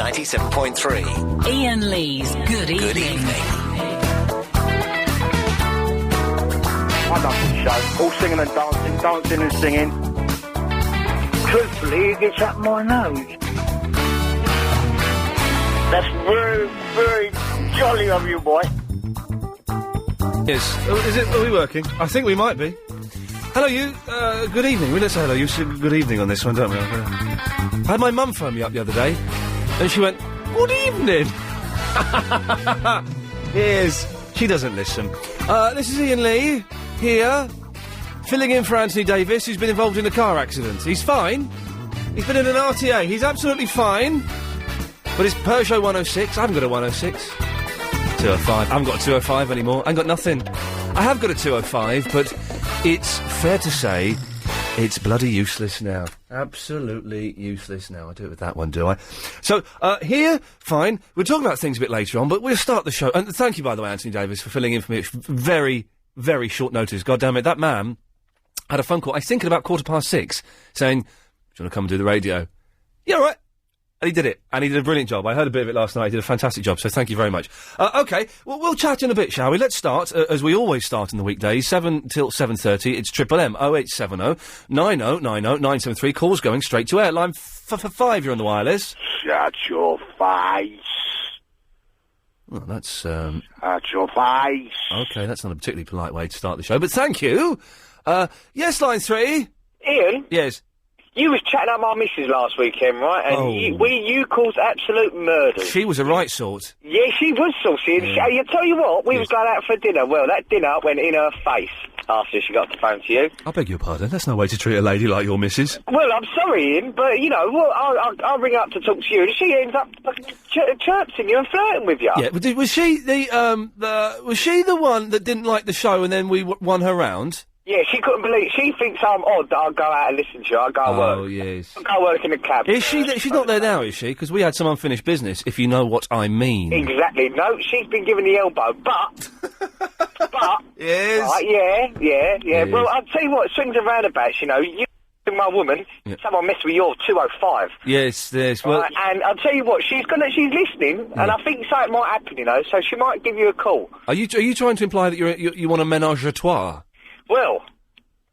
97.3. Iain Lee's Good Evening. Good evening. I love this show. All singing and dancing, dancing and singing. Truthfully, it gets up my nose. That's very, very jolly of you, boy. Yes. Are we working? I think we might be. Hello, you. Good evening. We don't say hello. You say good evening on this one, don't we? I had my mum phone me up the other day, and she went, "Good evening." Yes. She doesn't listen. This is Iain Lee here, filling in for Anthony Davis, who's been involved in a car accident. He's fine. He's been in an RTA. He's absolutely fine. But it's Peugeot 106. I haven't got a 106. 205. I haven't got a 205 anymore. I ain't got nothing. I have got a 205, but it's fair to say it's bloody useless now. Absolutely useless now. I do it with that one, do I? So, here, fine. We'll talk about things a bit later on, but we'll start the show. And thank you, by the way, Anthony Davis, for filling in for me at very, very short notice. God damn it, that man had a phone call, I think at about 6:15, saying, "Do you want to come and do the radio?" Yeah, all right. And he did it, and he did a brilliant job. I heard a bit of it last night. He did a fantastic job, so thank you very much. OK, well, we'll chat in a bit, shall we? Let's start, as we always start in the weekdays, 7 till 7:30. It's Triple M, 0870 9090 973. Calls going straight to air. Line 5, you're on the wireless. Shut your face. Well, that's, Shut your face. OK, that's not a particularly polite way to start the show, but thank you. Yes, line 3. Ian, Yes. you was chatting up my missus last weekend, right? And you caused absolute murder. She was the right sort. Yeah, she was saucy. And I tell you what, we was going out for dinner. Well, that dinner went in her face after she got the phone to you. I beg your pardon. That's no way to treat a lady like your missus. Well, I'm sorry, Ian, but, you know, well, I'll ring up to talk to you, and she ends up chirping you and flirting with you. Yeah, but was she was she the one that didn't like the show and then we won her round? Yeah, she couldn't believe. She thinks I'm odd that I'll go out and listen to you. I'll go work. Oh, yes. I'll go work in a cab. Is she? She's not there now, is she? Because we had some unfinished business, if you know what I mean. Exactly. No, she's been given the elbow, but... Yes. Right, yeah. Yes. Well, I'll tell you what, swings and roundabouts, you know, you my woman, someone messed with your 205. Yes. Well, right, and I'll tell you what, she's listening, and I think something might happen, you know, so she might give you a call. Are you trying to imply that you want a ménage à trois? Well,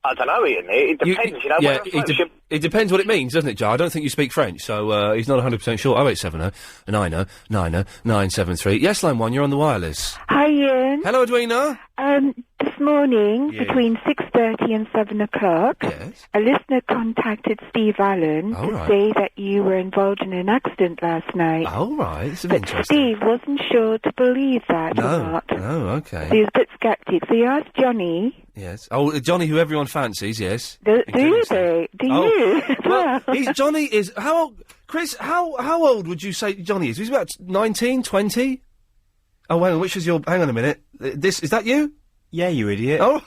I don't know, Ian. It depends, you know. Yeah, it depends what it means, doesn't it, Joe? I don't think you speak French, so he's not 100% sure. 0870 90 90 973. Yes, line 1, you're on the wireless. Hi, Ian. Hello, Edwina. This morning, Yes. between 6:30 and 7 o'clock, Yes. a listener contacted Steve Allen Oh, to right. say that you were involved in an accident last night. Oh, right. It's But interesting. Steve wasn't sure to believe that or not. No, okay. So he was a bit sceptic. So he asked Johnny, Yes. Oh, Johnny, who everyone fancies, yes. do Including you? Steve. Do you? Well, Johnny is... How old... Chris, how old would you say Johnny is? He's about 19, 20? Oh, hang on, which is your... Hang on a minute. Is that you? Yeah, you idiot. Oh,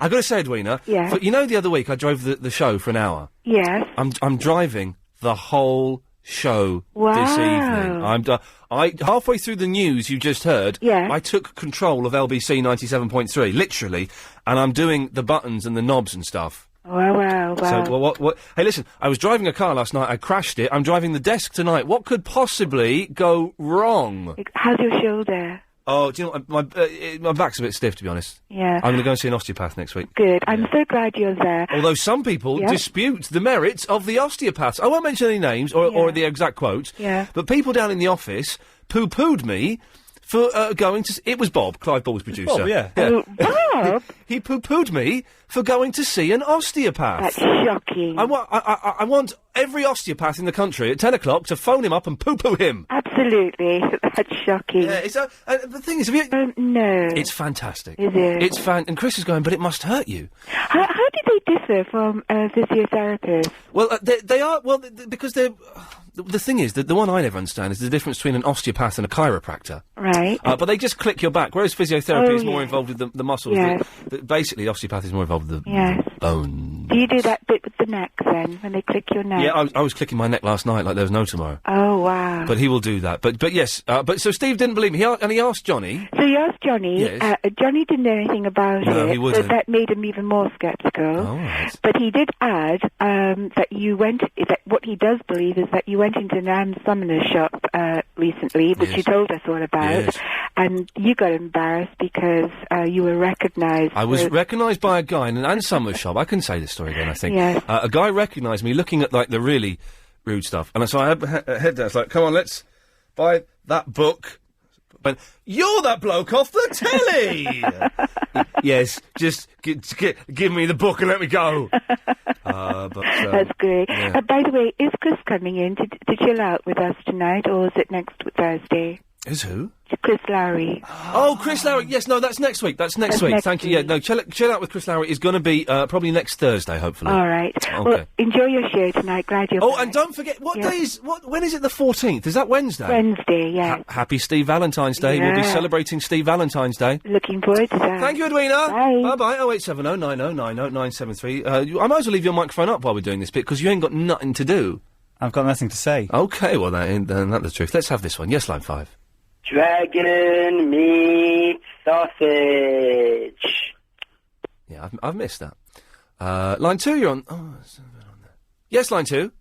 I've got to say, Edwina, Yeah. you know the other week I drove the show for an hour? Yes. I'm driving the whole show this Wow. evening. Halfway through the news you just heard, Yeah. I took control of LBC 97.3, literally, and I'm doing the buttons and the knobs and stuff. Wow. So, what? Hey, listen, I was driving a car last night, I crashed it, I'm driving the desk tonight. What could possibly go wrong? How's your shoulder? Oh, do you know what? My back's a bit stiff, to be honest. Yeah. I'm going to go and see an osteopath next week. Good. I'm so glad you're there. Although some people Yeah. dispute the merits of the osteopaths. I won't mention any names or the exact quote. Yeah. But people down in the office poo-pooed me for going to... It was Bob. Clive Ball's producer. Bob, yeah. Oh, Bob? He poo-pooed me for going to see an osteopath. That's shocking. I want every osteopath in the country at 10 o'clock to phone him up and poo-poo him. Absolutely. That's shocking. Yeah, the thing is, have you... No. It's fantastic. Is it? It's and Chris is going, but it must hurt you. How do they differ from physiotherapists? Well, they are... Well, because they're... The thing is, the one I never understand is the difference between an osteopath and a chiropractor. Right. But they just click your back, whereas physiotherapy is more yes. involved with the muscles. Yes. Basically, osteopath is more involved with the Yes. bone. Do you do that bit with the neck then, when they click your neck? Yeah, I was clicking my neck last night like there was no tomorrow. Oh, wow. But he will do that. But yes, so Steve didn't believe me. He asked Johnny. So you asked Johnny. Yes. Johnny didn't know anything about No, it. he wouldn't. So that made him even more sceptical. Oh, right. But he did add that what he does believe is that you went into an arm summoner shop recently, which you told us all about, and you got embarrassed because you were recognised. I was recognised by a guy in an Ann Summers shop. I can say this story again, I think. Yes. A guy recognised me looking at, like, the really rude stuff. And so I had head down. It's like, come on, let's buy that book. But you're that bloke off the telly! Yes, just give me the book and let me go. That's great. Yeah. By the way, is Chris coming in to chill out with us tonight, or is it next Thursday? Is who? Chris Lowry. Oh, Chris Lowry. Yes, no, that's next week. That's next week. Thank you. Yeah, no, chill out with Chris Lowry is going to be probably next Thursday, hopefully. All right. Okay. Well, enjoy your show tonight. Glad you're back. And don't forget, when is it the 14th? Is that Wednesday? Wednesday, yeah. Happy Steve Valentine's Day. Yeah. We'll be celebrating Steve Valentine's Day. Looking forward to that. Thank you, Edwina. Bye. Bye-bye. 0870 90 90 973. I might as well leave your microphone up while we're doing this bit, because you ain't got nothing to do. I've got nothing to say. Okay, well, that ain't the truth. Let's have this one. Yes, line 5. Dragon meat sausage. Yeah, I've missed that. Line 2, you're on... Oh, there's a bit on there. Yes, line 2.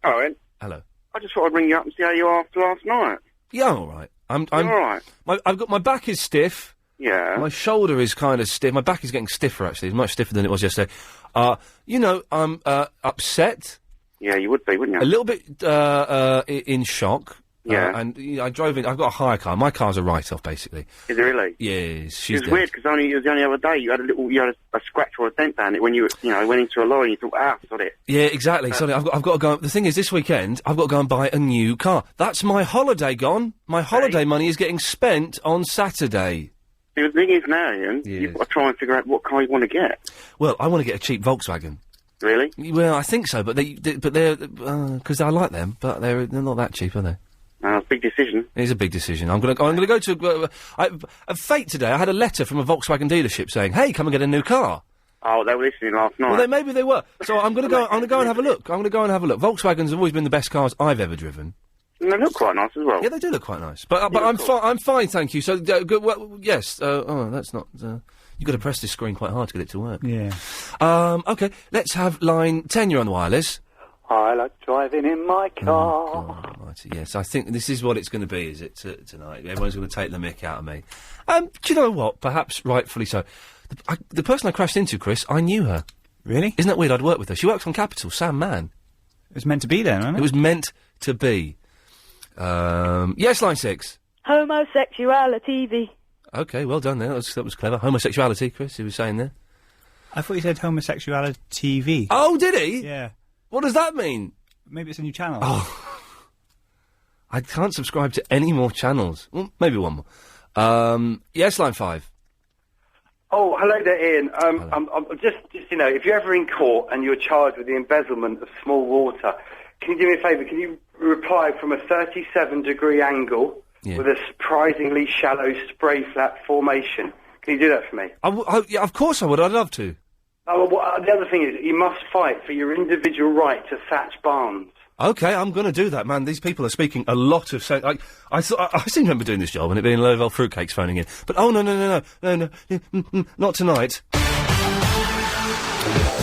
Hello, Ian. Hello. I just thought I'd ring you up and see how you are after last night. Yeah, I'm all right. I'm all right. My back is stiff. Yeah. My shoulder is kind of stiff. My back is getting stiffer, actually. It's much stiffer than it was yesterday. I'm upset. Yeah, you would be, wouldn't you? A little bit in shock. Yeah. I drove in. I've got a hire car. My car's a write-off, basically. Is it really? Yes, she's It was weird because it was the only other day you had a scratch or a dent down it when you went into a lorry and you thought, got it. Yeah, exactly. Sorry, I've got to go. The thing is, this weekend I've got to go and buy a new car. That's my holiday gone. My holiday money is getting spent on Saturday. The thing is now, Ian, you've got to try and figure out what car you want to get. Well, I want to get a cheap Volkswagen. Really? Well, I think so, but they're because I like them, but they're not that cheap, are they? It's a big decision. It is a big decision. I'm gonna go to fate today. I had a letter from a Volkswagen dealership saying, "Hey, come and get a new car." Oh, they were listening last night. Well, maybe they were. So I'm gonna go and have a look. Volkswagens have always been the best cars I've ever driven. And they look quite nice as well. Yeah, they do look quite nice. But I'm fine, thank you. So yes. That's not. You've got to press this screen quite hard to get it to work. Yeah. Okay. Let's have line 10. You're on the wireless. I like driving in my car. Oh, God almighty, yes, I think this is what it's going to be, is it, tonight? Everyone's going to take the mick out of me. Do you know what? Perhaps rightfully so. The person I crashed into, Chris, I knew her. Really? Isn't that weird? I'd worked with her. She works on Capital, Sam Mann. It was meant to be then, wasn't it? It was meant to be. Yes, line 6. Homosexuality. Okay, well done there. That was clever. Homosexuality, Chris, he was saying there. I thought you said homosexuality TV. Oh, did he? Yeah. What does that mean? Maybe it's a new channel. Oh. I can't subscribe to any more channels. Well, maybe one more. Yes, line 5. Oh, hello there, Ian. Hello. I'm just if you're ever in court and you're charged with the embezzlement of small water, can you do me a favour? Can you reply from a 37-degree angle with a surprisingly shallow spray flat formation? Can you do that for me? Yeah, of course I would. I'd love to. Oh, well, the other thing is, you must fight for your individual right to thatch barns. Okay, I'm going to do that, man. These people are speaking a lot of sense. I seem to remember doing this job and it being low-level fruitcakes phoning in. But, no, not tonight.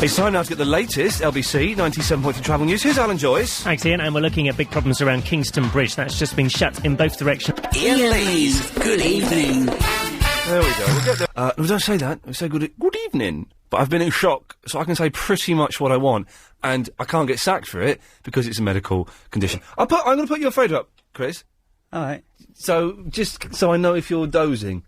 It's time now to get the latest LBC 97.2 travel news. Here's Alan Joyce. Thanks, Ian, and we're looking at big problems around Kingston Bridge. That's just been shut in both directions. Ian Lee's Good Evening. There we go. We'll get there. We don't say that. We say good evening. But I've been in shock, so I can say pretty much what I want, and I can't get sacked for it because it's a medical condition. I'm going to put your photo up, Chris. All right. So, just so I know if you're dozing.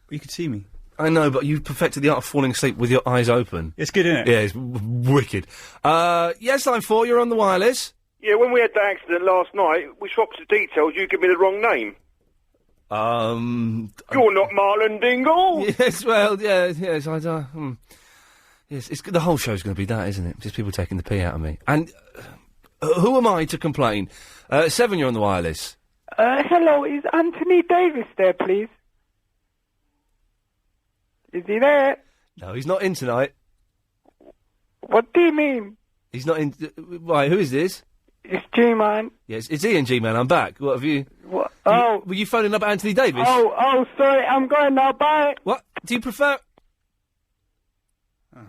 You could see me. I know, but you've perfected the art of falling asleep with your eyes open. It's good, isn't it? Yeah, it's wicked. Yes, line 4, you're on the wireless. Yeah, when we had that accident last night, we swapped the details. You give me the wrong name. You're not Marlon Dingle. Yes, well, yes, yes. The whole show's going to be that, isn't it? Just people taking the pee out of me. And who am I to complain? 7, you're on the wireless. Hello, is Anthony Davis there, please? Is he there? No, he's not in tonight. What do you mean? He's not in. Why? Who is this? It's G-Man. Yes, it's Ian, G-Man. I'm back. What have you? What? Were you phoning up Anthony Davis? Oh, sorry. I'm going now. Bye. What? Do you prefer? Oh.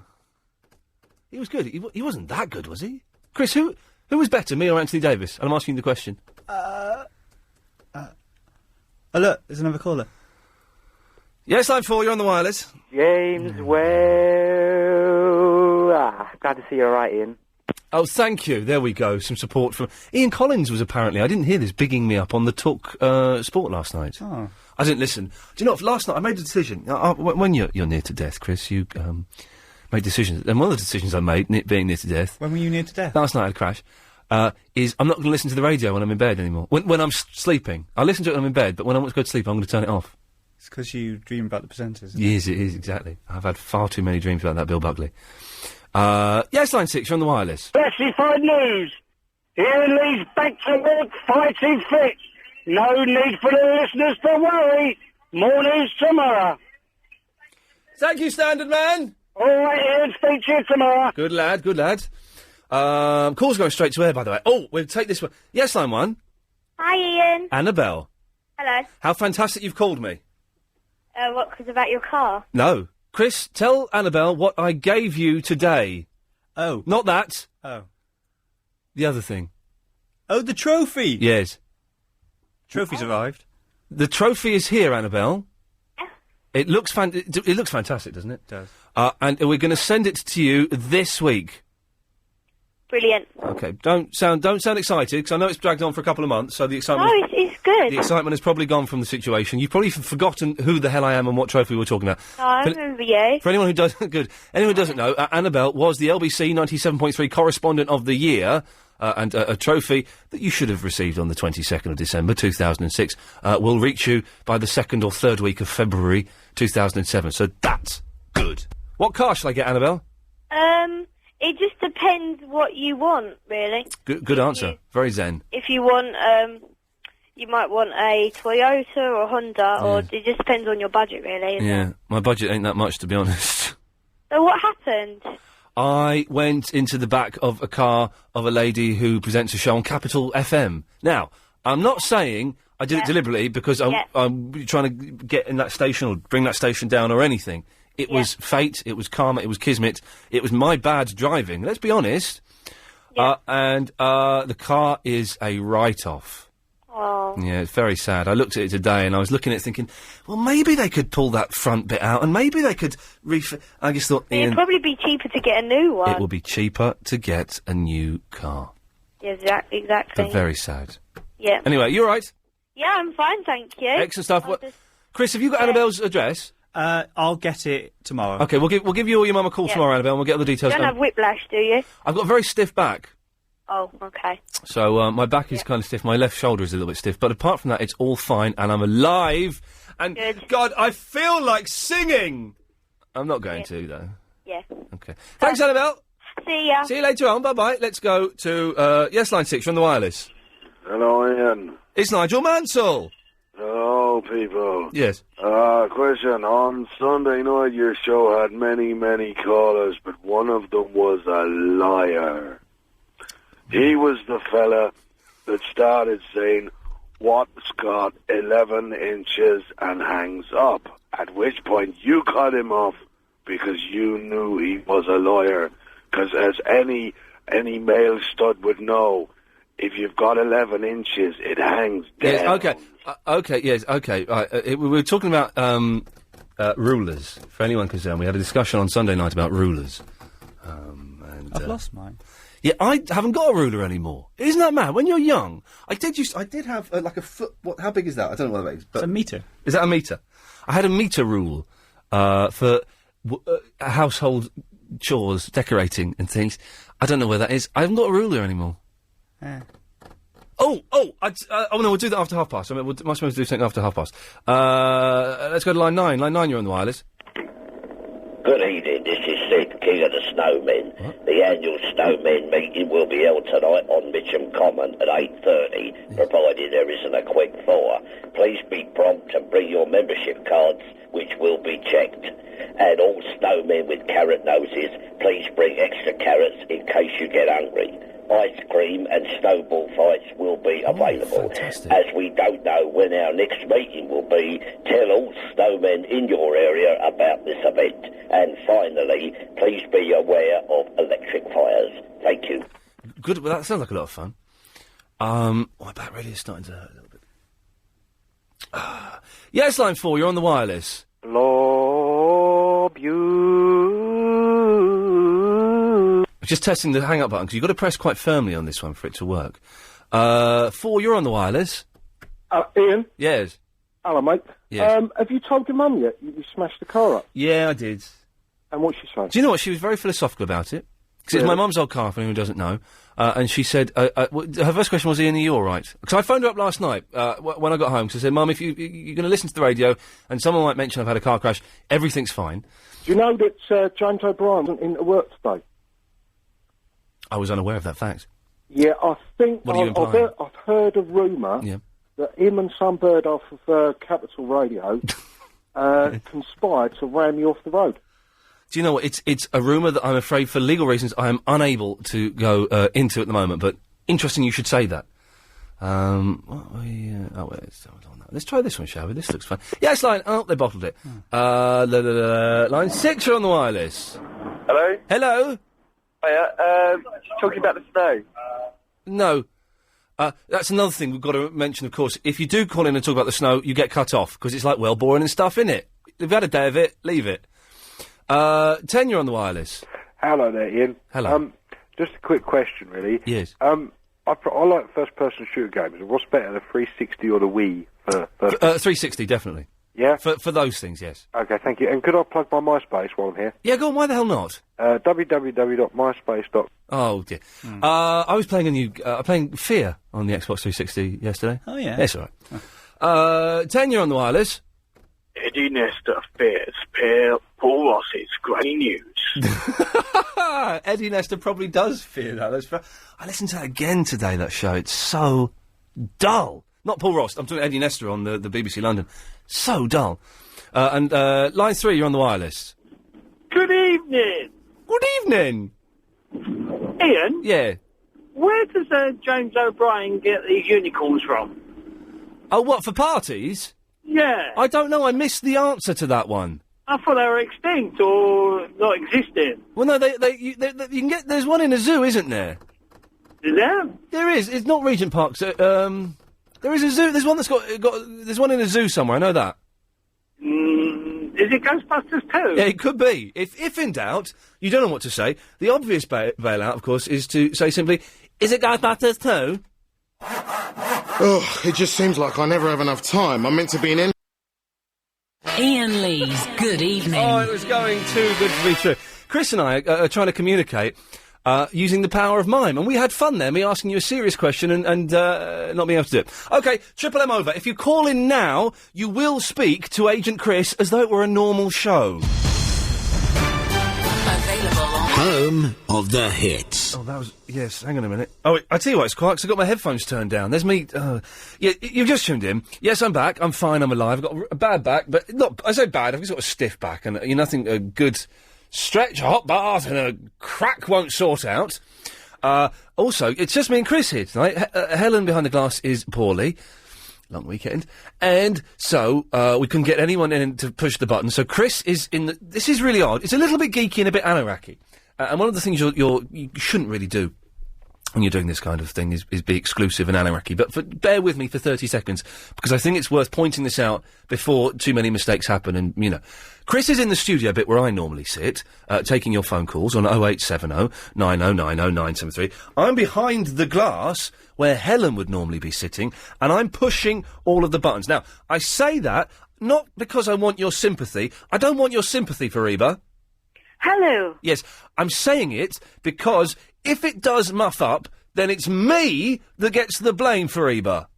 He was good. He wasn't that good, was he? Chris, who was better, me or Anthony Davis? And I'm asking you the question. Oh, look, there's another caller. Yes, line 4, you're on the wireless. James, glad to see you're right, Ian. Oh, thank you. There we go. Some support from... Ian Collins was apparently, I didn't hear this, bigging me up on the Talk Sport last night. Oh. I didn't listen. Do you know, last night I made a decision. When you're near to death, Chris, you make decisions. And one of the decisions I made, being near to death... When were you near to death? Last night I had a crash. Is I'm not going to listen to the radio when I'm in bed anymore. When I'm sleeping. I listen to it when I'm in bed, but when I want to go to sleep, I'm going to turn it off. It's because you dream about the presenters, isn't Yes, it is, exactly. I've had far too many dreams about that Bill Buckley. Yes, line 6, you're on the wireless. Classified news. Iain Lee's back to work, fighting fit. No need for the listeners to worry. More news tomorrow. Thank you, Standard Man. All right, Ian, speak to you tomorrow. Good lad, good lad. Call's going straight to air, by the way. Oh, we'll take this one. Yes, line 1. Hi, Ian. Annabelle. Hello. How fantastic you've called me. What, 'cause about your car? No. Chris, tell Annabelle what I gave you today. Oh. Not that. Oh. The other thing. Oh, the trophy! Yes. Trophy's arrived. The trophy is here, Annabelle. It looks it looks fantastic, doesn't it? It does. And we're going to send it to you this week. Brilliant. Okay, don't sound excited, because I know it's dragged on for a couple of months, so the excitement... No, it's good. The excitement has probably gone from the situation. You've probably forgotten who the hell I am and what trophy we're talking about. No, I remember you. For anyone who doesn't... Good. Anyone who doesn't know, Annabelle was the LBC 97.3 Correspondent of the Year, and a trophy that you should have received on the 22nd of December 2006 will reach you by the 2nd or 3rd week of February 2007. So that's good. What car shall I get, Annabelle? It just depends what you want, really. Good answer. Very zen. If you want, you might want a Toyota or a Honda, or it just depends on your budget, really. Yeah, my budget ain't that much, to be honest. So what happened? I went into the back of a car of a lady who presents a show on Capital FM. Now, I'm not saying I did it deliberately because I'm trying to get in that station or bring that station down or anything. It was fate, it was karma, it was kismet, it was my bad driving, let's be honest. And the car is a write-off. Oh. Yeah, it's very sad. I looked at it today and I was looking at it thinking, well, maybe they could pull that front bit out and maybe they could I just thought... It'd probably be cheaper to get a new one. It will be cheaper to get a new car. Yeah, exactly. But very sad. Yeah. Anyway, you all right? Yeah, I'm fine, thank you. Excellent stuff. Chris, have you got Annabelle's address? I'll get it tomorrow. Okay, we'll give you or your mum a call tomorrow, Annabelle, and we'll get all the details. You don't have whiplash, do you? I've got a very stiff back. Oh, okay. So my back is kind of stiff. My left shoulder is a little bit stiff. But apart from that, it's all fine, and I'm alive. And, God, I feel like singing! I'm not going to, though. Yeah. Okay. Thanks, Annabelle. See ya. See you later on. Bye-bye. Let's go to, yes, line 6, you're on the wireless. Hello, Ian. It's Nigel Mansell. Hello, people. Yes. Question. On Sunday night, your show had many, many callers, but one of them was a liar. He was the fella that started saying, what's got 11 inches and hangs up? At which point you cut him off because you knew he was a liar. Because as any male stud would know, if you've got 11 inches, it hangs down. Yes, okay. We were talking about rulers. For anyone concerned, we had a discussion on Sunday night about rulers. I've lost mine. Yeah, I haven't got a ruler anymore. Isn't that mad? When you're young, I did have like a foot. How big is that? I don't know what that is. But it's a metre. Is that a metre? I had a metre rule for household chores, decorating and things. I don't know where that is. I haven't got a ruler anymore. Yeah. Oh no, we'll do that after 1:30. I mean, we're supposed to do something after 1:30. Let's go to line 9. Line 9, you're on the wireless. Good evening, this is Sid, King of the Snowmen. What? The annual Snowmen meeting will be held tonight on Mitcham Common at 8:30, provided there isn't a quick thaw. Please be prompt and bring your membership cards, which will be checked. And all snowmen with carrot noses, please bring extra carrots in case you get hungry. Ice cream and snowball fights will be available. Fantastic. As we don't know when our next meeting will be, tell all snowmen in your area about this event. And finally, please be aware of electric fires. Thank you. Good, well, that sounds like a lot of fun. My back really is starting to hurt a little bit. Yes, line 4, you're on the wireless. Love you. Just testing the hang-up button, because you've got to press quite firmly on this one for it to work. 4, you're on the wireless. Ian? Yes. Hello, mate. Yes. Have you told your mum yet you smashed the car up? Yeah, I did. And what's she saying? Do you know what? She was very philosophical about it. Because it's my mum's old car, for anyone who doesn't know. And she said, her first question was, Ian, are you all right? Because I phoned her up last night when I got home, because I said, Mum, if you're going to listen to the radio and someone might mention I've had a car crash, everything's fine. Do you know that James O'Brien wasn't into work today? I was unaware of that fact. Yeah, I think What are you implying? I've heard a rumour that him and some bird off of Capital Radio conspired to ram you off the road. Do you know what? It's a rumour that I'm afraid, for legal reasons, I am unable to go into at the moment. But interesting, you should say that. Let's try this one, shall we? This looks fun. Yes, line. Oh, they bottled it. Line 6, you're on the wireless. Hello? Hello. Hiya. Talking about the snow. No. That's another thing we've got to mention, of course. If you do call in and talk about the snow, you get cut off, because it's like, well, boring and stuff, innit? If you've had a day of it, leave it. 10, you're on the wireless. Hello there, Ian. Hello. Just a quick question, really. Yes. I like first-person shooter games. What's better, the 360 or the Wii? 360, definitely. Yeah? For those things, yes. Okay, thank you. And could I plug my MySpace while I'm here? Yeah, go on, why the hell not? www.myspace.com. Oh, dear. I was playing playing Fear on the Xbox 360 yesterday. Oh, yeah. That's all right. 10, you're on the wireless. Eddie Nestor fears Paul Ross's grey news. Eddie Nestor probably does fear that. I listened to that again today, that show. It's so dull. Not Paul Ross. I'm talking Eddie Nestor on the BBC London. So dull. And line 3, you're on the wireless. Good evening. Good evening. Ian? Yeah. Where does James O'Brien get these unicorns from? Oh, what, for parties? Yeah. I don't know. I missed the answer to that one. I thought they were extinct or not existing. Well, no, you can get. There's one in a zoo, isn't there? Is there? There is. It's not Regent Park. So, there is a zoo. There's one that's got. There's one in a zoo somewhere. I know that. Is it Ghostbusters 2? Yeah, it could be. If in doubt, you don't know what to say. The obvious bailout, of course, is to say simply, "Is it Ghostbusters 2?" Oh, it just seems like I never have enough time. I'm meant to be in. Ian Lee's Good Evening. Oh, it was going too good to be true. Chris and I are trying to communicate using the power of mime, and we had fun there, me asking you a serious question and not being able to do it. OK, Triple M over. If you call in now, you will speak to Agent Chris as though it were a normal show. Home of the hits. Oh, that was... Yes, hang on a minute. Oh, I tell you what, it's quiet, 'cause I've got my headphones turned down. There's me... yeah, you've just tuned in. Yes, I'm back. I'm fine. I'm alive. I've got a bad back, but... Not... I say bad. I've just got a stiff back, and nothing a good stretch, a hot bath, and a crack won't sort out. Also, it's just me and Chris here tonight. Helen behind the glass is poorly. Long weekend. And so, we couldn't get anyone in to push the button. So Chris is in the... This is really odd. It's a little bit geeky and a bit anoracky. And one of the things you shouldn't really do when you're doing this kind of thing is be exclusive and anoracky. But bear with me for 30 seconds, because I think it's worth pointing this out before too many mistakes happen. And, you know, Chris is in the studio bit where I normally sit, taking your phone calls on 0870 9090 973. I'm behind the glass where Helen would normally be sitting, and I'm pushing all of the buttons. Now, I say that not because I want your sympathy. I don't want your sympathy for Reba. Hello. Yes, I'm saying it because if it does muff up, then it's me that gets the blame for Reba.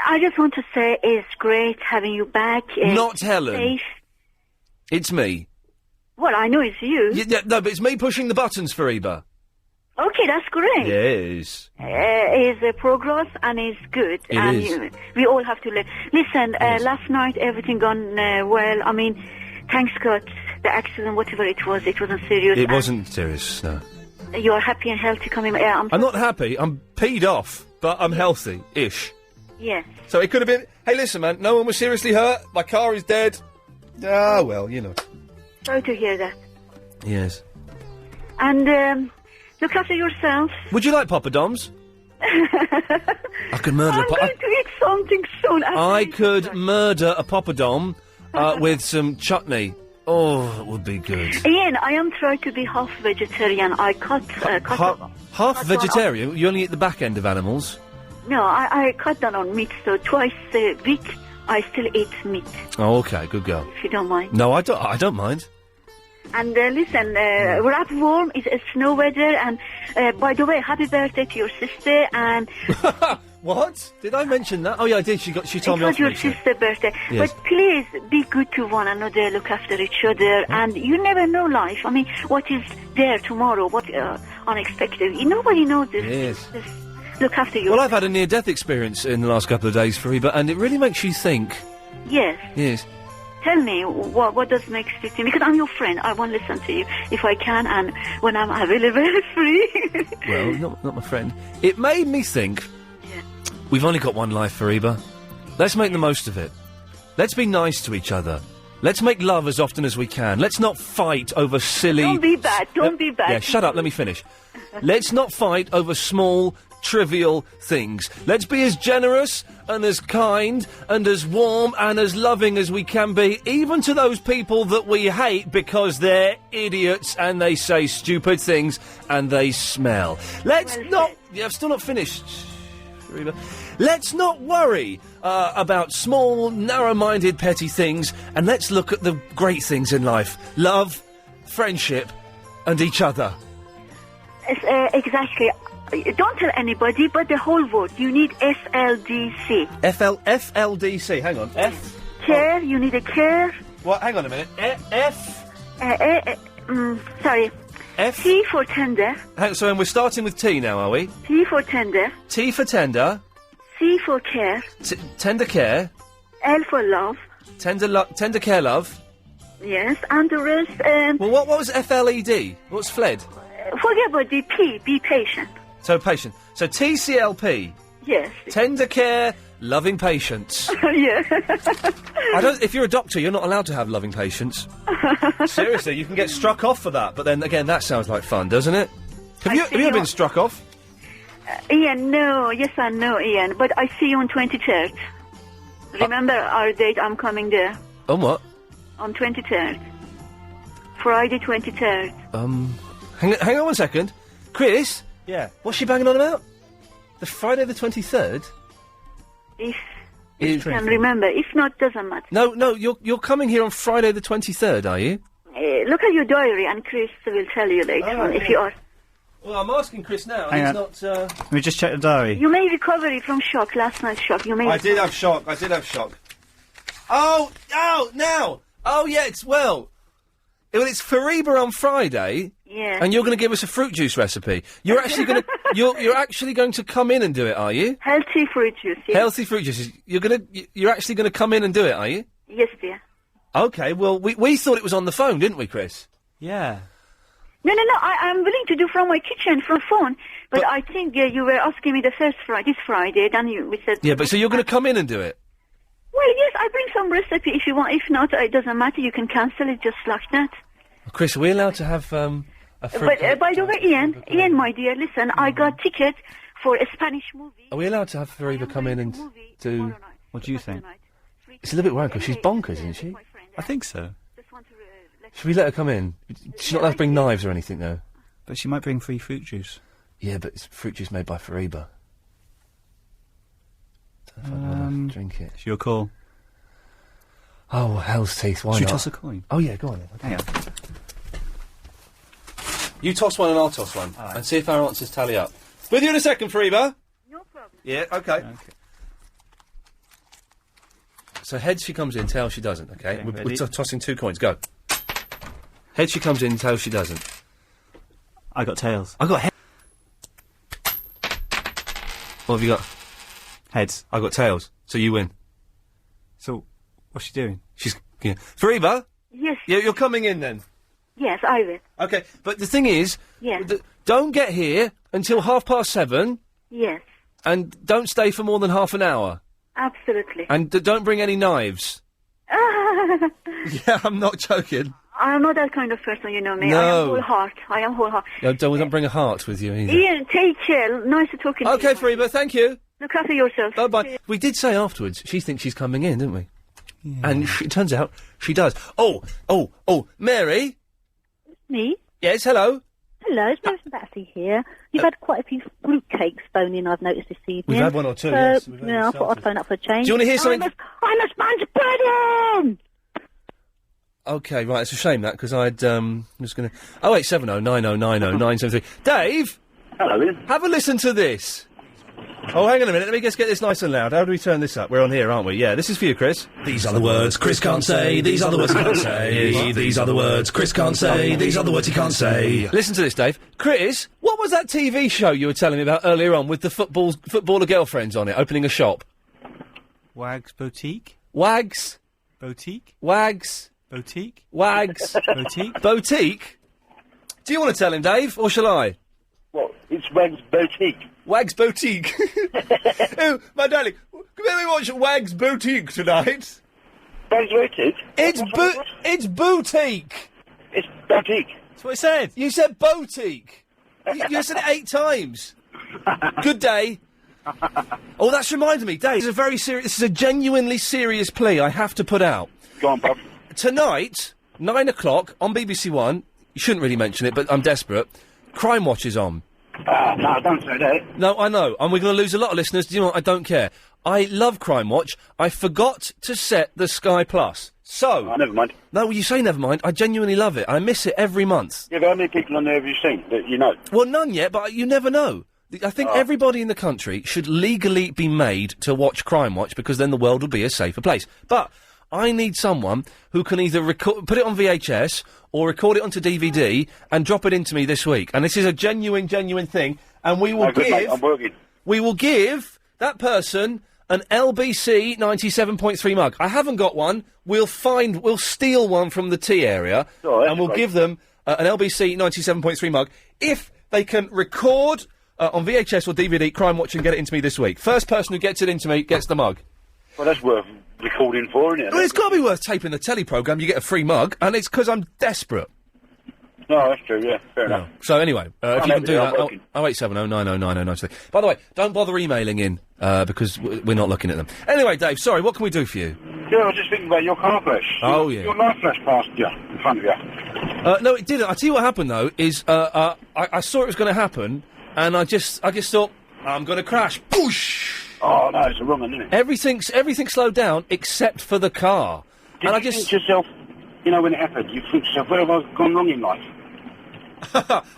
I just want to say it's great having you back. Not Helen. Safe. It's me. Well, I know it's you. No, but it's me pushing the buttons for Reba. Okay, that's great. Yes. It's a progress and it's good. It and is. We all have to learn. Listen, last night everything gone well. I mean, thanks God, the accident, whatever it wasn't serious. It wasn't serious, no. You're happy and healthy coming. I'm not happy. I'm peed off, but I'm healthy-ish. Yes. So it could have been, hey, listen, man, no one was seriously hurt. My car is dead. Ah, well, you know. Sorry to hear that. Yes. And look after yourself. Would you like poppadoms? I could murder I'm going to eat something soon. I could murder a poppadom with some chutney. Oh, it would be good. Ian, I am trying to be half vegetarian. I cut Half vegetarian? You only eat the back end of animals? No, I cut down on meat, so twice a week I still eat meat, Oh, okay, good girl. if you don't mind. No, I don't mind. And listen, wrap warm, it's snow weather, and by the way, happy birthday to your sister, and... What? Did I mention that? Oh, yeah, I did. She told me it off. was your sister's birthday. Yes. But please, be good to one another, look after each other, and you never know life. I mean, what is there tomorrow, what unexpected. Nobody knows this. Yes. Just look after yourself. Well, I've had a near-death experience in the last couple of days, Fariba, and it really makes you think. Yes. Yes. Tell me, what does make you think? Because I'm your friend, I want to listen to you if I can, and when I'm available, free. Well, not my friend. It made me think, we've only got one life, Fariba. Let's make the most of it. Let's be nice to each other. Let's make love as often as we can. Let's not fight over silly... Don't be bad, don't be bad. Yeah, shut up, let me finish. Let's not fight over small, trivial things. Let's be as generous and as kind and as warm and as loving as we can be, even to those people that we hate because they're idiots and they say stupid things and they smell. Let's not... Yeah, I've still not finished, Fariba. Let's not worry about small, narrow-minded, petty things, and let's look at the great things in life. Love, friendship, and each other. Exactly. Don't tell anybody, but the whole world. You need FLDC. FLDC, hang on. Care, you need a care. What? Hang on a minute. Sorry. F? T for tender. So and we're starting with T now, are we? T for tender. T for tender. C for care. Tender care. L for love. Tender care, love. Yes, and the rest... well, what was FLED? What's fled? Forget about the P. Be patient. So patient. So TCLP. Yes. Tender care, loving patience. Yeah. If you're a doctor, you're not allowed to have loving patience. Seriously, you can get struck off for that. But then again, that sounds like fun, doesn't it? Have you ever been struck off? Ian, no. Yes, I know, Ian. But I see you on 23rd. Remember our date? I'm coming there. On what? On 23rd. Friday 23rd. Hang on one second. Chris? Yeah? What's she banging on about? The Friday the 23rd? If you can remember. If not, doesn't matter. No, you're coming here on Friday the 23rd, are you? Look at your diary and Chris will tell you later on if you are. Well, I'm asking Chris now. Hang He's on. not... Let me just check the diary. You may recover from shock, last night's shock. You may... I did have shock. Oh, now! Oh, yeah, well, it's Fariba on Friday... Yeah. And you're going to give us a fruit juice recipe. You're actually going to you're actually going to come in and do it, are you? Healthy fruit juice. Yes. Healthy fruit juices. You're actually going to come in and do it, are you? Yes, dear. Okay. Well, we thought it was on the phone, didn't we, Chris? Yeah. No. I'm willing to do from my kitchen, from phone. But I think you were asking me the first Friday, this Friday. Then we said. Yeah, but so you're going to come in and do it? Well, yes. I bring some recipe if you want. If not, it doesn't matter. You can cancel it just like that. Chris, are we allowed to have But by the way, Ian, my dear, listen, I got ticket for a Spanish movie. Are we allowed to have Fariba come in and do... What do you think? It's a little bit worrying because she's bonkers, isn't she? I think so. Should we let her come in? She's not allowed to bring knives or anything, though. But she might bring free fruit juice. Yeah, but it's fruit juice made by Fariba. Don't know if I'd want to drink it. It's your call. Oh, hell's teeth, why Should not? we toss a coin? Oh, yeah, go on then. Okay. Hang on. You toss one and I'll toss one. Right. And see if our answers tally up. With you in a second, Fariba. No problem. Yeah, okay. So heads she comes in, tails she doesn't, okay? We're tossing 2 coins, go. Heads she comes in, tails she doesn't. I got tails. I got heads. What have you got? Heads. I got tails, so you win. So, what's she doing? She's... Yeah. Fariba? Yes. Yeah, you're coming in then? Yes, I will. Okay, but the thing is... Yeah. Don't get here until 7:30. Yes. And don't stay for more than half an hour. Absolutely. And don't bring any knives. Yeah, I'm not joking. I'm not that kind of person, you know me. No. I am whole heart. No, don't bring a heart with you either. Ian, take care. Nice to talking to you. Okay, Fareba, thank you. Look after yourself. Bye-bye. We did say afterwards, she thinks she's coming in, didn't we? And it turns out she does. Oh, Mary? Me? Yes, hello? Hello, it's Mary Batsy here. You've had quite a few fruitcakes phone in, I've noticed this evening. We've had one or two, yes. Yeah, I thought I'd phone up for a change. Do you want to hear something? I'm a sponge pudding! Okay, right, it's a shame that, because I'm just going to... 0870 9090 973. Dave? Hello, Ian. Have a listen to this. Oh, hang on a minute, let me just get this nice and loud. How do we turn this up? We're on here, aren't we? Yeah, this is for you, Chris. These are the words Chris can't say, these are the words he can't say. These are the words Chris can't say, these are the words he can't say. Listen to this, Dave. Chris, what was that TV show you were telling me about earlier on with the footballer girlfriends on it, opening a shop? Wags Boutique? Wags? Boutique? Wags? Boutique? Wags? Boutique? Boutique? Do you want to tell him, Dave, or shall I? What? It's Wags Boutique. Wags Boutique. Oh, my darling, can we watch Wags Boutique tonight? Wags Boutique? It's boutique. It's boutique. That's what I said. You said boutique. you said it 8 times. Good day. Oh, that's reminded me, Dave. This is a genuinely serious plea I have to put out. Go on, Bob. Tonight, 9 o'clock on BBC One. You shouldn't really mention it, but I'm desperate. Crime Watch is on. No, don't say that. No, I know, and we're going to lose a lot of listeners. Do you know what? I don't care. I love Crime Watch. I forgot to set the Sky Plus. So... Oh, never mind. No, you say never mind. I genuinely love it. I miss it every month. Yeah, but how many people on there have you seen that you know? Well, none yet, but you never know. I think everybody in the country should legally be made to watch Crime Watch, because then the world will be a safer place. But I need someone who can either put it on VHS or record it onto DVD and drop it into me this week. And this is a genuine thing. And we will good, mate, I'm working. We will give that person an LBC 97.3 mug. I haven't got one. We'll steal one from the tea area, and we'll give them an LBC 97.3 mug if they can record on VHS or DVD Crime Watch and get it into me this week. First person who gets it into me gets the mug. Well, that's worth recording for, isn't it? Well, it's got to be worth taping the telly programme. You get a free mug, and it's because I'm desperate. No, that's true, yeah. Fair enough. So anyway, if you can do that, 0870 909093. By the way, don't bother emailing in, because we're not looking at them. Anyway, Dave, sorry, what can we do for you? Yeah, I was just thinking about your car crash. Oh, yeah. Your life flashed past you, in front of you. No, it didn't. I tell you what happened, though, is I saw it was going to happen, and I just thought, I'm going to crash. Boosh! Oh, no, it's a wrong one, isn't it? Everything slowed down except for the car. Did you think to yourself, you know, when it happened, you think to yourself, where have I gone wrong in life?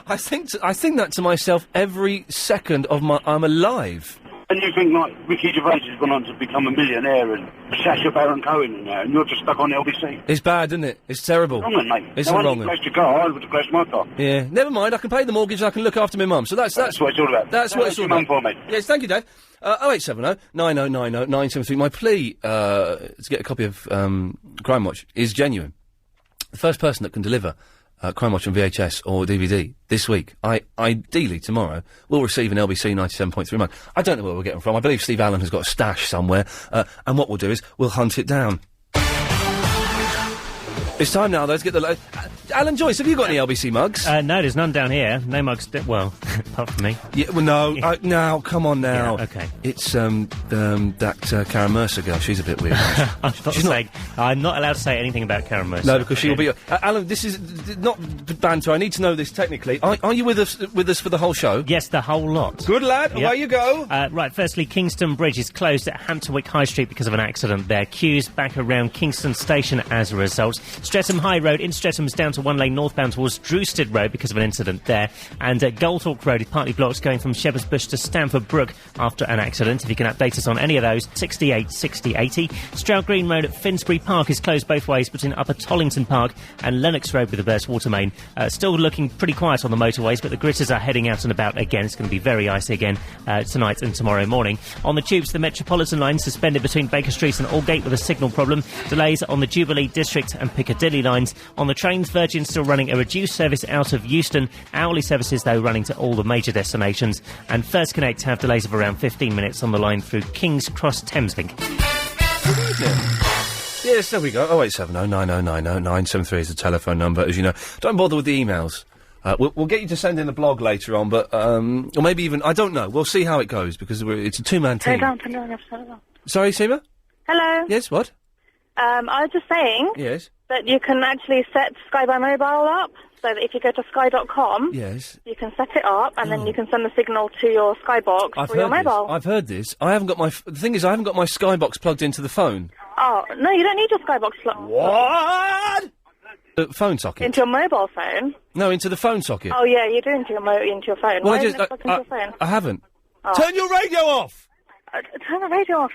I think that to myself every second of I'm alive. And you think, like, Ricky Gervais has gone on to become a millionaire and Sacha Baron Cohen and that, and you're just stuck on LBC. It's bad, isn't it? It's terrible. Wrong one, mate. It's no wrong one crashed your car, I would have crashed my car. Yeah, never mind, I can pay the mortgage and I can look after my mum, so that's what it's all about. That's what it's all about. For, mate. Yes, thank you, Dave. 0870 9090 973. My plea to get a copy of Crime Watch is genuine. The first person that can deliver Crime Watch on VHS or DVD this week, ideally tomorrow, will receive an LBC 97.3 mug. I don't know where we'll get them from. I believe Steve Allen has got a stash somewhere, and what we'll do is we'll hunt it down. It's time now, though, to get the... Alan Joyce, have you got any LBC mugs? No, there's none down here. No mugs, well, apart from me. Yeah, well, no, now, come on now. Yeah, okay. It's, that Karen Mercer girl, she's a bit weird. I'm not allowed to say anything about Karen Mercer. No, because she will be... Alan, this is not banter, I need to know this technically. Are you with us for the whole show? Yes, the whole lot. Good lad, away you go. Right, firstly, Kingston Bridge is closed at Hampton Wick High Street because of an accident there. Queues back around Kingston Station as a result. Streatham High Road in Streatham's down to one lane northbound towards Drewstead Road because of an incident there. And Goldhawk Road is partly blocked going from Shepherd's Bush to Stamford Brook after an accident. If you can update us on any of those, 68 60 80. Stroud Green Road at Finsbury Park is closed both ways between Upper Tollington Park and Lennox Road with a burst water main. Still looking pretty quiet on the motorways, but the gritters are heading out and about again. It's going to be very icy again tonight and tomorrow morning. On the tubes, the Metropolitan line suspended between Baker Street and Aldgate with a signal problem. Delays on the Jubilee District and Piccadilly lines. On the trains, Virgin still running a reduced service out of Euston. Hourly services, though, running to all the major destinations. And First Connect have delays of around 15 minutes on the line through King's Cross Thameslink. Yes, there we go. 0870 9090 973 is the telephone number, as you know. Don't bother with the emails. We'll get you to send in a blog later on, but, or maybe even, I don't know. We'll see how it goes, because it's a two-man team. Sorry, Seema? Hello. Yes, what? I was just saying Yes. that you can actually set Sky by Mobile up, so that if you go to sky.com, Yes. you can set it up, and then you can send the signal to your Skybox for your mobile. I've heard this. I haven't got my... the thing is, I haven't got my Skybox plugged into the phone. Oh, no, you don't need your Skybox plugged. What? The phone socket? Into your mobile phone? No, into the phone socket. Oh, yeah, you do into your phone. Well, Why I just... isn't it plugged into your phone? I haven't. Oh. Turn your radio off! Turn the radio off.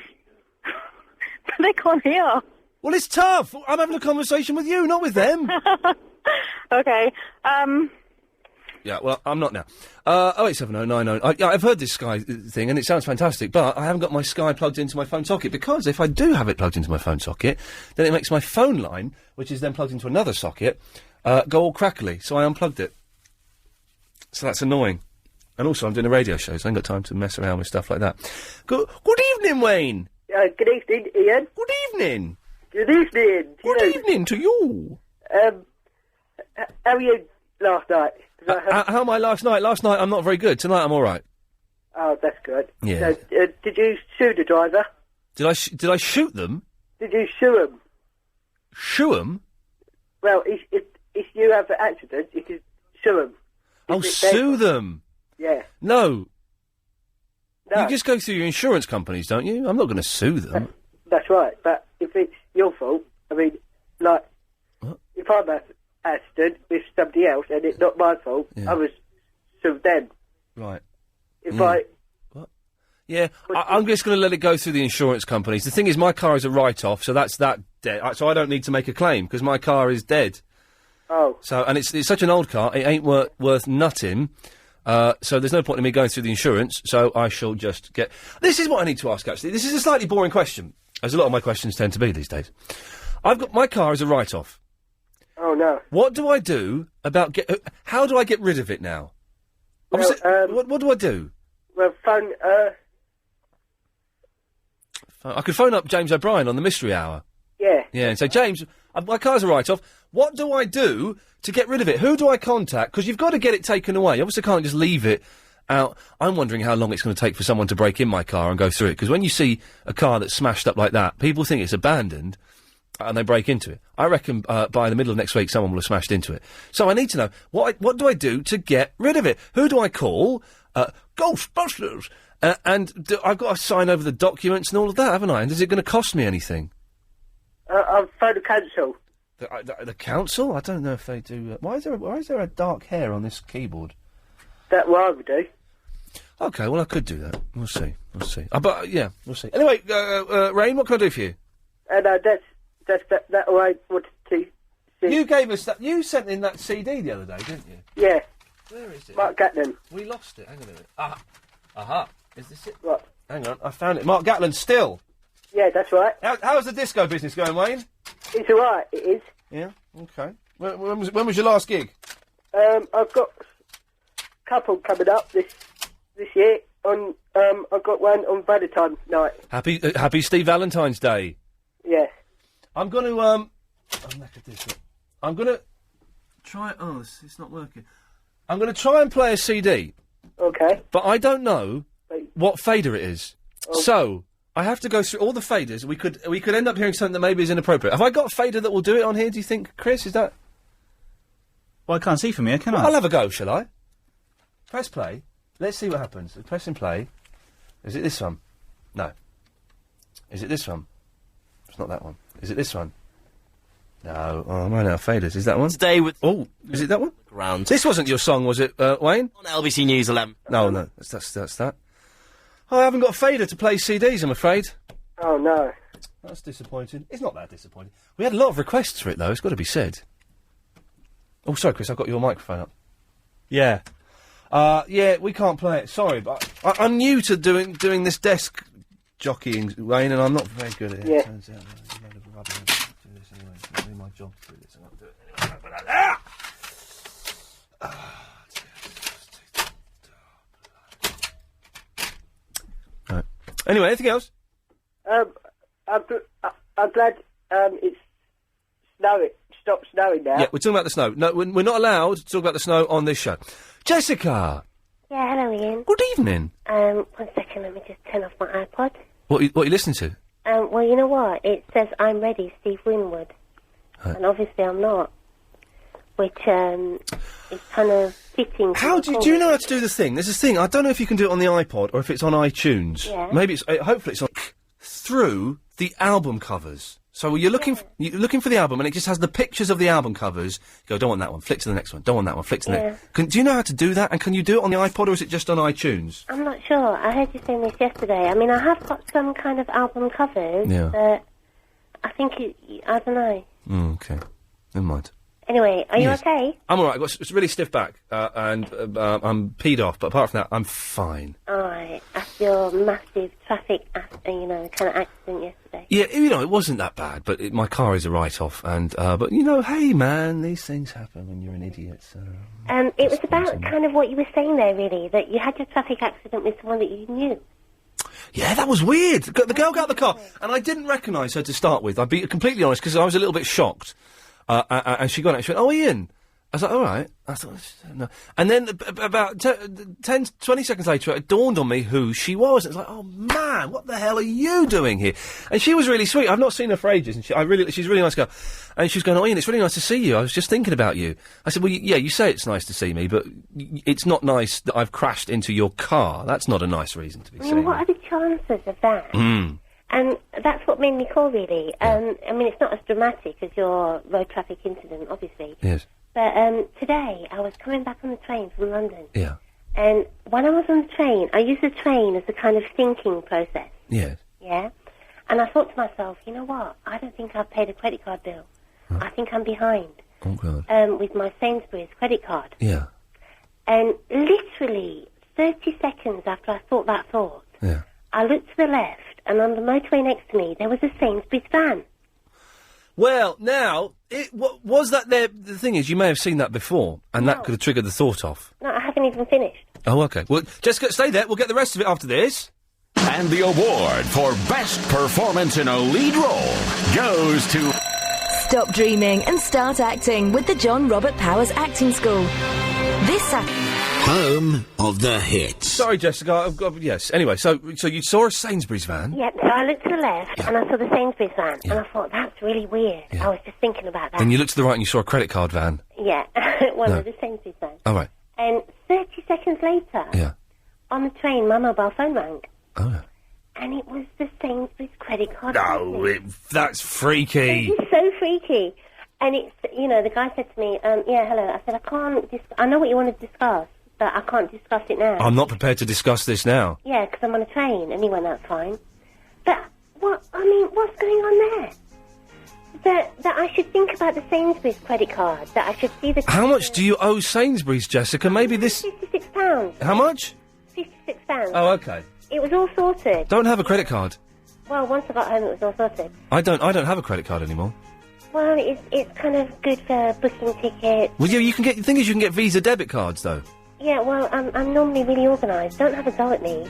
They can't hear. Well, it's tough. I'm having a conversation with you, not with them. Okay. Yeah, well, I'm not now. 087090. I've heard this Sky thing, and it sounds fantastic, but I haven't got my Sky plugged into my phone socket, because if I do have it plugged into my phone socket, then it makes my phone line, which is then plugged into another socket, go all crackly, so I unplugged it. So that's annoying. And also, I'm doing a radio show, so I ain't got time to mess around with stuff like that. Good evening, Wayne. Good evening, Ian. Good evening. Good evening. Good evening to you. How were you last night? How am I last night? Last night I'm not very good. Tonight I'm all right. Oh, that's good. Yeah. So, did you sue the driver? Did I shoot them? Did you sue him? Shoo them? Well, if you have an accident, you can sue him. Oh, sue them? Yeah. No. You just go through your insurance companies, don't you? I'm not going to sue them. That's right. But if it's your fault, I mean, like, if I'm an accident with somebody else and it's not my fault, I was sue them. Right. If I... Yeah, I'm just going to let it go through the insurance companies. The thing is, my car is a write-off, so that's that dead. So I don't need to make a claim, because my car is dead. Oh. So, and it's such an old car, it ain't worth nutting. So there's no point in me going through the insurance, so I shall just get... This is what I need to ask, actually. This is a slightly boring question, as a lot of my questions tend to be these days. My car is a write-off. Oh, no. What do I do about how do I get rid of it now? Well, what do I do? Well, phone, I could phone up James O'Brien on the Mystery Hour. Yeah. Yeah, and say, James, my car's a write-off. What do I do to get rid of it? Who do I contact? Because you've got to get it taken away. You obviously can't just leave it out. I'm wondering how long it's going to take for someone to break in my car and go through it. Because when you see a car that's smashed up like that, people think it's abandoned and they break into it. I reckon by the middle of next week, someone will have smashed into it. So I need to know, what do I do to get rid of it? Who do I call? Ghostbusters! I've got to sign over the documents and all of that, haven't I? And is it going to cost me anything? I'll phone the council. The council? I don't know if they do... Why is there a dark hair on this keyboard? That what I would do. OK, well, I could do that. We'll see. But, yeah, we'll see. Anyway, Rain, what can I do for you? That I wanted to see. You gave us that... You sent in that CD the other day, didn't you? Yeah. Where is it? Mark Gatlin. We lost it. Hang on a minute. Aha. Is this it? What? Hang on, I found it. Mark Gatlin, still. Yeah, that's right. How's the disco business going, Wayne? It's all right. It is. Yeah. Okay. When was your last gig? I've got a couple coming up this year. I've got one on Valentine's night. Happy Steve Valentine's Day. Yeah. I'm going to I'm going to try. Oh, it's not working. I'm going to try and play a CD. Okay. But I don't know what fader it is. Oh. So I have to go through all the faders. We could end up hearing something that maybe is inappropriate. Have I got a fader that will do it on here, do you think, Chris? Is that... Well, I can't see from here, can I? I'll have a go, shall I? Press play. Let's see what happens. Press and play. Is it this one? No. Is it this one? It's not that one. Is it this one? No. Oh, I'm running out of faders. Is that one? Today with... Oh, is it that one? Ground. This wasn't your song, was it, Wayne? On LBC News 11. No, that's that. Oh, I haven't got a fader to play CDs, I'm afraid. Oh, no. That's disappointing. It's not that disappointing. We had a lot of requests for it, though. It's got to be said. Oh, sorry, Chris, I've got your microphone up. Yeah. Yeah, we can't play it. Sorry, but I'm new to doing this desk jockeying, Wayne, and I'm not very good at it. Yeah. Turns out there's a load of rubbish to do this anyway. It's not really my job to do this. I'm not doing it anyway. Right. Anyway, anything else? I'm glad it's snowing. Stop snowing now. Yeah, we're talking about the snow. No, we're not allowed to talk about the snow on this show. Jessica! Yeah, hello, Ian. Good evening. 1 second, let me just turn off my iPod. What are you listening to? Well, you know what? It says I'm ready, Steve Winwood. Right. And obviously I'm not. Which, is kind of fitting. Do you know how to do the thing? There's this thing, I don't know if you can do it on the iPod or if it's on iTunes. Yeah. Maybe it's, hopefully it's on, through the album covers. So you're looking for the album and it just has the pictures of the album covers. You go, don't want that one, flick to the next one, don't want that one, flick to the next. Do you know how to do that? And can you do it on the iPod or is it just on iTunes? I'm not sure. I heard you saying this yesterday. I mean, I have got some kind of album covers, but I think I don't know. Okay. Never mind. Anyway, are you okay? I'm alright, I've got a really stiff back, and I'm peed off, but apart from that, I'm fine. Alright, after your massive traffic, kind of accident yesterday. Yeah, it wasn't that bad, but my car is a write-off, and, but, hey man, these things happen when you're an idiot, so... It was about kind of what you were saying there, really, that you had your traffic accident with someone that you knew. Yeah, that was weird. The girl got out of the car, and I didn't recognise her to start with. I'll be completely honest, because I was a little bit shocked. And she got out, she went, "Oh, Ian." I was like, all right. I thought, no. And then about 10, 20 seconds later, it dawned on me who she was. It was like, oh, man, what the hell are you doing here? And she was really sweet. I've not seen her for ages, and she's a really nice girl. And she was going, oh, Ian, it's really nice to see you. I was just thinking about you. I said, well, yeah, you say it's nice to see me, but it's not nice that I've crashed into your car. That's not a nice reason to be saying. What are the chances of that? And that's what made me call, really. I mean, it's not as dramatic as your road traffic incident, obviously. Yes. But today, I was coming back on the train from London. Yeah. And when I was on the train, I used the train as a kind of thinking process. Yes. Yeah? And I thought to myself, you know what? I don't think I've paid a credit card bill. Huh? I think I'm behind. Oh, God. With my Sainsbury's credit card. Yeah. And literally 30 seconds after I thought that thought, I looked to the left, and on the motorway next to me, there was a Sainsbury's van. Well, now, was that there? The thing is, you may have seen that before, and that could have triggered the thought off. No, I haven't even finished. Oh, okay. Well, Jessica, stay there. We'll get the rest of it after this. And the award for Best Performance in a Lead Role goes to... Stop dreaming and start acting with the John Robert Powers Acting School. This Saturday... Home of the hits. Sorry, Jessica. Yes. Anyway, so you saw a Sainsbury's van? Yeah, so I looked to the left, and I saw the Sainsbury's van, and I thought, that's really weird. I was just thinking about that. Then you looked to the right and you saw a credit card van? Yeah. Well, no. The Sainsbury's van. Oh, right. And 30 seconds later, on the train, my mobile phone rang. Oh, yeah. And it was the Sainsbury's credit card. No, that's freaky. It is so freaky. And it's, the guy said to me, yeah, hello. I said, I know what you want to discuss, but I can't discuss it now. I'm not prepared to discuss this now. Yeah, because I'm on a train. And he went, that's fine. But, what's going on there? That I should think about the Sainsbury's credit card, that I should see the... How much do you owe Sainsbury's, Jessica? Maybe this... £56. How much? £56. Oh, okay. It was all sorted. Don't have a credit card. Well, once I got home, it was all sorted. I don't have a credit card anymore. Well, it's kind of good for booking tickets. Well, yeah, the thing is, you can get Visa debit cards, though. Yeah, well, I'm normally really organised. Don't have a go at me.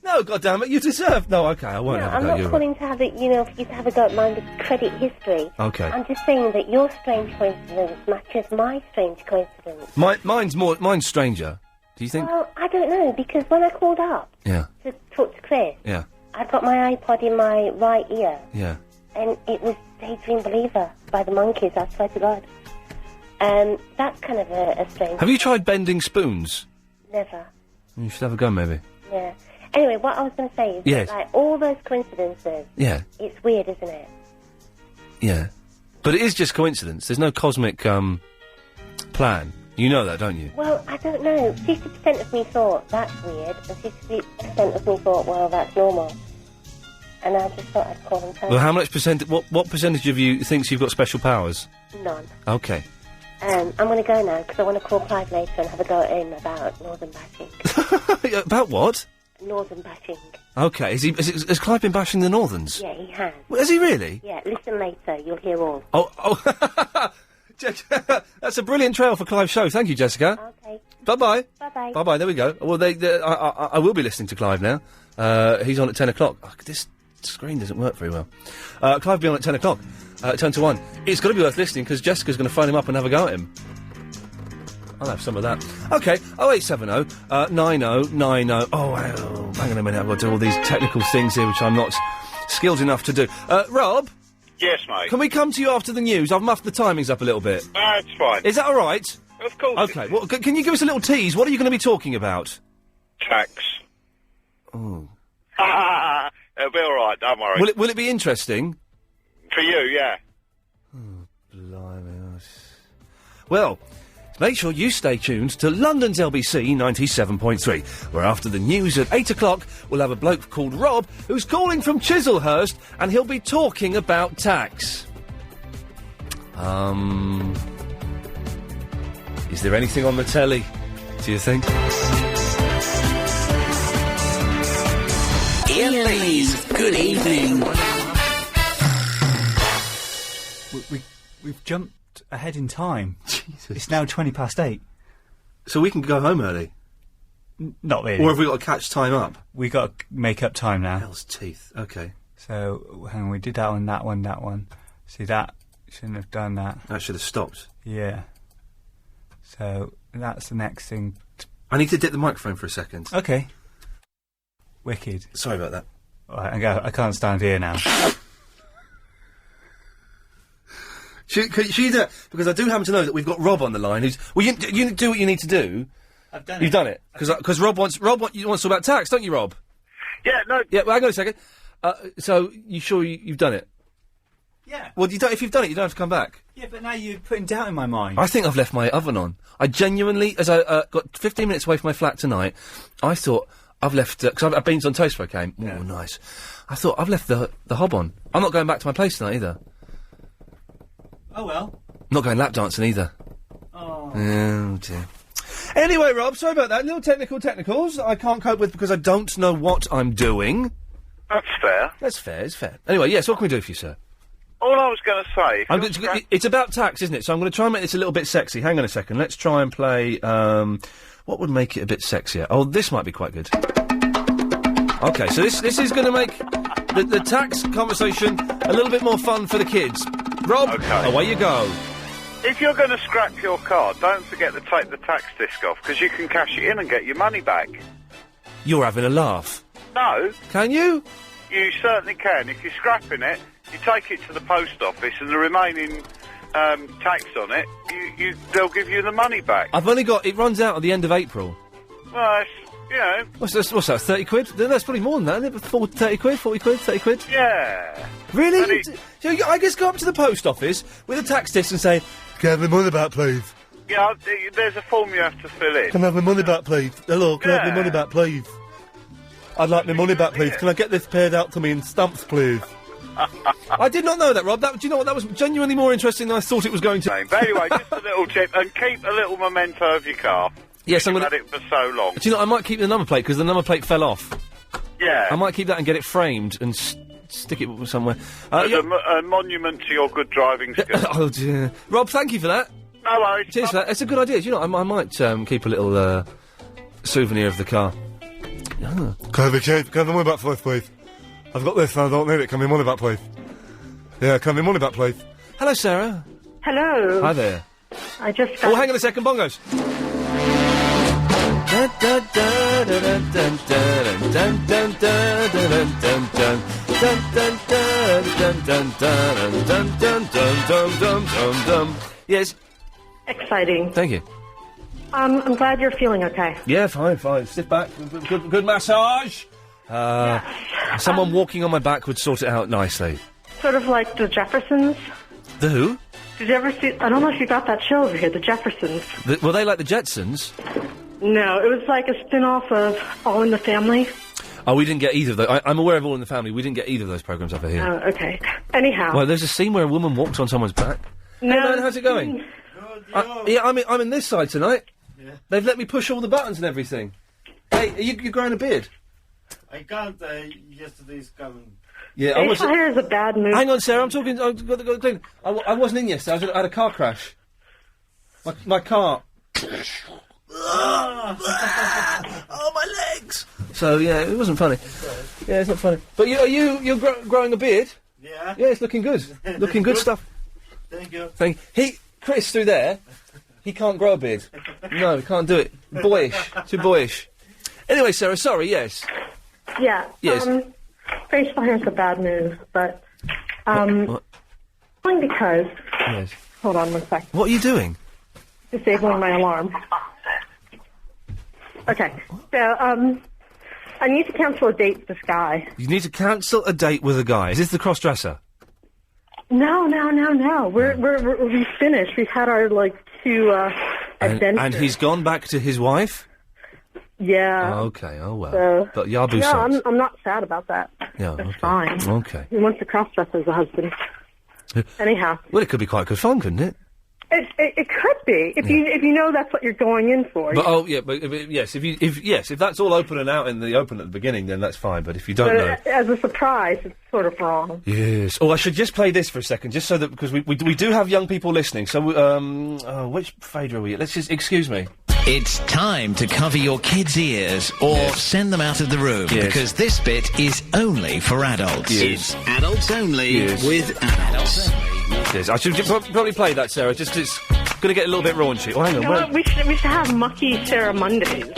No, goddammit, you deserve... No, okay, I won't have a go at you. I'm not calling to have it, for you to have a go at my credit history. Okay. I'm just saying that your strange coincidence matches my strange coincidence. Mine's stranger. Do you think? Well, I don't know, because when I called up to talk to Chris, I'd got my iPod in my right ear. Yeah. And it was Daydream Believer by the Monkees, I swear to God. That's kind of a strange... Have you tried bending spoons? Never. You should have a go, maybe. Yeah. Anyway, what I was going to say is that, like, all those coincidences... Yeah. It's weird, isn't it? Yeah. But it is just coincidence. There's no cosmic, plan. You know that, don't you? Well, I don't know. 50% of me thought, that's weird, and 50% of me thought, well, that's normal. And I just thought I'd call and tell Well, how much percent... What percentage of you thinks you've got special powers? None. Okay. I'm going to go now, because I want to call Clive later and have a go at him about Northern bashing. About what? Northern bashing. Okay. Has Clive been bashing the Northerns? Yeah, he has. Well, has he really? Yeah, listen later. You'll hear all. Oh. That's a brilliant trail for Clive's show. Thank you, Jessica. Okay. Bye-bye. Bye-bye. Bye-bye. There we go. Well, I will be listening to Clive now. He's on at 10 o'clock. Oh, this screen doesn't work very well. Clive will be on at 10 o'clock. 10 to 1. It's got to be worth listening, because Jessica's going to phone him up and have a go at him. I'll have some of that. OK, 0870 9090. Oh, hang on a minute, I've got to do all these technical things here, which I'm not skilled enough to do. Rob? Yes, mate. Can we come to you after the news? I've muffed the timings up a little bit. It's fine. Is that all right? Of course. OK, well, can you give us a little tease? What are you going to be talking about? Tax. Oh. It'll be all right, don't worry. Will it be interesting? For you, yeah. Blimey. Well, make sure you stay tuned to London's LBC 97.3, where after the news at 8 o'clock, we'll have a bloke called Rob who's calling from Chislehurst, and he'll be talking about tax. Is there anything on the telly, do you think? Iain Lee's Good Evening. We've jumped ahead in time. Jesus. It's now 8:20. So we can go home early? Not really. Or have we got to catch time up? We got to make up time now. Hell's teeth. OK. So, hang on, we did that one. See, that shouldn't have done that. That should have stopped. Yeah. So, that's the next thing. I need to dip the microphone for a second. OK. Wicked. Sorry about that. All right, I can't stand here now. Could you do that? Because I do happen to know that we've got Rob on the line. Who's you do what you need to do. I've done it. You've done it because Rob wants to talk about tax, don't you, Rob? Yeah. No. Yeah. Well, hang on a second. So you sure you've done it? Yeah. Well, if you've done it, you don't have to come back. Yeah, but now you're putting doubt in my mind. I think I've left my oven on. I genuinely, as I got 15 minutes away from my flat tonight, I thought I've left because I've had beans on toast before I came. Yeah. Oh, nice. I thought I've left the hob on. I'm not going back to my place tonight either. Oh well. Not going lap dancing either. Oh. Oh dear. Anyway, Rob, sorry about that. Little technicals that I can't cope with because I don't know what I'm doing. That's fair. That's fair, it's fair. Anyway, yes, what can we do for you, sir? All I was going to say... it's about tax, isn't it? So I'm going to try and make this a little bit sexy. Hang on a second. Let's try and play, what would make it a bit sexier? Oh, this might be quite good. OK, so this is going to make the tax conversation a little bit more fun for the kids. Rob, away you go. If you're going to scrap your car, don't forget to take the tax disc off, because you can cash it in and get your money back. You're having a laugh. No. Can you? You certainly can. If you're scrapping it, you take it to the post office, and the remaining tax on it, they'll give you the money back. I've only got... It runs out at the end of April. Well, you know... What's that, 30 quid? That's probably more than that, isn't it? 30 quid, 40 quid, 30 quid? Yeah. Really? So I just go up to the post office with a tax disc and say, "Can I have my money back, please?" Yeah, there's a form you have to fill in. Can I have my money back, please? Hello, can I have my money back, please? I'd like my money back, please. Can I get this paid out to me in stamps, please? I did not know that, Rob. Do you know what? That was genuinely more interesting than I thought it was going to. But anyway, just a little tip, and keep a little memento of your car. Yes, I'm going to... had it for so long. Do you know, I might keep the number plate, because the number plate fell off. Yeah. I might keep that and get it framed and stick it somewhere. As a monument to your good driving skills. Oh, dear. Rob, thank you for that. No worries. Cheers for that. It's a good idea. Do you know, I might keep a little souvenir of the car. Oh. Can I have the money back, please? I've got this and I don't need it. Can I have my money back, please? Yeah, can I have my money back, please? Hello, Sarah. Hello. Hi there. I just... Oh, hang on a second, bongos. Yes. Exciting. Thank you. I'm glad you're feeling okay. Yeah, fine. Sit back. Good massage. Someone walking on my back would sort it out nicely. Sort of like the Jeffersons. The who? Did you ever see... I don't know if you got that show over here, the Jeffersons. Were they like the Jetsons? No, it was like a spin-off of All in the Family. Oh, we didn't get either of those. I'm aware of All in the Family. We didn't get either of those programmes over here. Oh, okay. Anyhow. Well, there's a scene where a woman walks on someone's back. No. Hey, man, how's it going? Yeah, I'm in this side tonight. Yeah. They've let me push all the buttons and everything. Hey, you're growing a beard? I can't. Yesterday's coming. Yeah, I was. Hair is a bad move. Hang on, Sarah. I'm talking. I've got to clean. I wasn't in yesterday. I had a car crash. My car. Oh, my legs! So yeah, it wasn't funny. Yeah, it's not funny. But you're growing a beard? Yeah. Yeah, it's looking good. Looking good stuff. Thank you. Chris through there, he can't grow a beard. No, he can't do it. Boyish. Too boyish. Anyway, Sarah, sorry, yes. Yeah. Yes. Very sorry for the bad news, but What? only because. Yes. Hold on 1 second. What are you doing? Disabling my alarm. Okay. So I need to cancel a date with this guy. You need to cancel a date with a guy. Is this the cross-dresser? No. We finished. We've had our two adventures. And he's gone back to his wife? Yeah. Oh, okay. Oh well. So, But Yabu no, sucks. I'm not sad about that. Yeah. That's Okay. fine. Okay. He wants to cross-dress as a husband. Anyhow. Well, it could be quite good fun, couldn't it? It could be if you know that's what you're going in for. But yes, if that's all open and out in the open at the beginning, then that's fine. But if you don't know, As a surprise, it's sort of wrong. yes. Oh, I should just play this for a second, just so that because we do have young people listening. So which fader are we at? Let's just excuse me. It's time to cover your kids' ears or send them out of the room because this bit is only for adults. Yes. It's adults only with adults. Yes, I should probably play that, Sarah. Just it's going to get a little bit raunchy. Oh, hang on. You know what? We should have Mucky Sarah Mondays.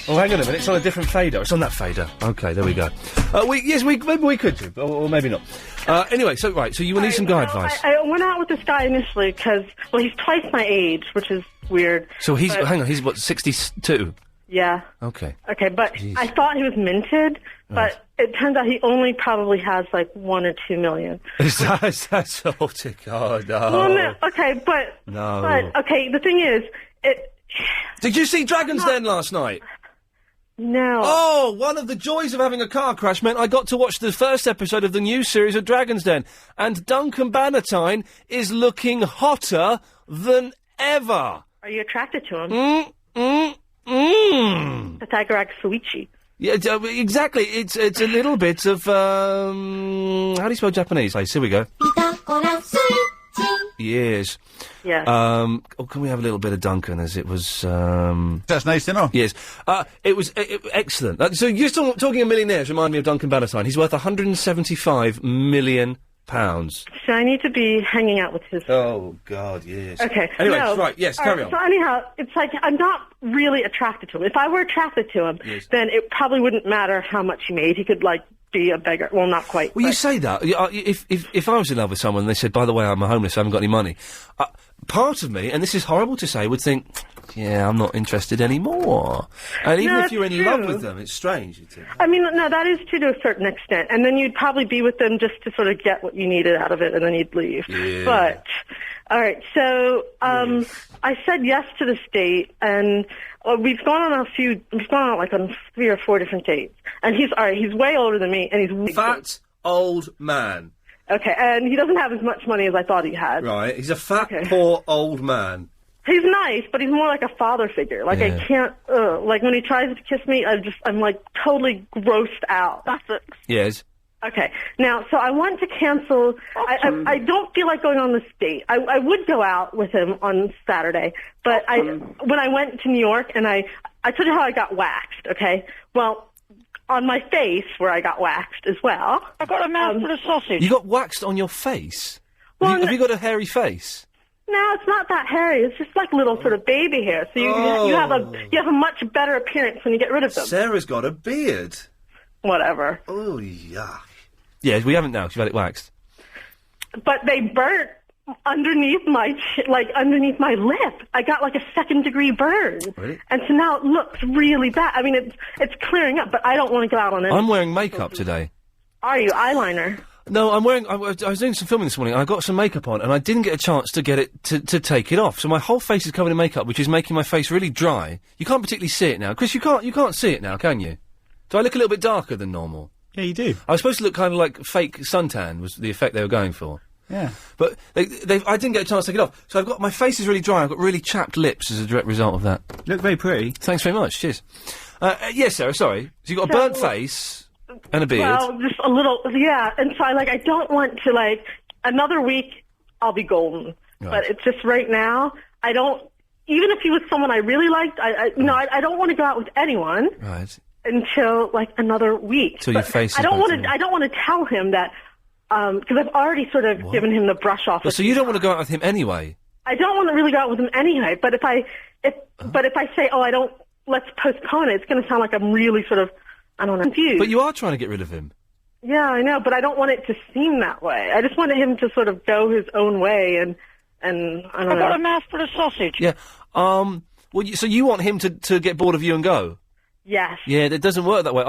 Oh, hang on a minute. It's on a different fader. It's on that fader. Okay, there we go. Maybe we could do, or maybe not. Anyway, so you will need some guy advice. I went out with this guy initially because, he's twice my age, which is weird. So he's but- hang on. He's what 62. Yeah. Okay. Okay, but I thought he was minted, but it turns out he only probably has 1 or 2 million. Is that so? Oh no. Well, no. Okay, but No. But okay, the thing is, Did you see Dragon's Den last night? No. Oh, one of the joys of having a car crash meant I got to watch the first episode of the new series of Dragon's Den, and Duncan Bannatyne is looking hotter than ever. Are you attracted to him? Pythagoras Suichi. Yeah, exactly. It's a little bit of how do you spell Japanese? Here we go. Yes. Yeah. Can we have a little bit of Duncan as it was? That's nice to know. Yes. It was excellent. So you're still talking of millionaires. Remind me of Duncan Bannatyne. He's worth £175 million. So I need to be hanging out with his. Oh God, yes. Okay. Anyway, no. right. Yes, carry on. So anyhow, it's I'm not really attracted to him. If I were attracted to him, then it probably wouldn't matter how much he made. He could be a beggar. Well, not quite. Well, you say that. If I was in love with someone and they said, by the way, I'm homeless, I haven't got any money, part of me, and this is horrible to say, would think, yeah, I'm not interested anymore. And even if you're in love with them, it's strange. I mean, no, that is true to a certain extent. And then you'd probably be with them just to sort of get what you needed out of it, and then you'd leave. Yeah. But, all right, so I said yes to this date, and we've gone on on 3 or 4 different dates. And he's way older than me, and he's fat old man. Okay, and he doesn't have as much money as I thought he had. Right, he's a fat, poor old man. He's nice, but he's more like a father figure. I can't, when he tries to kiss me, I'm totally grossed out. That's it. Yes. Okay, now, so I want to cancel, I don't feel like going on this date. I would go out with him on Saturday, but when I went to New York and I told you how I got waxed, okay? Well, on my face, where I got waxed as well. I got a mouthful of sausage. You got waxed on your face? Well, have you got a hairy face? No, it's not that hairy. It's just like little sort of baby hair. So you have a much better appearance when you get rid of them. Sarah's got a beard. Whatever. Oh, yuck. Yeah, we haven't now. She's had it waxed. But they burnt underneath my underneath my lip. I got a 2nd-degree burn. Really? And so now it looks really bad. I mean, it's clearing up, but I don't want to go out on it. I'm wearing makeup today. Are you? Eyeliner? No, I was doing some filming this morning, and I got some makeup on, and I didn't get a chance to get it to take it off. So my whole face is covered in makeup, which is making my face really dry. You can't particularly see it now. Chris, you can't see it now, can you? Do I look a little bit darker than normal? Yeah, you do. I was supposed to look kind of like fake suntan was the effect they were going for. Yeah. But I didn't get a chance to take it off. So my face is really dry. I've got really chapped lips as a direct result of that. You look very pretty. Thanks very much. Cheers. Yes, Sarah, sorry. So you've got a burnt face and a beard. Well, just a little, yeah. And so I don't want to, another week, I'll be golden. Right. But it's just right now, even if he was someone I really liked, I don't want to go out with anyone. Right. until like another week. Till your But face is I don't back want to to. I don't want to tell him that because I've already sort of given him the brush off. Well, so you don't want to go out with him anyway? I don't want to really go out with him anyway. But if I say, oh, I don't, let's postpone it, it's going to sound like I'm really sort of, I don't know, confused. But you are trying to get rid of him. Yeah, I know, but I don't want it to seem that way. I just wanted him to sort of go his own way and I don't know. I've got a knife for a sausage. Yeah. Well, so you want him to get bored of you and go? Yes. Yeah, it doesn't work that way.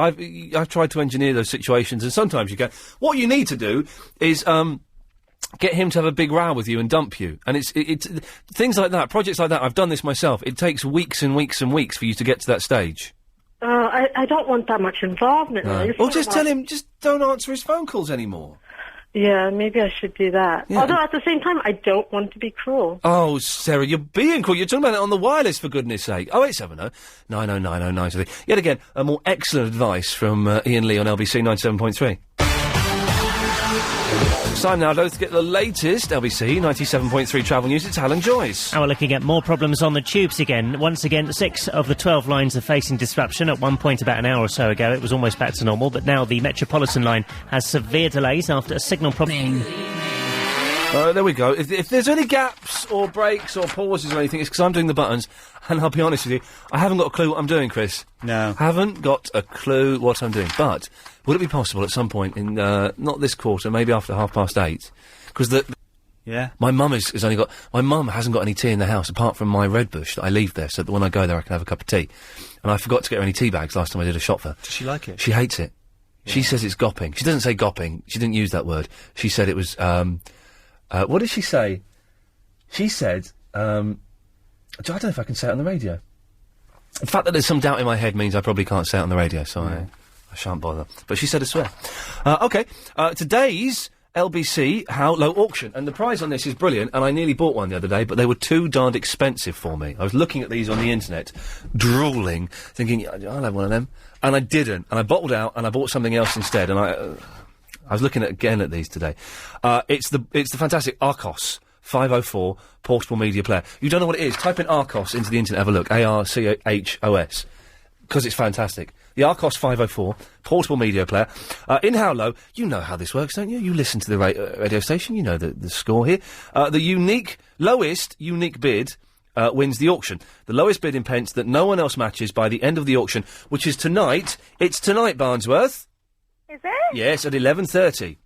I've tried to engineer those situations, and sometimes you can. What you need to do is get him to have a big row with you and dump you. And it's things like that, projects like that. I've done this myself. It takes weeks and weeks and weeks for you to get to that stage. I don't want that much involvement. No. Really. Or just tell him, just don't answer his phone calls anymore. Yeah, maybe I should do that. Yeah. Although at the same time, I don't want to be cruel. Oh, Sarah, you're being cruel. You're talking about it on the wireless, for goodness sake. 0870 909 093. Yet again, a more excellent advice from Iain Lee on LBC 97.3. It's time now, though, to get the latest LBC 97.3 travel news. It's Alan Joyce. Now we're looking at more problems on the tubes again. Once again, 6 of the 12 lines are facing disruption. At one point about an hour or so ago, it was almost back to normal, but now the Metropolitan line has severe delays after a signal problem. There we go. If there's any gaps or breaks or pauses or anything, it's because I'm doing the buttons. And I'll be honest with you, I haven't got a clue what I'm doing, Chris. No. Haven't got a clue what I'm doing. But would it be possible at some point in, not this quarter, maybe after 8:30? Because yeah, my mum has only got, my mum hasn't got any tea in the house apart from my red bush that I leave there, so that when I go there I can have a cup of tea. And I forgot to get her any tea bags last time I did a shop for her. Does she like it? She hates it. Yeah. She says it's gopping. She doesn't say gopping. She didn't use that word. She said it was, what did she say? She said, I don't know if I can say it on the radio. The fact that there's some doubt in my head means I probably can't say it on the radio, so I shan't bother. But she said I swear. OK, today's LBC How Low auction, and the prize on this is brilliant, and I nearly bought one the other day, but they were too darned expensive for me. I was looking at these on the internet, drooling, thinking, I'll have one of them, and I didn't, and I bottled out, and I bought something else instead, and I was looking at these today. It's the fantastic Arcos 504 portable media player. You don't know what it is? Type in Arcos into the internet, have a look. ARCHOS. Because it's fantastic. The Arcos 504 portable media player. In How Low, you know how this works, don't you? You listen to the radio station, you know the score here. The lowest unique bid wins the auction. The lowest bid in pence that no one else matches by the end of the auction, which is tonight. It's tonight, Barnsworth. Is it? Yes, at 11:30.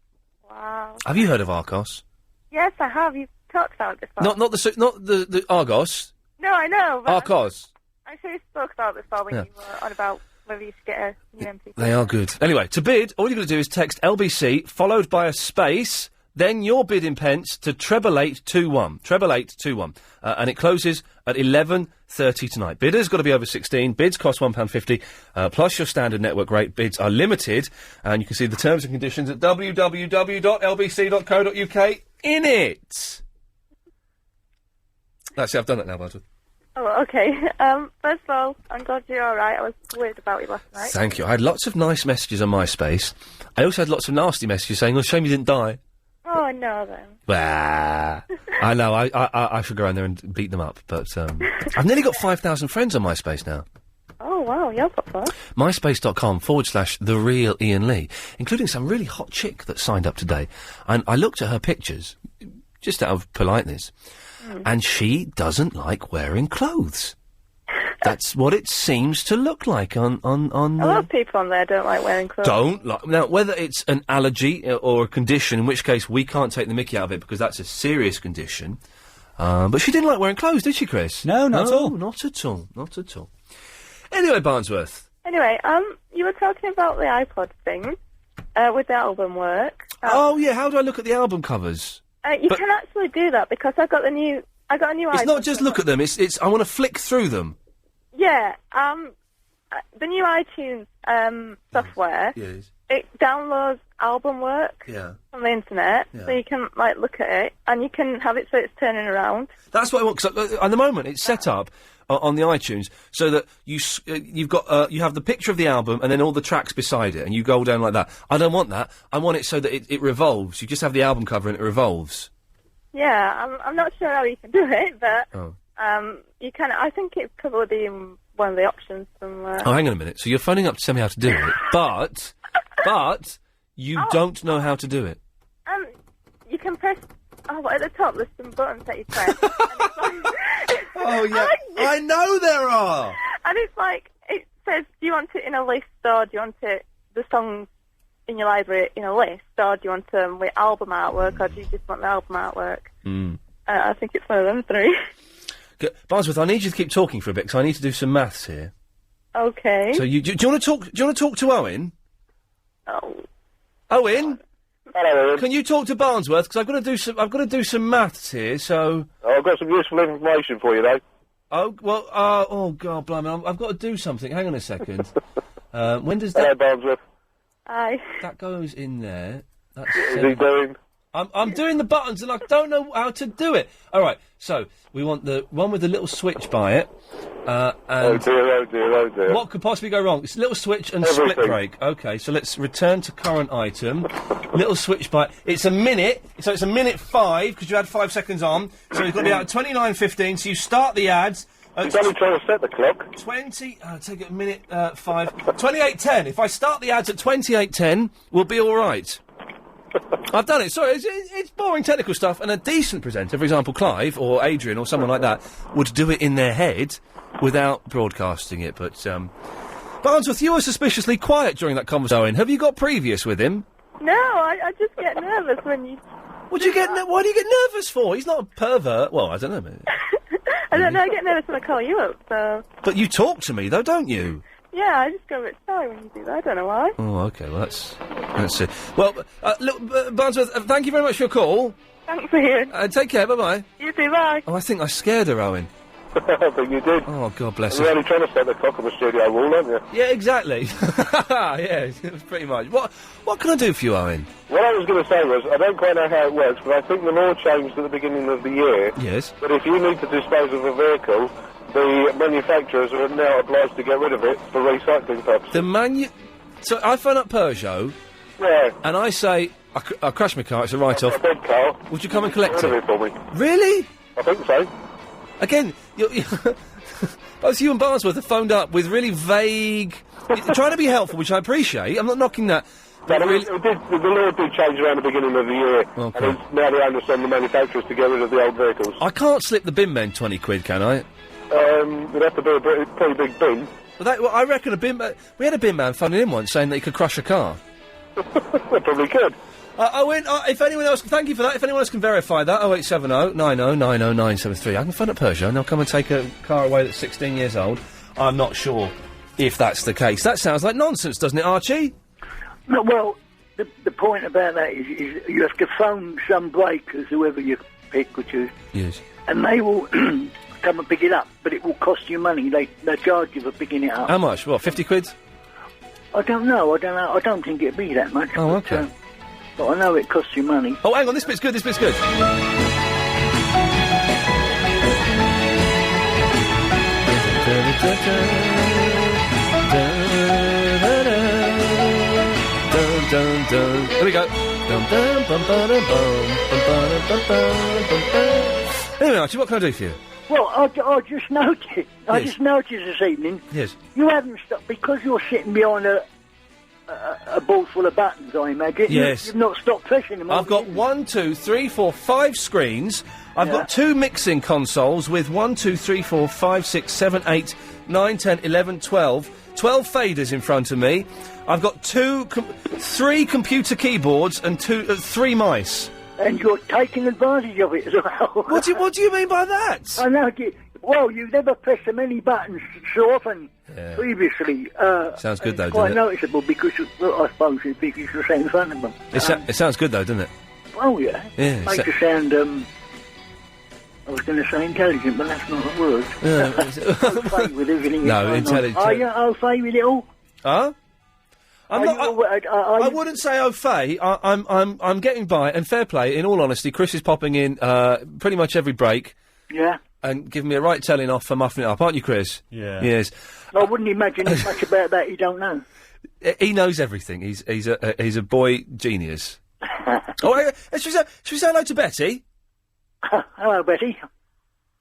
Wow. Have you heard of Arcos? Yes, I have. You've talked about it before. Not the Argos. No, I know. But Arcos. I'm sure you spoke about it before when you were on about whether you should get a new MP. They are good. Anyway, to bid, all you've got to do is text LBC followed by a space, then your bid in pence to 88821. 88821. And it closes at 11:30 tonight. Bidders got to be over 16. Bids cost £1.50 plus your standard network rate. Bids are limited, and you can see the terms and conditions at www.lbc.co.uk in it. That's it, I've done it now, Bartlett. Oh, okay. First of all, I'm glad you're all right. I was worried about you last night. Thank you. I had lots of nice messages on MySpace. I also had lots of nasty messages saying, "Oh, shame you didn't die." Oh, no, then. Bah. I know, I should go around there and beat them up, but I've nearly got 5,000 friends on MySpace now. Oh, wow, you're popular. MySpace.com/The Real Iain Lee, including some really hot chick that signed up today. And I looked at her pictures, just out of politeness, and she doesn't like wearing clothes. That's what it seems to look like on A lot of people on there don't like wearing clothes. Don't like. Now, whether it's an allergy or a condition, in which case we can't take the mickey out of it because that's a serious condition. But she didn't like wearing clothes, did she, Chris? No, not at all. Not at all. Not at all. Anyway, Barnsworth. Anyway, you were talking about the iPod thing, with the album work. Oh, yeah, how do I look at the album covers? You can actually do that because I got a new iPod. It's not just look at them, it's I want to flick through them. Yeah, the new iTunes software, it downloads album work from the internet, so you can look at it, and you can have it so it's turning around. That's what I want, because at the moment it's set up on the iTunes so that you've got you have the picture of the album and then all the tracks beside it, and you go down like that. I don't want that. I want it so that it revolves. You just have the album cover and it revolves. Yeah, I'm not sure how you can do it, but you can. I think it probably be one of the options somewhere. Oh, hang on a minute. So you're phoning up to tell me how to do it, but you don't know how to do it. You can press. Oh, at the top there's some buttons that you press. Oh yeah, I know there are. And it's like it says, do you want it in a list, or do you want it the songs in your library in a list, or do you want them with album artwork, or do you just want the album artwork? I think it's one of them three. Barnsworth, I need you to keep talking for a bit because I need to do some maths here. Okay. So do you want to talk? Do you want to talk to Owen? Oh. Owen. Hello, Owen. Can you talk to Barnsworth? Because I've got to do some maths here. So. Oh, I've got some useful information for you, though. Oh well. Oh God, blimey! I've got to do something. Hang on a second. When does that? Hello, Barnsworth. Aye. That goes in there. That's What is he doing? I'm doing the buttons and I don't know how to do it. All right, so we want the one with the little switch by it. And oh dear. What could possibly go wrong? It's a little switch and Everything. split break. Okay, so let's return to current item. Little switch by. It's a minute, so it's a minute 5 because you had 5 seconds on. So you've got to be out at 29:15. So you start the ads. He's only trying to set the clock. 20. Take a minute 5. 28:10. If I start the ads at 28:10, we'll be all right. I've done it. Sorry, it's boring technical stuff, and a decent presenter, for example, Clive or Adrian or someone like that, would do it in their head without broadcasting it. But Barnsworth, you were suspiciously quiet during that conversation. Owen, have you got previous with him? No, I just get nervous when you. Why do you get nervous for? He's not a pervert. Well, I don't know. Maybe. I don't know. I get nervous when I call you up. So. But you talk to me though, don't you? Yeah, I just go a bit shy when you do that. I don't know why. Oh, okay. Well, that's it. Well, look, Barnsworth, thank you very much for your call. Thanks for hearing. Take care. Bye-bye. You too, bye. Oh, I think I scared her, Owen. I think you did. Oh, God bless You're her. only trying to set the clock on the studio wall, aren't you? Yeah, exactly. Yeah, pretty much. What can I do for you, Owen? What I was going to say was, I don't quite know how it works, but I think the law changed at the beginning of the year. Yes. But if you need to dispose of a vehicle, the manufacturers are now obliged to get rid of it for recycling purposes. So I phone up Peugeot. Yeah. And I say, I crashed my car, it's a write-off. A big car. Would you come and collect Get rid it? of for me. Really? I think so. Again, both you and Barnsworth have phoned up with really vague... trying to be helpful, which I appreciate. I'm not knocking that. But the law did change around the beginning of the year. Okay. And it's now the onus on the manufacturers to get rid of the old vehicles. I can't slip the bin men 20 quid, can I? It'd have to be a pretty big bin. Well, I reckon a bin man... We had a bin man phoning in once saying that he could crush a car. They probably could. Owen, if anyone else... Thank you for that. If anyone else can verify that, 0870 90 90 973. I can phone up Peugeot and they'll come and take a car away that's 16 years old. I'm not sure if that's the case. That sounds like nonsense, doesn't it, Archie? No, well, the point about that is you have to phone some breakers, whoever you pick or choose. Yes. And they will come and pick it up, but it will cost you money. They charge you for picking it up. How much? What, 50 quid? I don't know. I don't think it'd be that much. Oh, okay. But I know it costs you money. Oh, hang on, this bit's good, this bit's good. Here we go. Anyway, Archie, what can I do for you? Well, I just noticed. I just noticed this evening. Yes. You haven't stopped because you're sitting behind a ball full of buttons, I imagine. Yes. You've not stopped pressing them. I've got 1, 2, 3, 4, 5 screens. I've got 2 mixing consoles with 1, 2, 3, 4, 5, 6, 7, 8, 9, 10, 11, 12. 12 faders in front of me. I've got 3 computer keyboards and 3 mice. And you're taking advantage of it as well. What do you mean by that? I know. Well, you've never pressed so many buttons so often previously. Sounds good, though, quite doesn't it? noticeable because, I suppose, it's because you're sitting in front of them. It sounds good, though, doesn't it? Oh, yeah. Yeah. Makes you sound, I was going to say intelligent, but that's not a word. Okay with everything. No, intelligent. Are you okay with it all? Huh? I wouldn't say au fait. I'm getting by, and fair play. In all honesty, Chris is popping in pretty much every break. Yeah. And giving me a right telling off for muffing it up, aren't you, Chris? Yeah. Yes. I wouldn't imagine as much about that you don't know. He knows everything. He's a boy genius. Oh, should we say hello to Betty? Hello, Betty.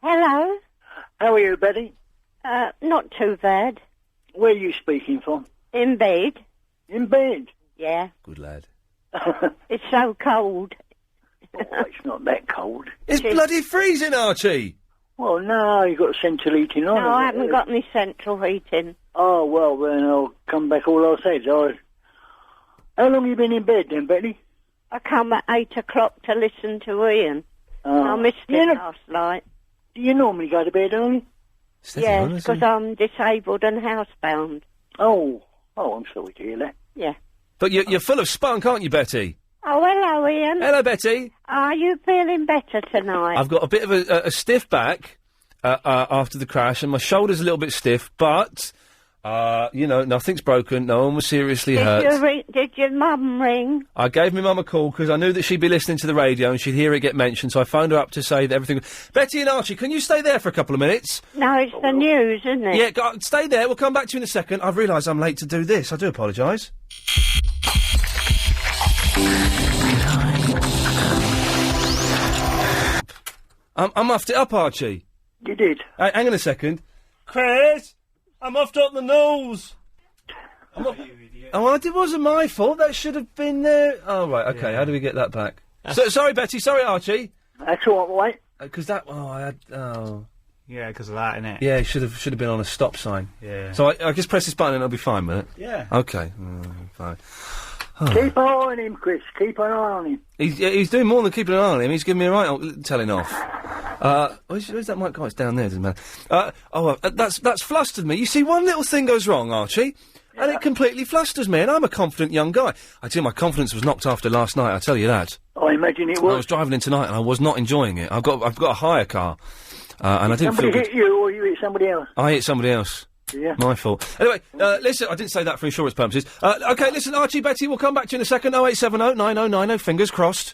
Hello. How are you, Betty? Not too bad. Where are you speaking from? In bed. In bed? Yeah. Good lad. It's so cold. Oh, it's not that cold. It's bloody freezing, Archie! Well, no, you've got central heating on. No, I haven't got any central heating. Oh, well, then I'll come back all I said. How long have you been in bed then, Betty? I come at 8 o'clock to listen to Ian. I missed it last night. Do you normally go to bed early? Yeah, because I'm disabled and housebound. Oh, I'm sorry to hear that. Yeah. But you're full of spunk, aren't you, Betty? Oh, hello, Ian. Hello, Betty. Are you feeling better tonight? I've got a bit of a stiff back after the crash, and my shoulder's a little bit stiff, but, nothing's broken. No one was seriously hurt. Did your mum ring? I gave my mum a call because I knew that she'd be listening to the radio and she'd hear it get mentioned, so I phoned her up to say that everything... Betty and Archie, can you stay there for a couple of minutes? No, it's the news, isn't it? Yeah, stay there. We'll come back to you in a second. I've realised I'm late to do this. I do apologise. I muffed it up, Archie. You did? Hang on a second. Chris, I muffed up the nose. It wasn't my fault. That should have been there. Oh, right, OK. How do we get that back? Sorry, Betty. Sorry, Archie. That's all right. Because that... I had... Oh... Yeah, because of that, innit? Yeah, it should have been on a stop sign. Yeah. So I just press this button and I'll be fine with it? Yeah. OK. Fine. Keep an eye on him, Chris. Keep an eye on him. He's doing more than keeping an eye on him. He's giving me a right telling off. Where's that mic? Oh, it's down there, doesn't matter. That's flustered me. You see, one little thing goes wrong, Archie, and it completely flusters me, and I'm a confident young guy. I tell you, my confidence was knocked after last night, I tell you that. I imagine it was. I was driving in tonight, and I was not enjoying it. I've got a hire car, and I didn't feel good. Somebody hit you, or you hit somebody else? I hit somebody else. Yeah. My fault. Anyway, listen, I didn't say that for insurance purposes. OK, listen, Archie, Betty, we'll come back to you in a second. 0870 9090, fingers crossed.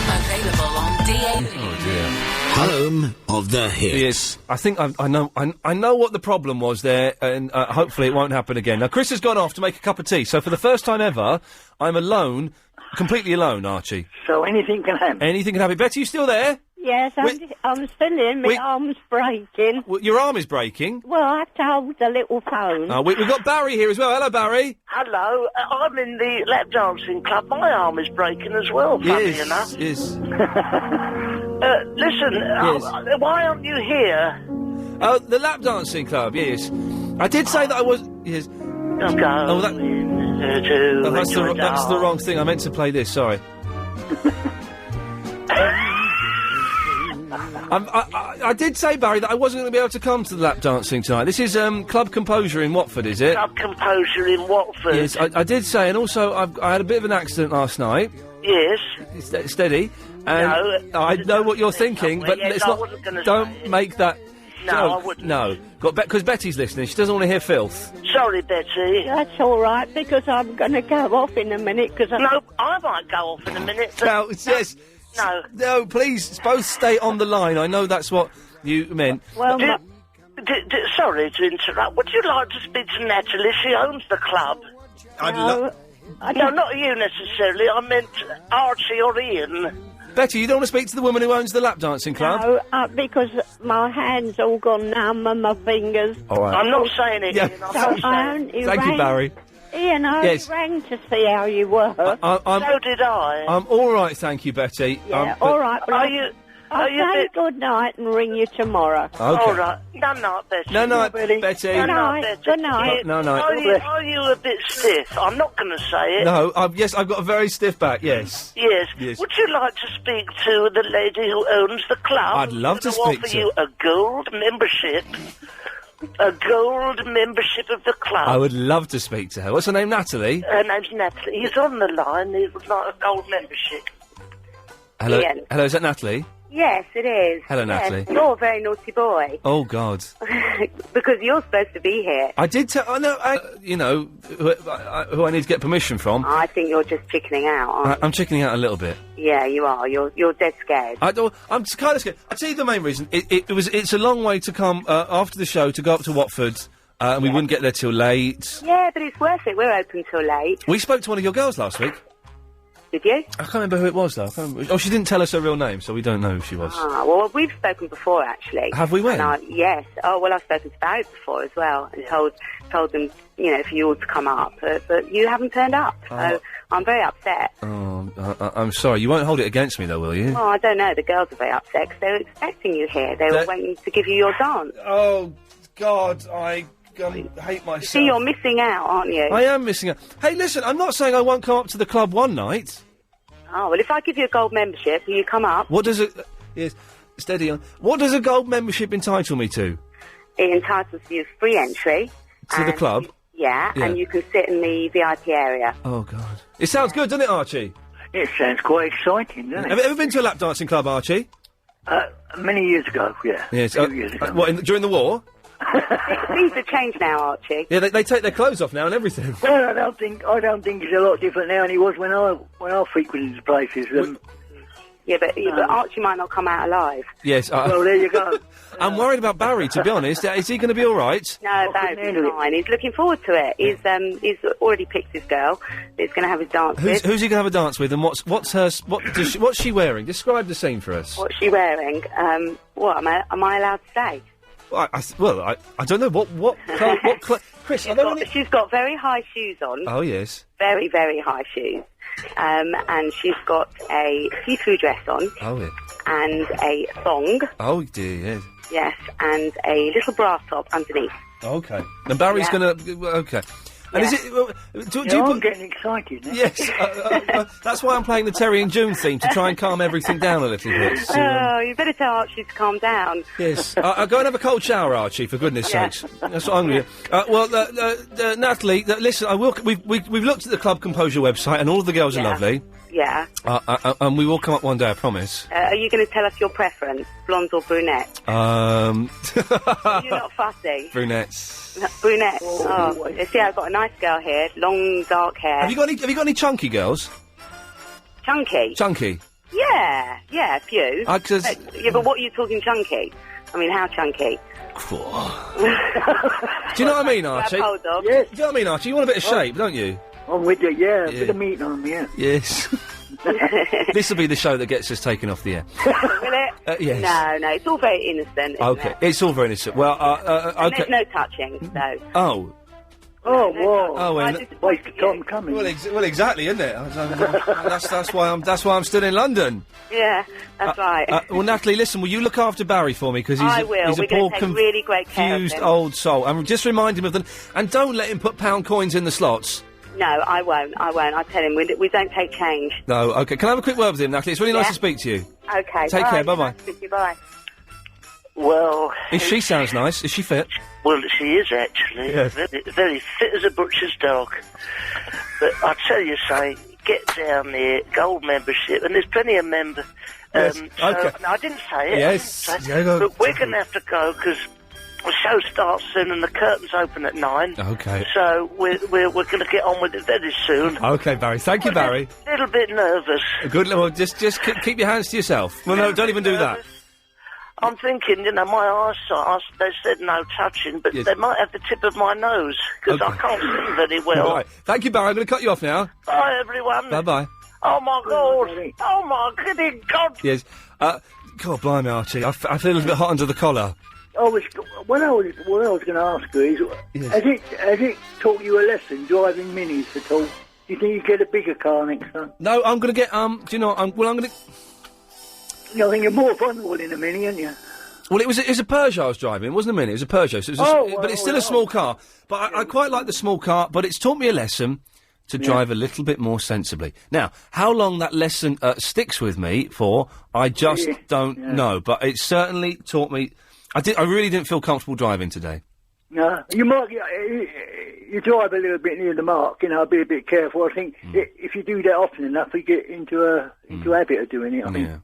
Available on DAB. Oh, dear. Home of the hits. Yes, I think I know what the problem was there, and hopefully it won't happen again. Now, Chris has gone off to make a cup of tea, so for the first time ever, I'm alone, completely alone, Archie. So anything can happen. Anything can happen. Betty, you still there? Yes, I'm still in. My arm's breaking. Your arm is breaking? Well, I have to hold the little phone. We've got Barry here as well. Hello, Barry. Hello. I'm in the lap dancing club. My arm is breaking as well, funny enough. Yes. Listen, why aren't you here? Oh, the lap dancing club, yes. I did say that I was... Yes. That's the wrong thing. I meant to play this, sorry. I did say, Barry, that I wasn't going to be able to come to the lap dancing tonight. This is Club Composure in Watford, is it? Club Composure in Watford. Yes, I did say, and also I had a bit of an accident last night. Yes. Steady. And no. I know what you're thinking, but yes, it's not... Don't make that... No, I wouldn't. No. Because Betty's listening. She doesn't want to hear filth. Sorry, Betty. That's all right, because I'm going to go off in a minute, because No, I might go off in a minute. No, yes... No, please, both stay on the line. I know that's what you meant. Well, sorry to interrupt. Would you like to speak to Natalie? She owns the club. No, not you necessarily. I meant Archie or Ian. Betty, you don't want to speak to the woman who owns the lap dancing club? No, because my hand's all gone numb and my fingers. All right. I'm not saying it, Yeah. Ian. I'm not saying it. Thank you, Barry. Ian, I rang to see how you were. So did I. I'm all right, thank you, Betty. Yeah, all right. Well, I'll say good night and ring you tomorrow. Okay. All right. No, Betty. No, Betty. Betty. Good night. Betty. Good night. No. Are you a bit stiff? I'm not going to say it. No, yes, I've got a very stiff back, yes. Yes. Would you like to speak to the lady who owns the club? I'd love to speak offer to you a gold membership. A gold membership of the club. I would love to speak to her. What's her name, Natalie? Her name's Natalie. He's on the line. He would like a gold membership. Hello, Ian. hello, is that Natalie? Yes, it is. Hello, Yes. Natalie. You're a very naughty boy. Oh, God. Because you're supposed to be here. I did tell... Oh, no, who I need to get permission from. I think you're just chickening out, aren't I'm chickening out a little bit. you? Yeah, you are. You're dead scared. I'm kind of scared. I'll tell you the main reason. It's a long way to come after the show to go up to Watford, and we wouldn't get there till late. Yeah, but it's worth it. We're open till late. We spoke to one of your girls last week. did you? I can't remember who it was, though. I can't remember. Oh, she didn't tell us her real name, so we don't know who she was. Ah, well, we've spoken before, actually. Have we, when? Yes. Oh, well, I've spoken to Barry before as well, and told them, you know, for you all to come up, but you haven't turned up, so I'm very upset. Oh, I'm sorry. You won't hold it against me, though, will you? Oh, I don't know. The girls are very upset because they were expecting you here. They were waiting to give you your dance. Oh, God, I hate myself. See, you're missing out, aren't you? I am missing out. Hey, listen, I'm not saying I won't come up to the club one night. Oh, well, if I give you a gold membership, will you come up? What does it... Yes, steady on. What does a gold membership entitle me to? It entitles you free entry. To the club? Yeah, Yeah. and you can sit in the VIP area. Oh, God. It sounds good, doesn't it, Archie? It sounds quite exciting, doesn't Have you ever been to a lap dancing club, Archie? Many years ago, yeah. Yes. A few years ago. What, during the war? Things have changed now, Archie. Yeah, they take their clothes off now and everything. Well, I don't think it's a lot different now than it was when I frequented the places. Yeah, but Archie might not come out alive. Yes. Well, there you go. I'm worried about Barry, to be honest. Is he going to be all right? No, Barry's fine. He's looking forward to it. He's already picked his girl. He's going to have his dance with. Who's he going to have a dance with, and what's she wearing? Describe the scene for us. What's she wearing? What am I allowed to say? I don't know what Chris. She's got very high shoes on. Oh yes. Very, very high shoes. And she's got a see-through dress on. Oh yeah. And a thong. Oh dear, yes. Yes, and a little bra top underneath. Okay. And Barry's going to... Okay. And is it... I'm getting excited now. Yes. That's why I'm playing the Terry and June theme, to try and calm everything down a little bit. So, Oh, you better tell Archie to calm down. yes. I'll go and have a cold shower, Archie, for goodness sakes. That's what I'm going to do. Natalie, listen, we've looked at the Club Composure website, and all of the girls are lovely. Yeah. And we will come up one day, I promise. Are you going to tell us your preference, blonde or brunette? You're not fussy. Brunettes. Brunette. Oh, you see, I've got a nice girl here, long dark hair. Have you got any chunky girls? Chunky? Chunky. Yeah, a few. But what are you talking chunky? I mean, how chunky? Do you know what I mean, Archie? Hold on. Yes. Do you know what I mean, Archie? You want a bit of shape, don't you? I'm with you, yeah. A bit of meat on me, yeah. Yes. This will be the show that gets us taken off the air. Will it? Yes. No, it's all very innocent, isn't it? It's all very innocent. Well, And okay. there's no touching, so... Oh. Oh, whoa. Oh, well, waste of time coming. Well, exactly, isn't it? That's why I'm still in London. Yeah, that's right. Well, Natalie, listen, will you look after Barry for me? Because I will. He's We're a poor, going to take really great care of confused him. old soul. And just remind him of them. And don't let him put pound coins in the slots. No, I won't. I tell him we don't take change. No, okay. Can I have a quick word with him, Natalie? It's really nice to speak to you. Okay. Take care. Bye-bye. Bye. Well... She sounds nice. Is she fit? Well, she is actually. Yes. Very, very fit as a butcher's dog. But I tell you, get down there, gold membership, and there's plenty of members. Yes, okay. No, I didn't say it. Yes. I didn't say it. But we're going to have to go because the show starts soon and the curtains open at 9. Okay. So we're going to get on with it very soon. Okay, Barry. Thank you, Barry. A little bit nervous. Good. Well, just keep your hands to yourself. Well, no, don't even do that. I'm thinking, my eyesight, they said no touching, but they might have the tip of my nose, because I can't see very well. Right. Thank you, Barry. I'm going to cut you off now. Bye, everyone. Bye-bye. Oh, my God. Oh, my goody God. Yes. God, blimey, Archie. I feel a little bit hot under the collar. What I was going to ask you is, has it taught you a lesson driving minis at all? Do you think you get a bigger car next time? No, I'm going to get, do you know, I'm going to... I think you're more vulnerable in a Mini, aren't you? Well, it was a Peugeot I was driving. It wasn't a Mini, it was a Peugeot. So it was but it's still a small car. But I quite like the small car, but it's taught me a lesson to drive a little bit more sensibly. Now, how long that lesson sticks with me for, I just don't know. But it certainly taught me... I really didn't feel comfortable driving today. No, you might you drive a little bit near the mark, be a bit careful. I think if you do that often enough, you get into a habit of doing it, I think. Yeah.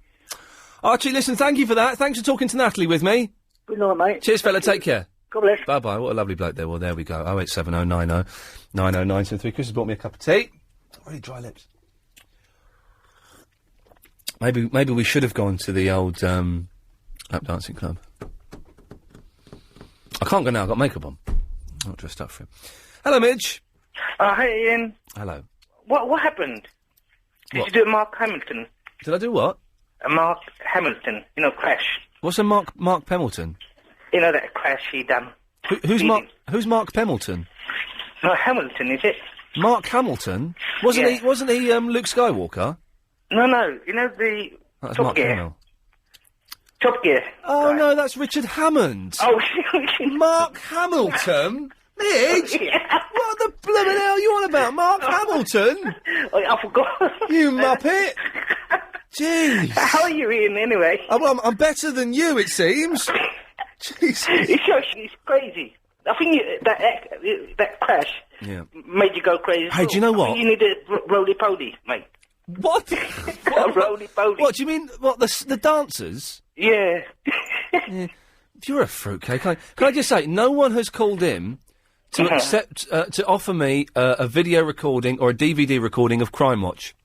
Archie, listen, thank you for that. Thanks for talking to Natalie with me. Good night, mate. Cheers, fella. Take care. God bless. Bye-bye. What a lovely bloke there. Well, there we go. 0870 90 90973. Chris has brought me a cup of tea. Really dry lips. Maybe we should have gone to the old lap dancing club. I can't go now. I've got makeup on. I'm not dressed up for it. Hello, Midge. Hey, Ian. Hello. What happened? Did you do Mark Hamilton? Did I do what? Mark Hamilton, Crash. What's a Mark Pemilton? That Crash he done. Who's Mark Pemilton? No, Hamilton, is it? Mark Hamilton? Wasn't he Luke Skywalker? No, the That's Top Mark Gear. Hamill. Top Gear. Oh no, that's Richard Hammond. Oh, Mark Hamilton? Midge? What the blooming hell are you on about? Mark Hamilton? I forgot. You muppet! Jeez. How are you, Ian, anyway? I'm better than you, it seems. Jesus. It's crazy. I think that Crash made you go crazy. Hey, do you know what? You need a roly-poly, mate. What? A roly-poly. What, do you mean, the dancers? Yeah. Yeah. You're a fruitcake. Can I just say, no one has called in to accept, to offer me a video recording or a DVD recording of Crime Watch.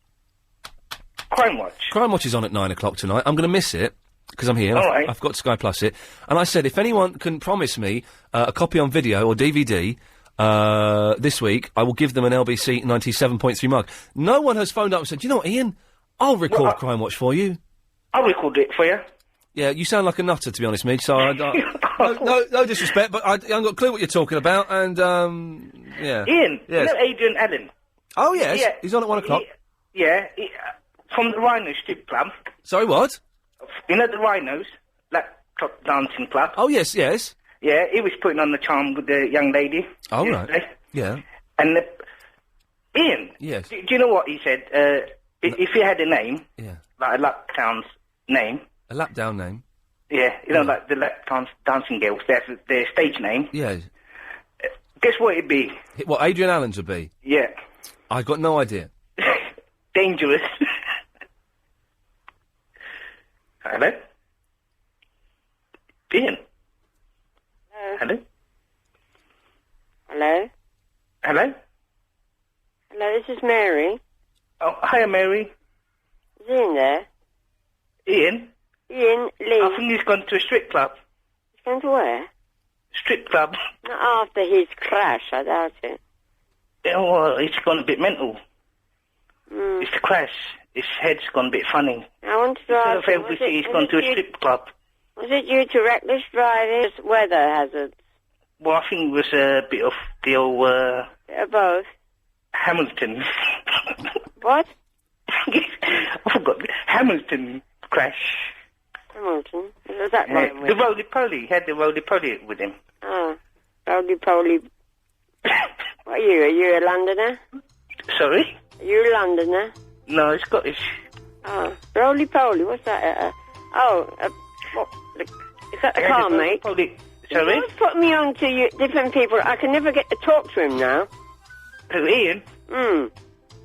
Crime Watch? Crime Watch is on at 9 o'clock tonight. I'm going to miss it, because I'm here. All right. I've got Sky Plus it. And I said, if anyone can promise me a copy on video or DVD this week, I will give them an LBC 97.3 mug. No one has phoned up and said, you know what, Ian? I'll record Crime Watch for you. I'll record it for you. Yeah, you sound like a nutter, to be honest, Midge, so no disrespect, but I haven't got a clue what you're talking about, and, yeah. Ian, Yes. Adrian Allen? Oh, yes, Yeah. he's on at 1 o'clock. From the Rhino Strip Club. Sorry, what? The Rhinos, that top dancing club. Oh, yes. Yeah, he was putting on the charm with the young lady. Oh, yesterday. right. Yeah. And, Ian. Yes. Do you know what he said? If he had a name, like a Laptown's name. A lap down name? Yeah, like the Laptown's dancing girls, that's their stage name. Yeah. Guess what it'd be? What, Adrian Allen's would be? Yeah. I've got no idea. Dangerous. Hello? Ian? Hello? Hello? Hello? Hello, this is Mary. Oh, hiya, Mary. Is Ian there? Ian? Ian, Lee. I think he's gone to a strip club. He's gone to where? Strip club. Not after his crash, I doubt it. Yeah, well, he's gone a bit mental. Mm. It's the crash. His head's gone a bit funny. I wanted to ask you, He's gone to a strip club. Was it due to reckless driving, weather hazards? Well, I think it was a bit of the old, Bit of both. Hamilton. What? I forgot. Hamilton crash. Hamilton? Was that Yeah, right? the roly-poly. He had the roly-poly with him. Oh, roly-poly. What are you? Are you a Londoner? Sorry? Are you a Londoner? No, Scottish. Oh, roly-poly. What's that? What? Is that the Yeah, car, the mate? roly-poly. Sorry? You always put me on to you, different people. I can never get to talk to him now. Who, Ian?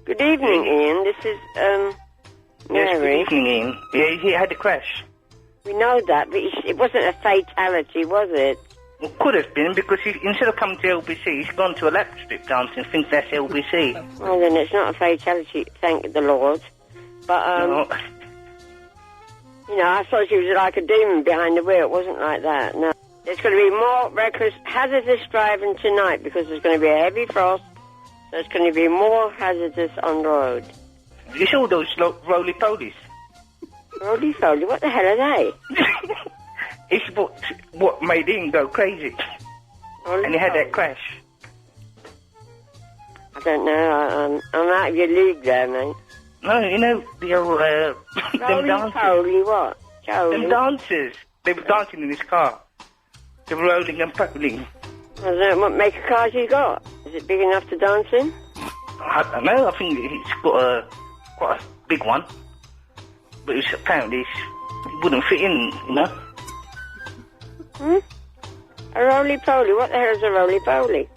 Good evening, Ian. This is, Mary. Yes, good evening, Ian. Yeah, he had a crash. We know that, but it wasn't a fatality, was it? It could have been, because instead of coming to LBC, he's gone to a lap strip dance and thinks that's LBC. Well, then it's not a fatality, thank the Lord. But, you know, I thought she was like a demon behind the wheel. It wasn't like that, no. There's going to be more reckless, hazardous driving tonight because there's going to be a heavy frost. So it's going to be more hazardous on the road. You saw those roly-polies? Roly-poly? What the hell are they? It's what made him go crazy. And he had that crash. I don't know. I'm out of your league there, mate. No, you know, the old, them dancers. Roly-poly what? Them dancers. They were dancing in his car. They were rolling and poling. I don't know what make of cars you got. Is it big enough to dance in? I don't know. I think he's got quite a big one. But apparently it wouldn't fit in, you know. A roly-poly? What the hell is a roly-poly?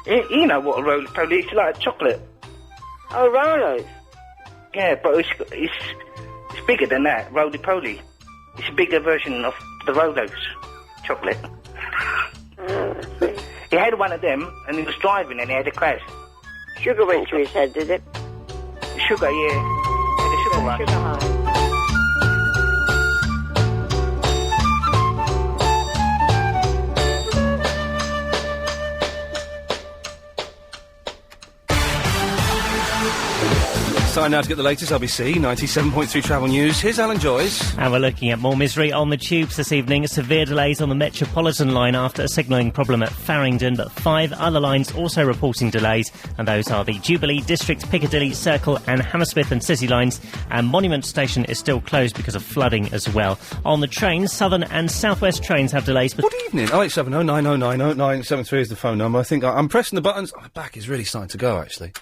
You know what a roly-poly is. It's like chocolate. Oh, Rolos? Yeah, but it's bigger than that, roly-poly. It's a bigger version of the Rolos chocolate. He had one of them, and he was driving, and he had a crash. Sugar went to his head, did it? Sugar, yeah. He had a sugar rush. Sugar high. Time now to get the latest LBC 97.3 travel news. Here's Alan Joyce. And we're looking at more misery on the tubes this evening. Severe delays on the Metropolitan line after a signalling problem at Farringdon, but 5 other lines also reporting delays, and those are the Jubilee, District, Piccadilly, Circle and Hammersmith and City lines, and Monument Station is still closed because of flooding as well. On the trains, Southern and South West trains have delays. But good evening. 0870 9090 973 is the phone number. I think I'm pressing the buttons. My back is really starting to go, actually.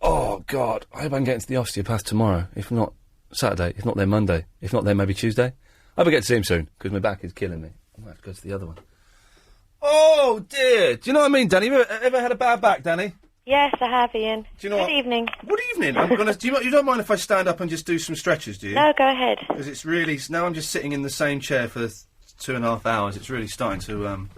Oh, God. I hope I can get into the osteopath tomorrow. If not, Saturday. If not, then Monday. If not, then maybe Tuesday. I hope I get to see him soon, because my back is killing me. I might have to go to the other one. Oh, dear. Do you know what I mean, Danny? You ever had a bad back, Danny? Yes, I have, Ian. Do you know Good what? evening. Good evening. I'm gonna. You don't mind if I stand up and just do some stretches, do you? No, go ahead. Because it's really... Now I'm just sitting in the same chair for 2.5 hours. It's really starting to,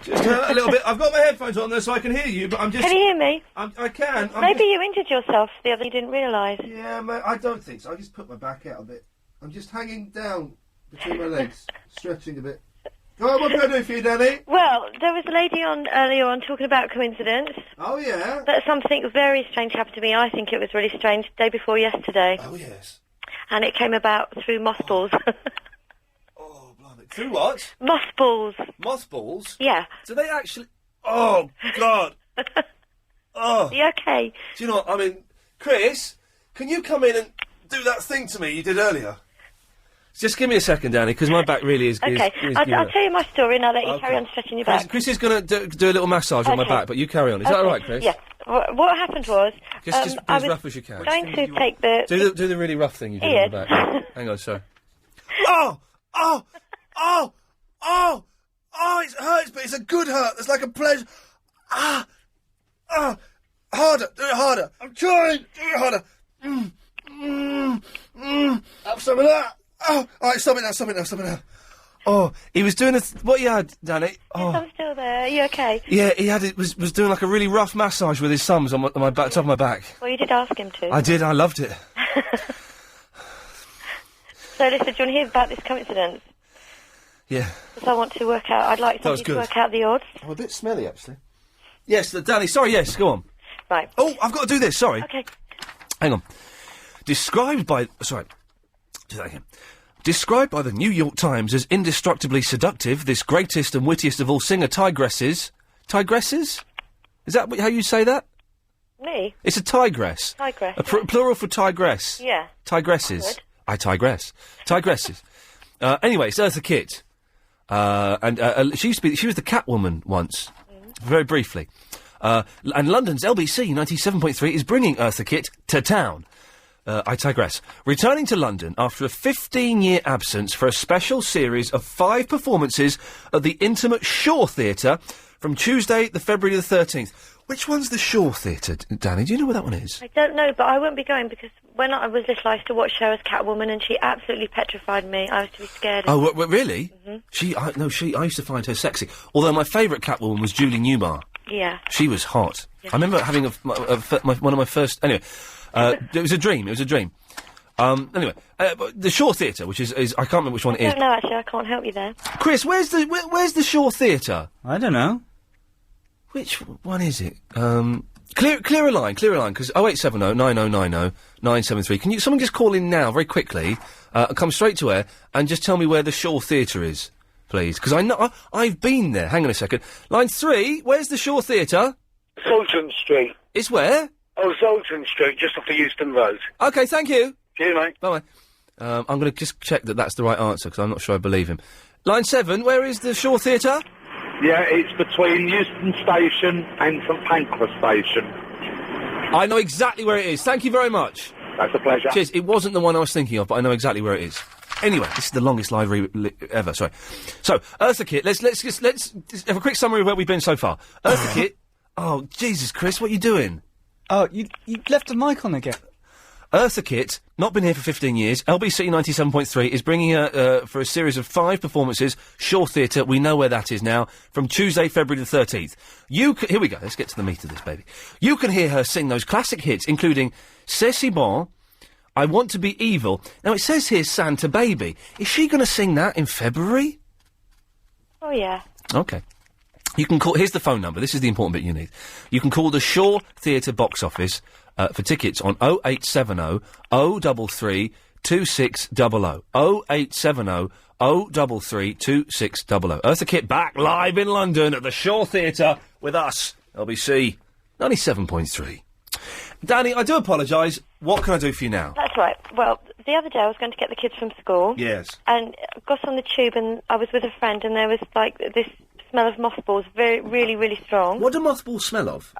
just a little bit. I've got my headphones on there so I can hear you, but I'm just... Can you hear me? I can. Maybe you injured yourself the other day, you didn't realise. Yeah, I don't think so. I just put my back out a bit. I'm just hanging down between my legs, stretching a bit. Go on, what can I do for you, Danny? Well, there was a lady on earlier on talking about coincidence. Oh, yeah? That something very strange happened to me. I think it was really strange. Day before yesterday. Oh, yes. And it came about through mothballs. Through what? Mothballs. Mothballs? Yeah. Do they actually... Oh, God. Oh. Are you okay? Do you know what, I mean, Chris, can you come in and do that thing to me you did earlier? Just give me a second, Danny, because my back really is... Okay, I'll tell you my story and I'll let you carry on stretching your back. Chris is going to do a little massage on my back, but you carry on. Is that all right, Chris? Yeah. What happened was... Just be I as was rough as you can. going to take the... Do the really rough thing you did Ian. on my back. Hang on, sorry. Oh! Oh! Oh! Oh! Oh, it hurts, but it's a good hurt. It's like a pleasure. Ah! Ah! Harder! Do it harder! I'm trying! Do it harder! Have some of that! Oh! Alright, stop it now. Oh, he was doing what you had, Danny? Oh. Yes, I'm still there. Are you okay? Yeah, he had it, was doing like a really rough massage with his thumbs on my back, top of my back. Well, you did ask him to. I did, I loved it. So, listen, do you want to hear about this coincidence? Yeah. Because I want to work out, I'd like somebody to work out the odds. I'm a bit smelly, actually. Yes, Danny, sorry, yes, go on. Right. Oh, I've got to do this, sorry. Okay. Hang on. Described by the New York Times as indestructibly seductive, this greatest and wittiest of all singer tigresses... Tigresses? Is that how you say that? Me? It's a tigress. Tigress. A plural for tigress. Yeah. Tigresses. I tigress. Tigresses. Anyway, it's Eartha Kitt. She was the Catwoman once. Very briefly. And London's LBC 97.3 is bringing Eartha Kitt to town. I digress. Returning to London after a 15-year absence for a special series of 5 performances at the intimate Shaw Theatre from Tuesday, the February the 13th. Which one's the Shaw Theatre, Danny? Do you know where that one is? I don't know, but I won't be going because when I was little, I used to watch her as Catwoman, and she absolutely petrified me. I used to be scared. Oh, really? Mm-hmm. I used to find her sexy. Although my favourite Catwoman was Julie Newmar. Yeah. She was hot. Yeah. I remember having one of my first... Anyway, it was a dream. Anyway, the Shaw Theatre, which is I can't remember which one it is. I don't know, actually. I can't help you there. Chris, where's the Shaw Theatre? I don't know. Which one is it? Clear a line, because 0870 9090 973. Can someone just call in now, very quickly, come straight to air, and just tell me where the Shaw Theatre is, please? Because I know, I've been there. Hang on a second. Line 3, where's the Shaw Theatre? Sultan Street. It's where? Oh, Sultan Street, just off the Euston Road. OK, thank you. Cheers, mate. Bye-bye. I'm going to just check that that's the right answer, because I'm not sure I believe him. Line 7, where is the Shaw Theatre? Yeah, it's between Euston Station and St Pancras Station. I know exactly where it is. Thank you very much. That's a pleasure. Cheers. It wasn't the one I was thinking of, but I know exactly where it is. Anyway, this is the longest live ever. Sorry. So, Eartha Kitt. Let's have a quick summary of where we've been so far. Eartha Kitt. Oh, Jesus, Chris, what are you doing? Oh, you left the mic on again. Eartha Kitt, not been here for 15 years. LBC 97.3 is bringing her for a series of 5 performances. Shaw Theatre, we know where that is now, from Tuesday, February the 13th. Here we go, let's get to the meat of this, baby. You can hear her sing those classic hits, including C'est si bon, I Want to Be Evil. Now, it says here Santa Baby. Is she going to sing that in February? Oh, yeah. OK. You can call... Here's the phone number. This is the important bit you need. You can call the Shaw Theatre box office for tickets on 0870 033 2600. 0870 033 2600. Eartha Kitt back live in London at the Shaw Theatre with us, LBC 97.3. Danny, I do apologise. What can I do for you now? That's right. Well, the other day I was going to get the kids from school. Yes. And got on the tube and I was with a friend and there was like this smell of mothballs, really, really strong. What do mothballs smell of?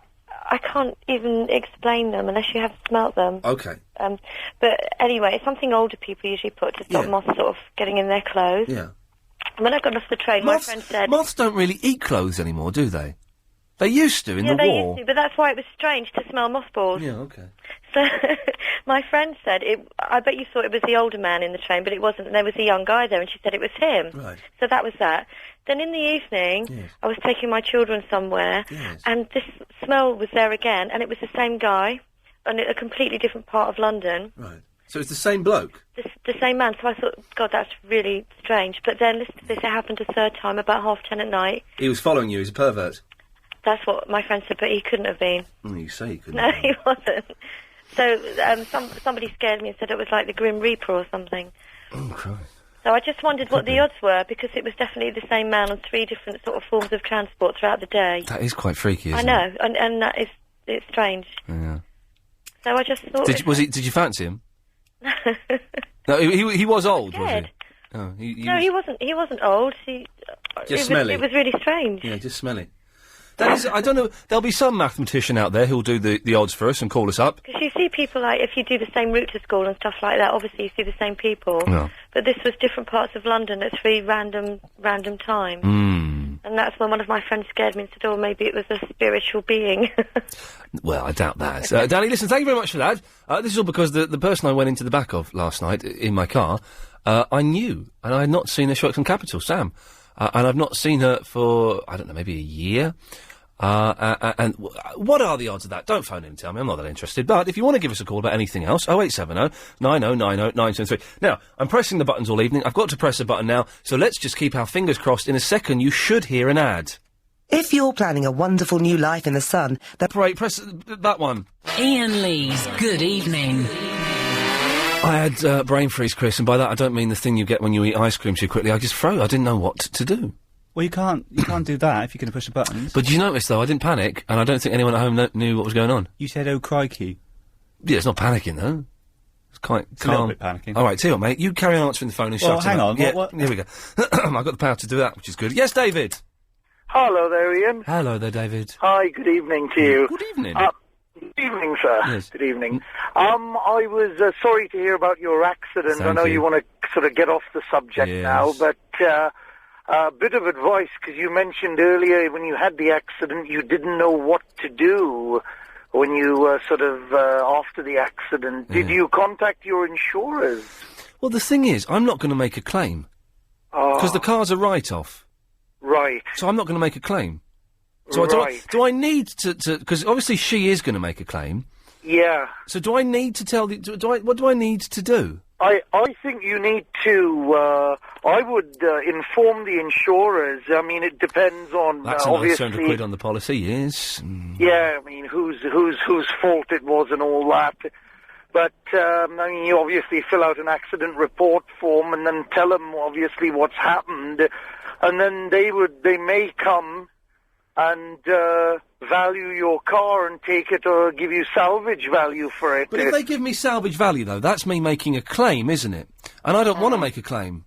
I can't even explain them unless you have smelt them. Okay. But anyway, it's something older people usually put to stop moths sort of getting in their clothes. Yeah. And when I got off the train, my friend said... Moths don't really eat clothes anymore, do they? They used to in the war. Yeah, they used to, but that's why it was strange to smell mothballs. Yeah, okay. So my friend said, I bet you thought it was the older man in the train, but it wasn't. There was a young guy there, and she said it was him. Right. So that was that. Then in the evening, I was taking my children somewhere, and this smell was there again, and it was the same guy, in a completely different part of London. Right. So it's the same bloke? The same man. So I thought, God, that's really strange. But then, listen to this, it happened a third time, about 10:30 at night. He was following you, he's a pervert. That's what my friend said, but he couldn't have been. You say he couldn't No, he wasn't. So somebody scared me and said it was like the Grim Reaper or something. Oh, Christ. So I just wondered what the odds were, because it was definitely the same man on 3 different sort of forms of transport throughout the day. That is quite freaky, isn't it? I know, and that is, it's strange. Yeah. So I just thought... Did you fancy him? No, he was old, was Scared. he? Oh, No, he wasn't old. smelly. It was really strange. Yeah, just smelly. That is, I don't know, there'll be some mathematician out there who'll do the odds for us and call us up. Because you see people, like, if you do the same route to school and stuff like that, obviously you see the same people. Yeah. But this was different parts of London at 3 random times. Mm. And that's when one of my friends scared me and said, oh, maybe it was a spiritual being. Well, I doubt that. Danny, listen, thank you very much for that. This is all because the person I went into the back of last night in my car, I knew, and I had not seen her. She works in Capital, Sam. And I've not seen her for, I don't know, maybe a year. And what are the odds of that? Don't phone in and tell me, I'm not that interested. But if you want to give us a call about anything else, 0870 9090 973. Now, I'm pressing the buttons all evening. I've got to press a button now, so let's just keep our fingers crossed. In a second, you should hear an ad. If you're planning a wonderful new life in the sun... Right, press that one. Iain Lee's Good Evening. I had brain freeze, Chris, and by that I don't mean the thing you get when you eat ice cream too quickly. I just froze. I didn't know what to do. Well, you can't do that if you're going to push the buttons. But you notice, though, I didn't panic, and I don't think anyone at home knew what was going on. You said, oh, crikey. Yeah, it's not panicking, though. It's quite calm. A little bit panicking. All right, tell you what, mate, you carry on answering the phone and shut hang up. on. Yeah, what? Here we go. I've got the power to do that, which is good. Yes, David. Hello there, Ian. Hello there, David. Hi, good evening to you. Good evening. Good evening, sir. Yes. Good evening. I was sorry to hear about your accident. Thank I know you. you want to sort of get off the subject now, but a bit of advice, because you mentioned earlier when you had the accident you didn't know what to do when you after the accident. Did you contact your insurers? Well, the thing is, I'm not going to make a claim. Because the car's a write-off. Right. So I'm not going to make a claim. So Right. do I need to... Because obviously she is going to make a claim. Yeah. So do I need to tell what do I need to do? I think you need to, I would inform the insurers. I mean, it depends on, That's another obviously... £200 on the policy, yes. Yeah, I mean, whose fault it was and all that. But, I mean, you obviously fill out an accident report form and then tell them, obviously, what's happened. And then they may come and value your car and take it or give you salvage value for it. But if they give me salvage value, though, that's me making a claim, isn't it? And I don't want to make a claim.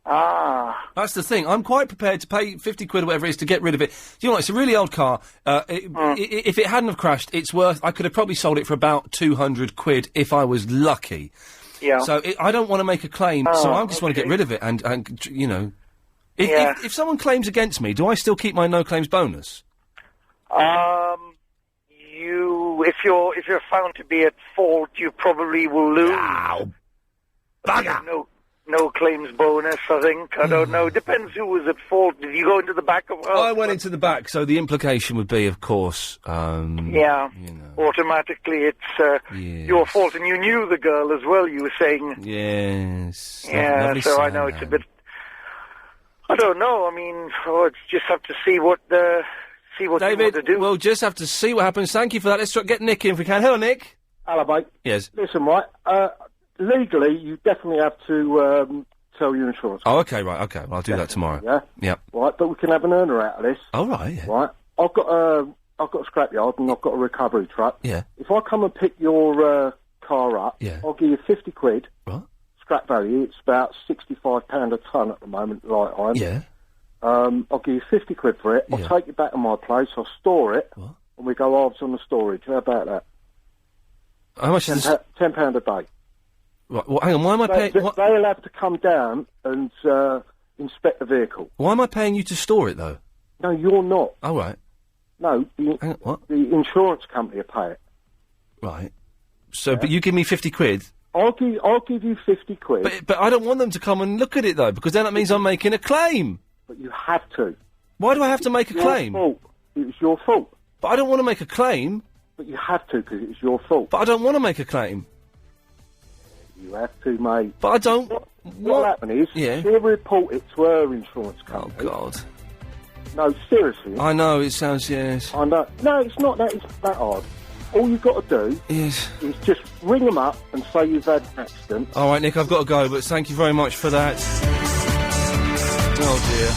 That's the thing. I'm quite prepared to pay 50 quid or whatever it is to get rid of it. Do you know what? It's a really old car. If it hadn't have crashed, it's worth... I could have probably sold it for about 200 quid if I was lucky. Yeah. So I don't want to make a claim, so I just want to get rid of it and you know... If someone claims against me, do I still keep my no claims bonus? If you're found to be at fault, you probably will lose. Ow. Bugger. No claims bonus, I think. I don't know. Depends who was at fault. Did you go into the back of... I went into the back, so the implication would be, of course... automatically it's your fault. And you knew the girl as well, you were saying. Yes. Yeah, Lovely so I know it's a bit... I don't know. I mean, just have to see what you want to do. We'll just have to see what happens. Thank you for that. Let's get Nick in if we can. Hello, Nick. Hello, mate. Yes. Listen, right, legally, you definitely have to tell your insurance. Oh, okay, right, okay. Well, I'll do that tomorrow. Yeah? Yep. Right, but we can have an earner out of this. Oh, right, yeah. Right. I've got a scrapyard and I've got a recovery truck. Yeah. If I come and pick your car up, Yeah. I'll give you 50 quid. What? Scrap value. It's about £65 a tonne at the moment, light iron. Yeah. I'll give you 50 quid for it. I'll take it back to my place. I'll store it. What? And we go halves on the storage. How about that? How much is this? £10 a day. Right, well, hang on, why am I paying... They'll have to come down and inspect the vehicle. Why am I paying you to store it, though? No, you're not. Oh, right. No, what? The insurance company will pay it. Right. So, but you give me 50 quid... I'll give you 50 quid. But I don't want them to come and look at it, though, because then that means I'm making a claim. But you have to. Why do I have to make a claim? Fault. It was your fault. But I don't want to make a claim. But you have to, because it's your fault. But I don't want to make a claim. You have to, mate. But I don't... What happened is, she'll report it to her insurance company. Oh, God. No, seriously. I know, it sounds, yes. I know. No, it's not that. It's that hard. All you've got to do is just ring them up and say you've had an accident. All right, Nick, I've got to go, but thank you very much for that. Oh, dear.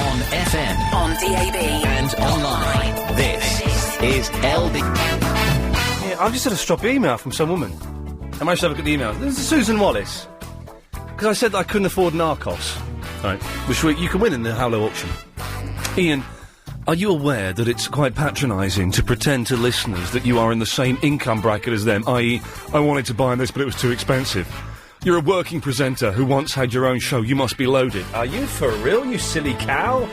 On FM, on DAB, and online. This is LB. Yeah, I've just had a stop email from some woman. I managed to have a look at the email. This is Susan Wallace. Because I said that I couldn't afford Narcos. Right, which you can win in the Howlow auction. Ian, are you aware that it's quite patronising to pretend to listeners that you are in the same income bracket as them, i.e., I wanted to buy this but it was too expensive? You're a working presenter who once had your own show, you must be loaded. Are you for real, you silly cow?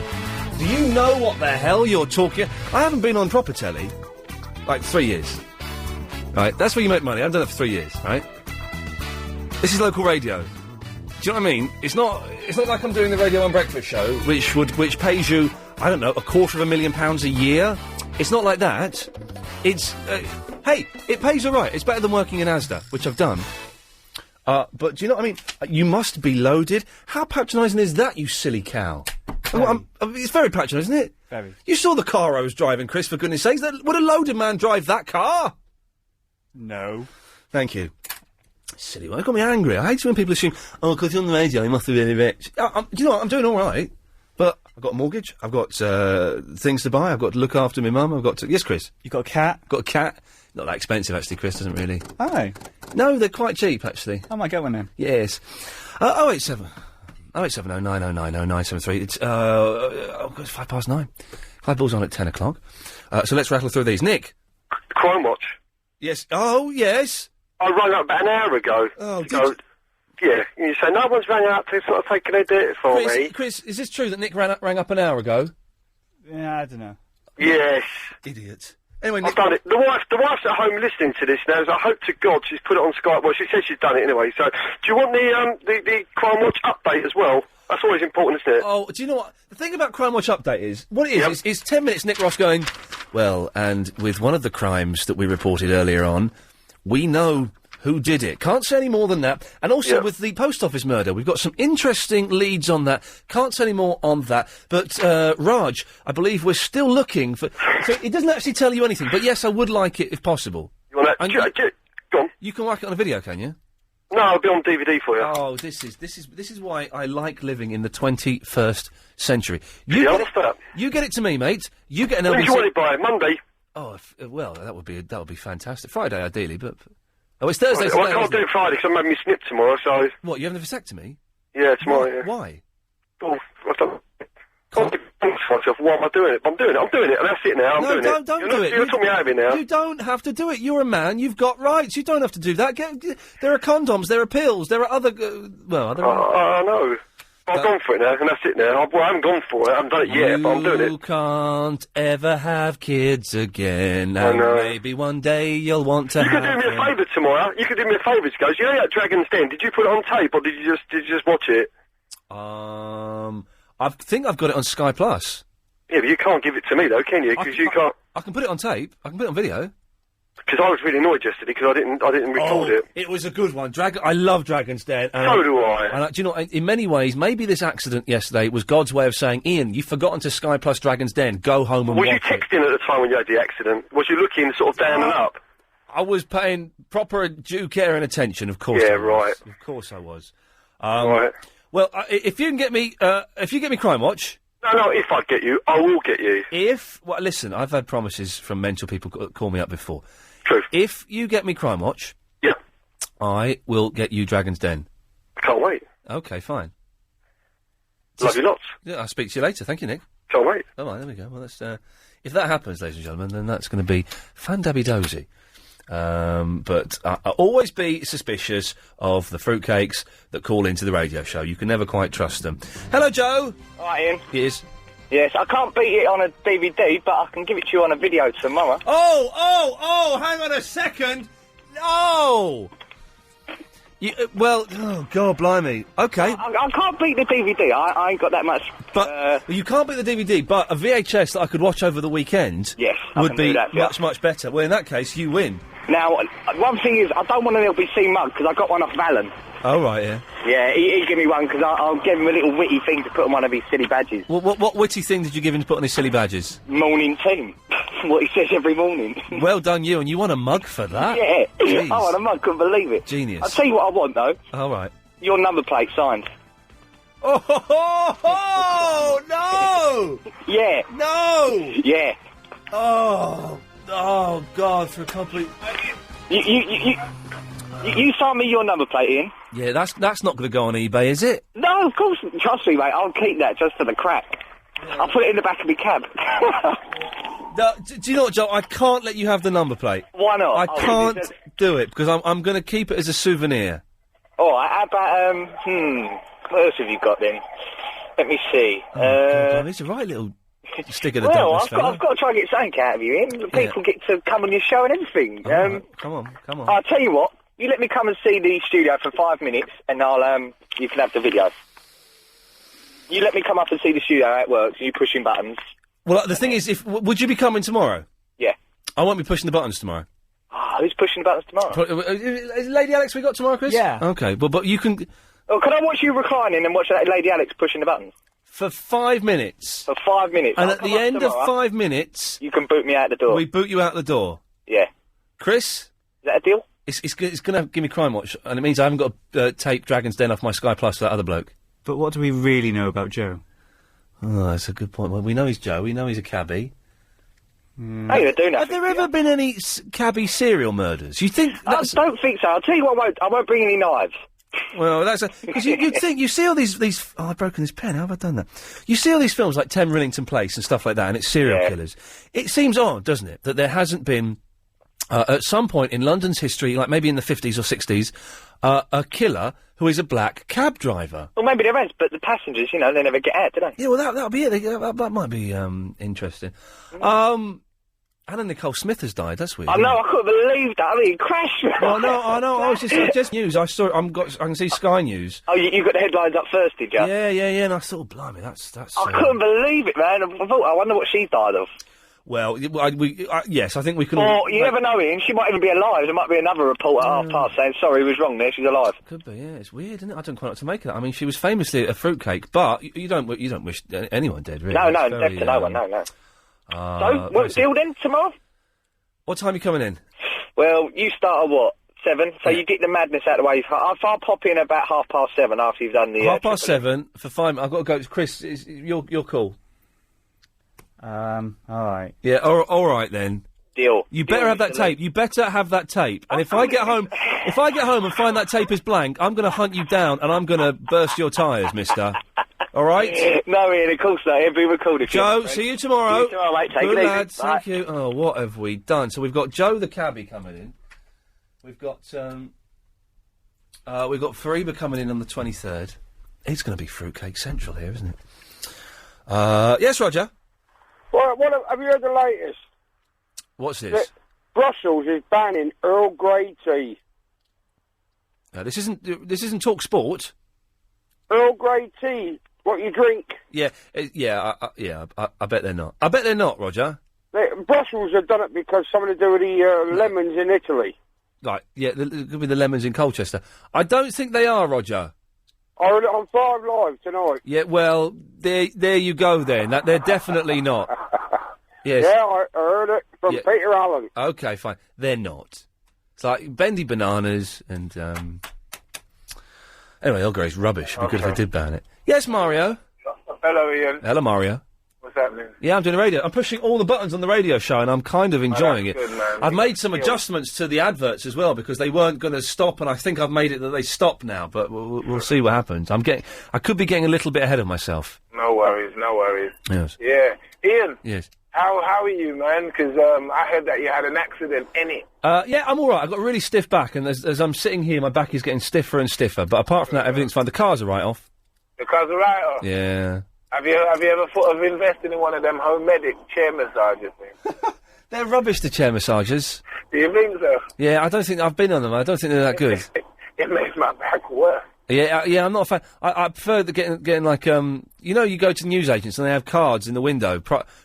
Do you know what the hell you're talking... I haven't been on proper telly, like 3 years. Right, that's where you make money. I haven't done it for 3 years, right? This is local radio. Do you know what I mean? It's not like I'm doing the Radio 1 breakfast show, which pays you, I don't know, £250,000 a year. It's not like that. It's, hey, it pays all right. It's better than working in Asda, which I've done. But do you know what I mean? You must be loaded. How patronising is that, you silly cow? It's very patronising, isn't it? Very. You saw the car I was driving, Chris, for goodness sakes. Would a loaded man drive that car? No. Thank you. Silly one. It got me angry. I hate it when people assume, oh, because you're on the radio, you must be really rich. Do you know what? I'm doing all right. But I've got a mortgage. I've got things to buy. I've got to look after my mum. I've got to... Yes, Chris? You got a cat? Got a cat. Not that expensive, actually, Chris, doesn't really. Oh. No, they're quite cheap, actually. I might get one then. Yes. 087 080 909 0973. It's, it's 9:05. Clive Ball's on at 10 o'clock. So let's rattle through these. Nick? Crime Watch. Yes. Oh, yes. I rang up about an hour ago. Oh, did you? Yeah, you say no one's rang up to sort of say, can they do it for me? Chris, is this true that Nick rang up an hour ago? Yeah, I don't know. Yes. Idiot. Anyway, Nick... I've done it. The wife's at home listening to this now, so I hope to God she's put it on Skype. Well, she says she's done it anyway, so... Do you want the Crime Watch update as well? That's always important, isn't it? Oh, do you know what? The thing about Crime Watch Update is... What it is, it's 10 minutes Nick Ross going... Well, and with one of the crimes that we reported earlier on, we know... who did it. Can't say any more than that. And also with the post office murder, we've got some interesting leads on that. Can't say any more on that. But, Raj, I believe we're still looking for... So it doesn't actually tell you anything, but yes, I would like it if possible. You want that? Go on. You can work it on a video, can you? No, I'll be on DVD for you. Oh, this is why I like living in the 21st century. You get it to me, mate. You get an LBC... When do you want it by? Monday? Oh, well, that would be fantastic. Friday, ideally, but... Oh, it's Thursday. Well, I can't do it Friday because I'm having me snipped tomorrow, so... What, you having a vasectomy? Yeah, tomorrow, yeah. Why? Oh, I don't... Why am I doing it? I'm doing it, and that's it now. I'm doing it. Don't do it. You're talking me out of it now. You don't have to do it. You're a man. You've got rights. You don't have to do that. There are condoms. There are pills. There are other... I know. I've gone for it now, and that's it now. I haven't gone for it. I haven't done it yet, but I'm doing it. You can't ever have kids again. I know. Maybe one day you'll want to have... You could do me a favour tomorrow. You could do me a favour, guys. You know that Dragon's Den? Did you put it on tape, or did you just watch it? I think I've got it on Sky Plus. Yeah, but you can't give it to me, though, can you? Because you can't... I can put it on tape. I can put it on video. Because I was really annoyed yesterday because I didn't record it. It was a good one. I love Dragon's Den. So do I. And do you know, in many ways, maybe this accident yesterday was God's way of saying, Ian, you've forgotten to Sky Plus Dragon's Den. Go home and watch it. Was you texting at the time when you had the accident? Was you looking sort of down and up? I was paying proper due care and attention, of course. Yeah, I was. right. Of course I was. Right. Well, if you can get me, Crime Watch. No, if I get you, I will get you. Well, listen, I've had promises from mental people call me up before. True. If you get me Crime Watch, yeah, I will get you Dragon's Den. Can't wait. Okay, fine. Love you lots. Yeah, I'll speak to you later. Thank you, Nick. Can't wait. All right, there we go. Well, that's if that happens, ladies and gentlemen, then that's going to be fan-dabby-dozy. But always be suspicious of the fruitcakes that call into the radio show. You can never quite trust them. Hello, Joe. Hi, Ian. Yes. Yes, I can't beat it on a DVD, but I can give it to you on a video tomorrow. Oh, hang on a second. No! Oh, God, blimey. Okay. I can't beat the DVD. I ain't got that much. But you can't beat the DVD, but a VHS that I could watch over the weekend yes, I would can be do that, yeah. much better. Well, in that case, you win. Now, one thing is, I don't want an LBC mug, because I got one off Valen. Oh, right, yeah. Yeah, he gave me one, because I'll give him a little witty thing to put on one of his silly badges. What witty thing did you give him to put on his silly badges? Morning team. What he says every morning. Well done, you, and you want a mug for that? Yeah. Jeez. I want a mug, couldn't believe it. Genius. I'll tell you what I want, though. All right. Your number plate signed. Oh, no! Yeah. No! Yeah. Oh, God, for a complete... You sign me your number plate, Ian. Yeah, that's not going to go on eBay, is it? No, of course. Trust me, mate. I'll keep that just for the crack. I'll put it in the back of my cab. No, do you know what, Joe? I can't let you have the number plate. Why not? I can't do it, because I'm going to keep it as a souvenir. All right, how about, what else have you got, then? Let me see. God, he's a right little stick of the darkness fella. I've got to try and get something out of you, Ian. People get to come on your show and everything. Right. Come on. I'll tell you what. You let me come and see the studio for 5 minutes, and you can have the video. You let me come up and see the studio, how it works, you pushing buttons. Well, the thing is, would you be coming tomorrow? Yeah. I won't be pushing the buttons tomorrow. Who's pushing the buttons tomorrow? Is Lady Alex we got tomorrow, Chris? Yeah. Okay, but you can... Oh, can I watch you reclining and watch that Lady Alex pushing the buttons? For 5 minutes. For 5 minutes. And at the end of 5 minutes... You can boot me out the door. We boot you out the door. Yeah. Chris? Is that a deal? It's going to give me Crime Watch, and it means I haven't got to tape Dragon's Den off my Sky Plus for that other bloke. But what do we really know about Joe? Oh, that's a good point. Well, we know he's Joe. We know he's a cabbie. How you doing that? Have there ever been any cabbie serial murders? You think? I don't think so. I'll tell you what. I won't bring any knives. Well, that's because you'd think you see all these. Oh, I've broken this pen. How have I done that? You see all these films like 10 Rillington Place and stuff like that, and it's serial killers. It seems odd, doesn't it, that there hasn't been at some point in London's history, like maybe in the 50s or 60s, a killer who is a black cab driver. Well, maybe there is, but the passengers, they never get out, do they? Yeah, well, that'll be it. That might be interesting. Anna Nicole Smith has died. That's weird. I know. I couldn't believe that. I mean, it crashed. Well, no, I know. I was just news. I saw. I can see Sky News. Oh, you got the headlines up first, did you? Yeah. And I thought, blimey, that's. I couldn't believe it, man. I wonder what she died of. Well, yes, I think we can. Or you never know, Ian. She might even be alive. There might be another report at 1:30 saying, "Sorry, we was wrong there. She's alive." Could be. Yeah, it's weird, isn't it? I don't quite know what to make of that. I mean, she was famously a fruitcake, but you don't wish anyone dead, really. No, death to no one. No. So, what deal then tomorrow? What time are you coming in? Well, you start at what? 7, so you get the madness out of the way. I'll pop in about 7:30 after you've done the... 7:30 for 5 I've got to go. Chris, you're cool. All right. Yeah, all right then. Deal. You better have that tape. You better have that tape. And if I get home and find that tape is blank, I'm going to hunt you down and I'm going to burst your tyres, mister. All right? No, Ian, of course not. It'll be recorded. Joe, see you tomorrow. See you tomorrow, mate. Take Good it easy. lads, thank you. Oh, what have we done? So we've got Joe the cabbie coming in. We've got Fariba coming in on the 23rd. It's going to be Fruitcake Central here, isn't it? Yes, Roger? What have you heard the latest? What's this? Brussels is banning Earl Grey tea. This isn't Talk Sport. Earl Grey tea, what you drink. Yeah, I bet they're not. I bet they're not, Roger. Brussels have done it because something to do with the lemons in Italy. Right, yeah, it could be the lemons in Colchester. I don't think they are, Roger. I heard it on 5 Live tonight. Yeah, well, there you go then. They're definitely not. Yes. Yeah, I heard it from Peter Allen. Okay, fine. They're not. It's like bendy bananas and, Anyway, Earl Grey's rubbish. It'd be good if they did ban it. Yes, Mario. Hello, Ian. Hello, Mario. What's happening? Yeah, I'm doing a radio. I'm pushing all the buttons on the radio show, and I'm kind of enjoying it. Good, man. I've made some adjustments to the adverts as well because they weren't going to stop, and I think I've made it that they stop now. But we'll see what happens. I could be getting a little bit ahead of myself. No worries, no worries. Yes. Yeah, Ian. Yes. How are you, man? Because I heard that you had an accident in it. Yeah, I'm all right. I've got a really stiff back, and as I'm sitting here, my back is getting stiffer and stiffer. But apart from that, everything's fine. The car's a write-off. The car's a write-off. Yeah. Have you ever thought of investing in one of them home medic chair massages things? They're rubbish, the chair massages. Do you think so? Yeah, I don't think I've been on them. I don't think they're that good. It makes my back worse. Yeah, I'm not a fan. I prefer getting like, you go to newsagents and they have cards in the window,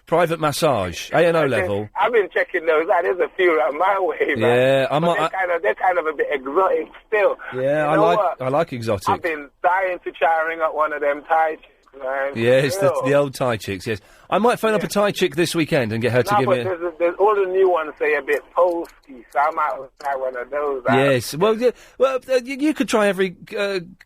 private massage, A&O level. I've been checking those out. There's a few around my way, man. Yeah, they're kind of a bit exotic still. Yeah, You know what? I like exotic. I've been dying to try and ring up one of them Thai chicks, man. Yes, Still. the old Thai chicks, yes. I might phone up a Thai chick this weekend and get her to give me there's all the new ones say a bit posky, so I might try one of those out. Yes, well, you could try every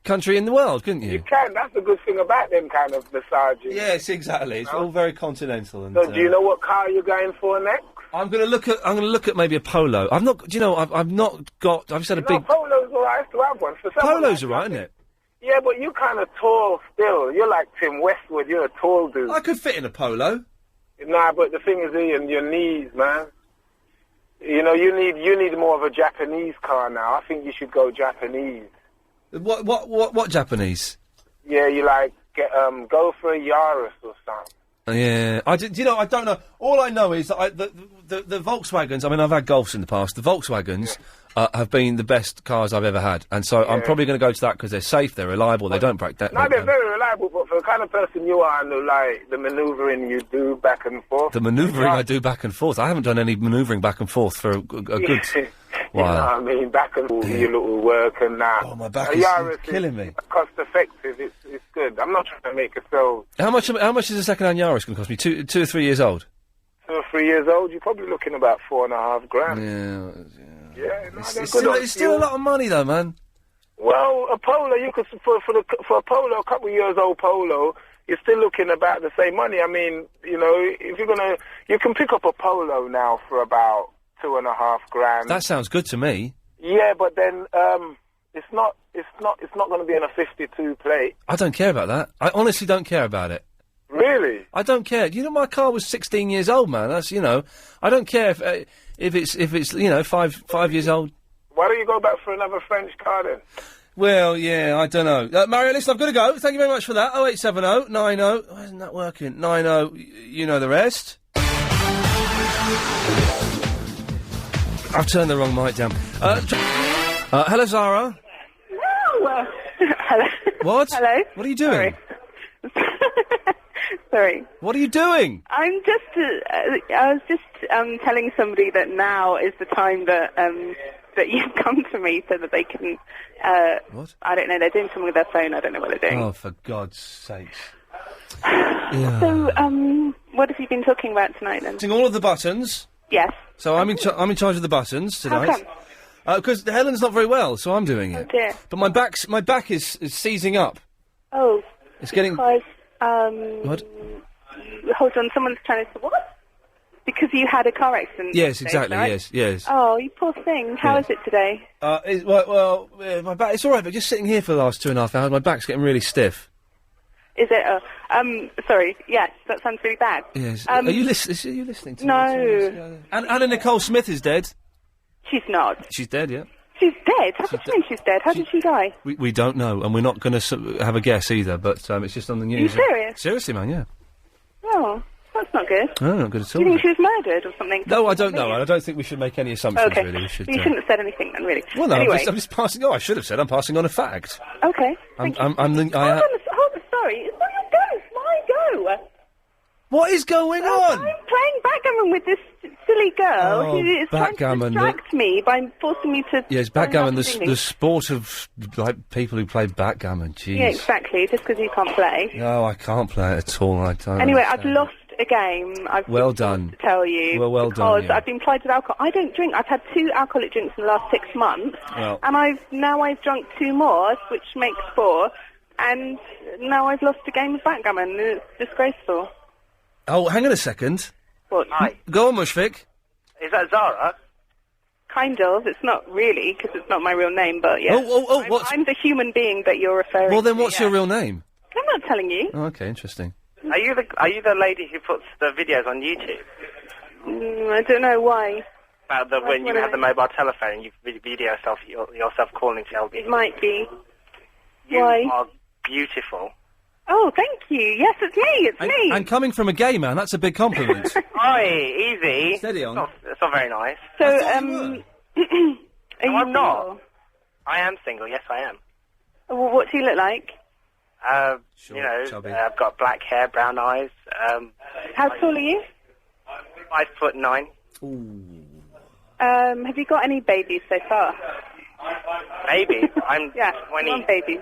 country in the world, couldn't you? You can. That's the good thing about them kind of massages. Yes, exactly. It's all very continental. And, So do you know what car you're going for next? I'm going to look at maybe a Polo. I've not. Do you know? I've not got. I've just had a big. Polo's alright. I used to have one. For someone Polo's like alright, isn't it? Yeah, but you're kind of tall still. You're like Tim Westwood. You're a tall dude. I could fit in a Polo. Nah, but the thing is, Ian, your knees, man. You know, you need more of a Japanese car now. I think you should go Japanese. What Japanese? Yeah, you go for a Yaris or something. Yeah, I don't know. All I know is that the Volkswagens. I mean, I've had Golfs in the past. The Volkswagens have been the best cars I've ever had, and so I'm probably going to go to that because they're safe, they're reliable, they don't break down. No, they're very reliable, but for the kind of person you are, and the manoeuvring you do back and forth. The manoeuvring I do back and forth. I haven't done any manoeuvring back and forth for a good while. You know what I mean? Back and forth, your little work and that. Oh, my back is killing me. Cost effective. It's good. I'm not trying to make it so. How much is a second-hand Yaris going to cost me? 2 or 3 years old? 2 or 3 years old, you're probably looking about $4,500. Yeah, no, it's still a lot of money, though, man. Well, a Polo, you could for a Polo, a couple of years old Polo, you're still looking about the same money. I mean, you know, if you can pick up a Polo now for about $2,500. That sounds good to me. Yeah, but then it's not going to be in a 52 plate. I don't care about that. I honestly don't care about it. Really? I don't care. You know, my car was 16 years old, man. That's, I don't care if it's 5 years old. Why don't you go back for another French car then? Well, yeah, I don't know. Mario, listen, I've got to go. Thank you very much for that. 0870 90. Why isn't that working? 90. You know the rest. I've turned the wrong mic down. Hello, Zara. No. Hello. What? Hello. What are you doing? Sorry. What are you doing? I was just telling somebody that now is the time that you come to me so that they can. What? I don't know. They're doing something with their phone. I don't know what they're doing. Oh, for God's sakes! Yeah. So, what have you been talking about tonight then? All of the buttons. Yes. So I'm in charge of the buttons tonight. How come? Because Helen's not very well, so I'm doing it. Oh dear. But my back is seizing up. Oh. It's getting. Because, What? Hold on, someone's trying to... What? Because you had a car accident. Yes, yesterday, exactly, right? yes. Oh, you poor thing. How is it today? My back, it's alright, but just sitting here for the last 2.5 hours, my back's getting really stiff. Is it, sorry, yes, that sounds really bad. Yes. Are you listening to No. me? Anna Nicole Smith is dead. She's not. She's dead, yeah. She's dead? How do you mean she's dead? How did she die? We don't know, and we're not going to have a guess either, but it's just on the news. Are you serious? Seriously, man, yeah. Oh, that's not good. No, not good at all. Do you think she was murdered or something? No, I don't know. I don't think we should make any assumptions, Okay. really. We should, You shouldn't have said anything then, really. Well, no, anyway. I'm just passing... Oh, I should have said I'm passing on a fact. Okay, I'm thank you. the... Hold on, sorry. It's not your go, it's my go. What is going on? I'm playing backgammon with this silly girl who is trying to distract me by forcing me to... Yes, backgammon, the sport of, people who play backgammon, jeez. Yeah, exactly, just because you can't play. No, I can't play it at all, I don't Anyway, understand. I've lost a game. I've Well done. to tell you. Well done, Because yeah. I've been plagued with alcohol. I don't drink. I've had 2 alcoholic drinks in the last 6 months. Well. And I've drunk 2 more, which makes 4. And now I've lost a game of backgammon. And it's disgraceful. Oh, hang on a second. What? Go on, Mushfik. Is that Zara? Kind of. It's not really, because it's not my real name, but yeah. I'm the human being that you're referring to. Well, then what's yeah. your real name? I'm not telling you. Oh, okay, interesting. Are you the lady who puts the videos on YouTube? I don't know why. About when you have the mobile telephone and you video yourself calling to LB. It might be. You Why? are beautiful. Oh, thank you. Yes, it's me. It's me. And coming from a gay man, that's a big compliment. Oi, easy. Steady on. It's not very nice. So, are No, you I'm not. single? I am single. Yes, I am. Well, what do you look like? I've got black hair, brown eyes. How tall are you? 5'9". Have you got any babies so far? Baby, I'm Yeah, 20, babies.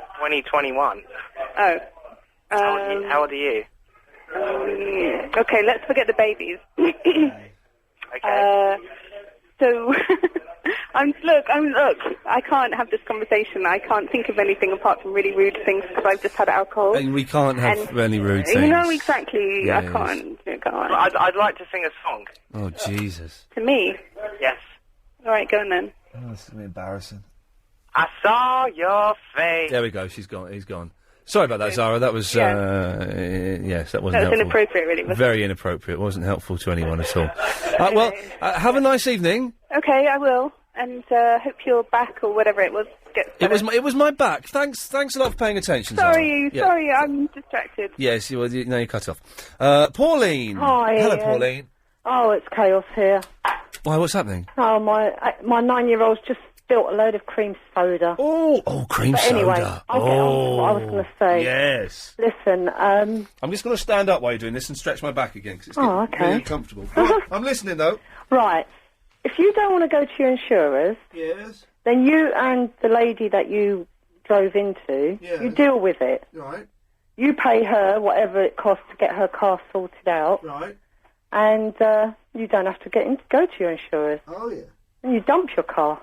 21. Oh. How old are you? Okay, let's forget the babies. Okay. So, look, I can't have this conversation. I can't think of anything apart from really rude things because I've just had alcohol. And we can't have any rude things. You know exactly. Yes. I can't. I'd like to sing a song. Oh, Jesus. To me? Yes. All right, go on then. Oh, this is going to be embarrassing. I saw your face. There we go, she's gone. He's gone. Sorry about that, Zara. That was, yes, that wasn't That was helpful. inappropriate, really, wasn't it? Very inappropriate. Wasn't helpful to anyone at all. Have a nice evening. Okay, I will. And hope you're back or whatever it was. It was my back. Thanks a lot for paying attention, Zara. Sorry, I'm distracted. Yes, now you're cut off. Pauline. Hi, Hello, Ian. Pauline. Oh, it's chaos here. Why, what's happening? Oh, my 9-year-old's just spilt a load of cream soda. Oh, cream but soda. Anyway, I'll get on to what I was going to say. Yes. Listen, I'm just going to stand up while you're doing this and stretch my back again because it's getting okay. really uncomfortable. Go on, I'm listening though. Right. If you don't want to go to your insurers, Yes. then you and the lady that you drove into, Yes. you deal with it. Right. You pay her whatever it costs to get her car sorted out. Right. And you don't have to go to your insurers. Oh, yeah. And you dump your car.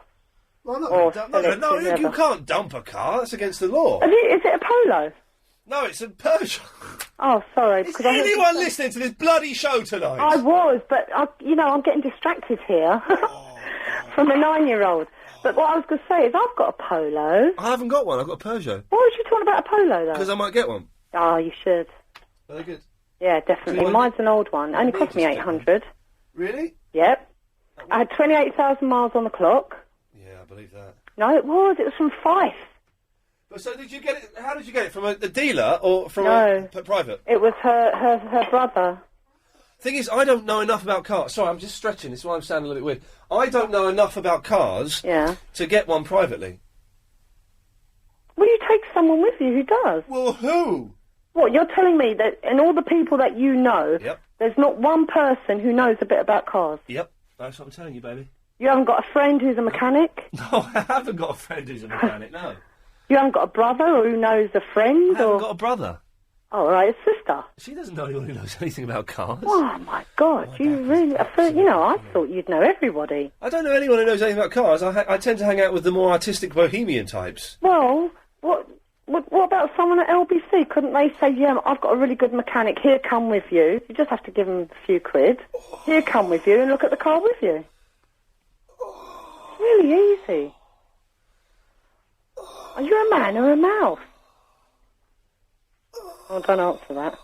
Well, Or no, sell it to you whoever. can't dump a car. That's against the law. Is it a Polo? No, it's a Peugeot. Oh, sorry. Is because I heard you anyone say- listening to this bloody show tonight? I was, but I'm getting distracted here from a 9-year-old. But what I was going to say is I've got a Polo. I haven't got one. I've got a Peugeot. Why was you talking about a Polo, though? Because I might get one. Oh, you should. Are they good? Yeah, Do definitely. you want Mine's an old one. Only cost me 800. Really? Yep. I had 28,000 miles on the clock. Yeah, I believe that. No, it was. It was from Fife. But so did you get it? How did you get it? From a dealer or from No. a private? It was her brother. Thing is, I don't know enough about cars. Sorry, I'm just stretching. This is why I'm sounding a little bit weird. I don't know enough about cars to get one privately. Will you take someone with you who does? Well, who? What, you're telling me that in all the people that you know, there's not one person who knows a bit about cars? Yep, that's what I'm telling you, baby. You haven't got a friend who's a mechanic? No, I haven't got a friend who's a mechanic, no. You haven't got a brother or who knows a friend? I haven't got a brother. Oh, right, a sister. She doesn't know anyone who knows anything about cars. Oh, my God, you really... I thought you'd know everybody. I don't know anyone who knows anything about cars. I tend to hang out with the more artistic bohemian types. Well, what about someone at LBC? Couldn't they say, yeah, I've got a really good mechanic, here, come with you. You just have to give him a few quid. Here, come with you and look at the car with you. It's really easy. Are you a man or a mouse? Oh, don't answer that.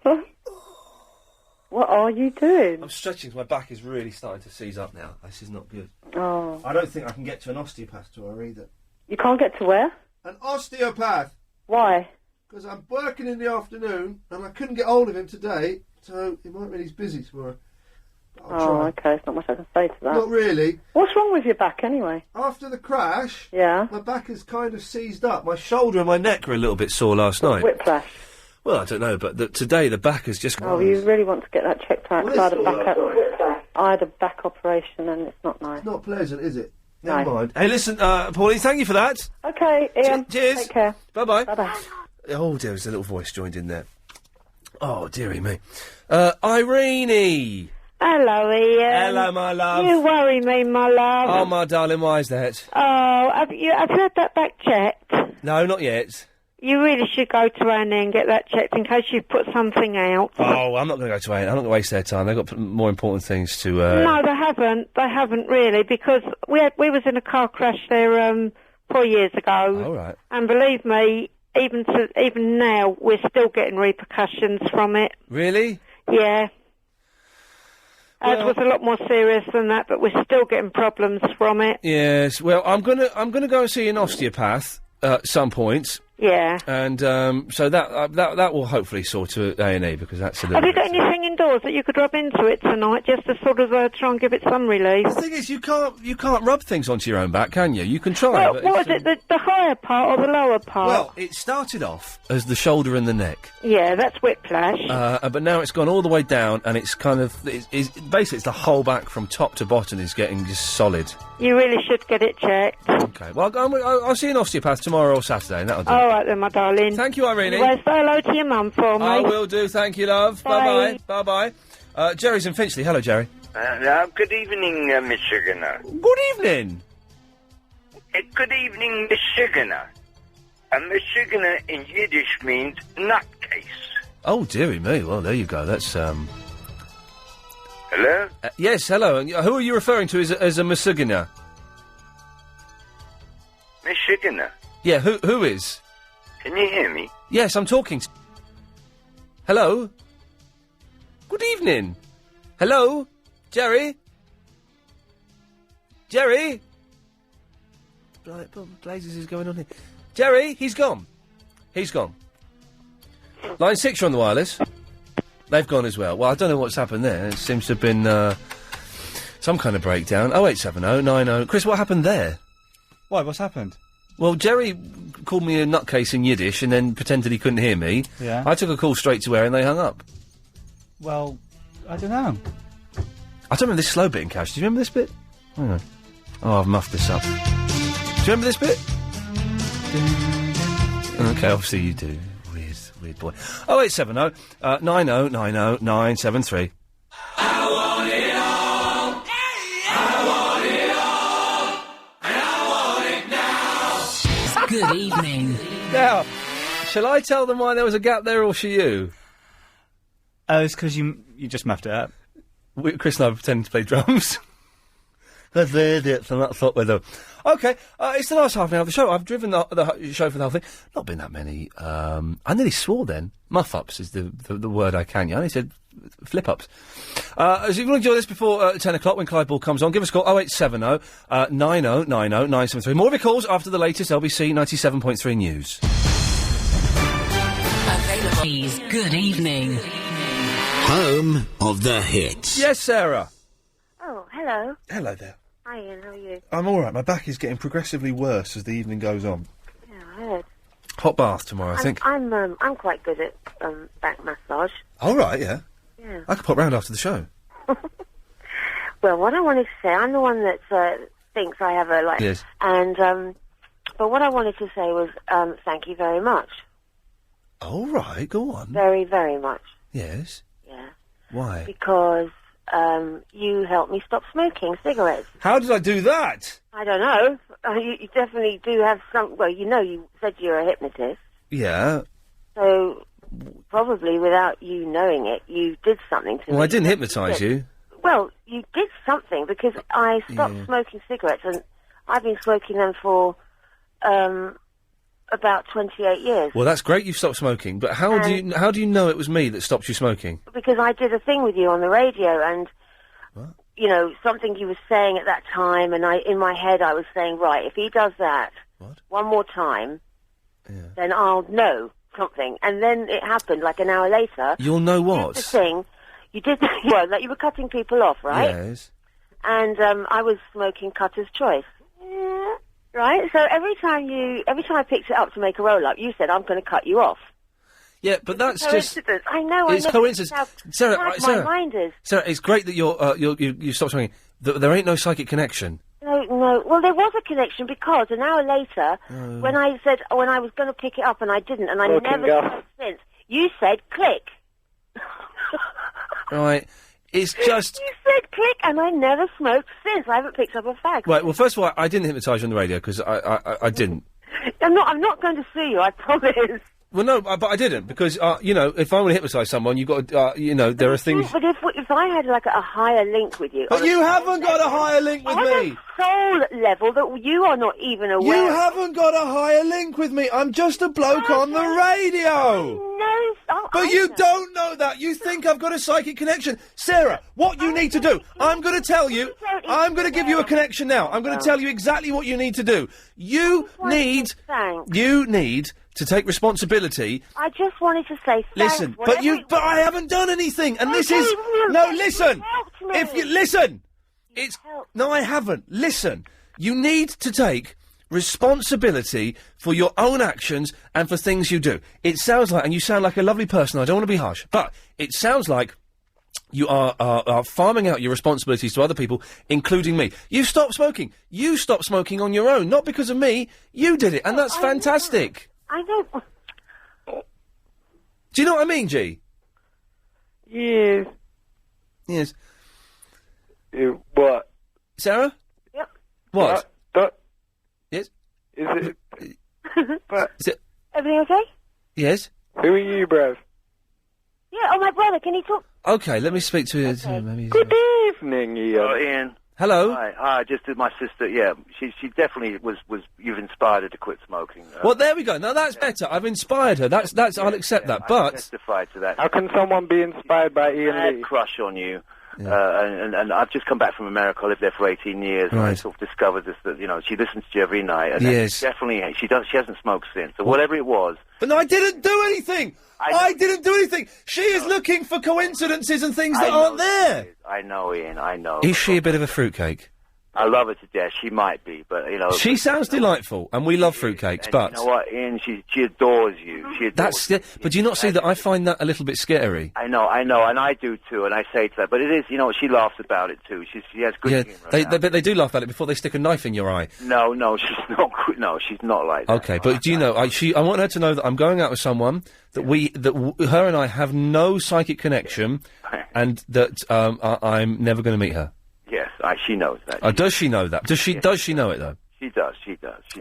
Huh? What are you doing? I'm stretching 'cause my back is really starting to seize up now. This is not good. Oh. I don't think I can get to an osteopath tomorrow either. You can't get to where? An osteopath! Why? Because I'm working in the afternoon and I couldn't get hold of him today, so it might mean he's busy tomorrow. But I'll try. Okay, there's not much I can say to that. Not really. What's wrong with your back, anyway? After the crash, Yeah. my back is kind of seized up. My shoulder and my neck were a little bit sore last night. Whiplash. Well, I don't know, but today the back has just... Oh, you really want to get that checked out? 'Cause I had a back operation and it's not nice. Not pleasant, is it? No. Never mind. Hey, listen, Pauline, thank you for that. Okay, Ian. Cheers. Take care. Bye-bye. Bye-bye. Oh, there was a little voice joined in there. Oh, dearie me. Irene! Hello, Ian. Hello, my love. You worry me, my love. Oh, my darling, why is that? Oh, have you had that back checked? No, not yet. You really should go to Annie and get that checked in case you've put something out. Oh, I'm not going to go to A&E. I'm not going to waste their time. They've got more important things to... No, they haven't. They haven't really, because we was in a car crash there 4 years ago. All right. And believe me, even now, we're still getting repercussions from it. Really? Yeah. Ours was a lot more serious than that, but we're still getting problems from it. Yes. Well, I'm gonna go and see an osteopath at some point. Yeah. And so that will hopefully sort to A&E, because that's a little Have you bit... got anything indoors that you could rub into it tonight, just to sort of try and give it some relief? The thing is, you can't rub things onto your own back, can you? You can try. Well, but what is it, the higher part or the lower part? Well, it started off as the shoulder and the neck. Yeah, that's whiplash. But now it's gone all the way down, and it's kind of... basically, it's the whole back from top to bottom is getting just solid. You really should get it checked. Okay, well, I'll see an osteopath tomorrow or Saturday, and that'll do. All right then, my darling. Thank you, Irene. Anyway, say hello to your mum for me. I will do, thank you, love. Bye. Bye-bye. Bye-bye. Jerry's in Finchley. Hello, Jerry. Good evening, Miss Sugarner. Good evening. Good evening, Miss Sugarner. Miss Sugarner in Yiddish means nutcase. Oh, dearie me. Well, there you go. That's, Hello? Yes, hello. And who are you referring to as a Masugana? Miss Sugarner. Yeah, who is? Can you hear me? Yes, I'm talking to... Hello? Good evening. Hello? Jerry? Jerry? What blazes is going on here? Jerry, he's gone. He's gone. Line 6, you're on the wireless. They've gone as well. Well, I don't know what's happened there. It seems to have been some kind of breakdown. 0870 90... Chris, what happened there? Why, what's happened? Well, Jerry called me a nutcase in Yiddish and then pretended he couldn't hear me. Yeah. I took a call straight to air and they hung up. Well, I don't know. I don't remember this slow bit in Cash. Do you remember this bit? Hang on. Oh, I've muffed this up. Do you remember this bit? Okay, obviously you do. Weird boy. 0870 90 90 973. I want it all. I want it all. And I want it now. Good evening. Now, shall I tell them why there was a gap there, or shall you? It's because you just muffed it up. Chris and I were pretending to play drums. That's the idiots, and that's what we're doing. Okay, it's the last half an hour of the show. I've driven the show for the whole thing. Not been that many. I nearly swore then. Muff-ups is the word I can use. I only said flip-ups. So if you want to enjoy this before 10 o'clock when Clyde Ball comes on, give us a call 0870 90 90 973. More of your calls after the latest LBC 97.3 news. Available. Good evening. Home of the hits. Yes, Sarah. Oh, hello. Hello there. Hi, Ian. How are you? I'm all right. My back is getting progressively worse as the evening goes on. Yeah, I heard. Hot bath tomorrow, I think. I'm quite good at back massage. All right, yeah. Yeah. I could pop round after the show. Well, what I wanted to say, I'm the one that thinks I have a Yes. and but what I wanted to say was thank you very much. All right, go on. Very, very much. Yes. Yeah. Why? Because you helped me stop smoking cigarettes. How did I do that? I don't know. You definitely do have some. Well, you said you're a hypnotist, Yeah. so probably without you knowing it, you did something to me. Well, I didn't hypnotise you. Well, you did something because I stopped smoking cigarettes, and I've been smoking them for about 28 years. Well, that's great you've stopped smoking, but how do you know it was me that stopped you smoking? Because I did a thing with you on the radio, and something you were saying at that time, and in my head I was saying, right, if he does that one more time, then I'll know something. And then it happened like an hour later. You'll know what? You did the thing. You did like you were cutting people off, right? Yes. And I was smoking Cutter's Choice. Right? So every time I picked it up to make a roll-up, you said, I'm going to cut you off. Yeah, but that's just... Coincidence. I know, It's coincidence. Sarah, my mind is. Sarah, it's great that you stopped smoking. There ain't no psychic connection. No. Well, there was a connection because an hour later, when I was going to pick it up and I didn't, and I never said since, you said click. Right. It's just... You said click, and I never smoked since. I haven't picked up a fag. Right, well, first of all, I didn't hypnotise you on the radio, because I didn't. I'm not going to sue you, I promise. Well, no, but I didn't, because, you know, if I want to hypnotise someone, you've got to, you know, there are things... But if I had, like, a higher link with you... But you haven't got a higher link with me! On a soul level that you are not even aware You of. haven't got a higher link with me. I'm just a bloke on the radio. But you don't know that. You think I've got a psychic connection. Sarah, what you need to do, I'm going to tell you, I'm going to give you a connection now. I'm going to tell you exactly what you need to do. You need to take responsibility. I just wanted to say thanks. Listen, but I haven't done anything, and this is... No, listen! If you... Listen! It's... No, I haven't. Listen. You need to take responsibility for your own actions and for things you do. It sounds like, and you sound like a lovely person, I don't want to be harsh, but it sounds like you are farming out your responsibilities to other people, including me. You stopped smoking. You stopped smoking on your own, not because of me. You did it, and that's fantastic. I know. Do you know what I mean, G? Yes. Yes. What? Sarah? Yep. What? Yes? Is it... Everything okay? Yes? Who are you, bruv? Yeah, oh, my brother, can he talk? Okay, let me speak to maybe... Good evening, Ian. Oh, Ian. Hello? Hi, just my sister, yeah, she definitely was, you've inspired her to quit smoking. Well, there we go. Now, that's better. I've inspired her. That's, I'll accept that, but... Testified to that. How can someone be inspired by Ian I had Lee? a crush on you. And I've just come back from America. I lived there for 18 years, and I Right. sort of discovered this, that, you know, she listens to you every night, and Yes. definitely, she hasn't smoked since, so whatever it was. But no, I didn't do anything! I didn't do anything! She is looking for coincidences and things that aren't there! I know, Ian, I know. Is she a bit of a fruitcake? I love her to death. She might be, but, you know... She sounds delightful, and we love fruitcakes, but... You know what, Ian, she adores you. She adores But do you not see that I find that a little bit scary? I know, and I do too, and I say to her, but it is, you know, she laughs about it too. She has good Yeah, humour. they do laugh at it before they stick a knife in your eye. No, she's not good. No, she's not like that. Okay, but do you know, I want her to know that I'm going out with someone, that her and I have no psychic connection, and that I'm never going to meet her. Yes, she knows that. Does she know that? Does she know it, though? She does.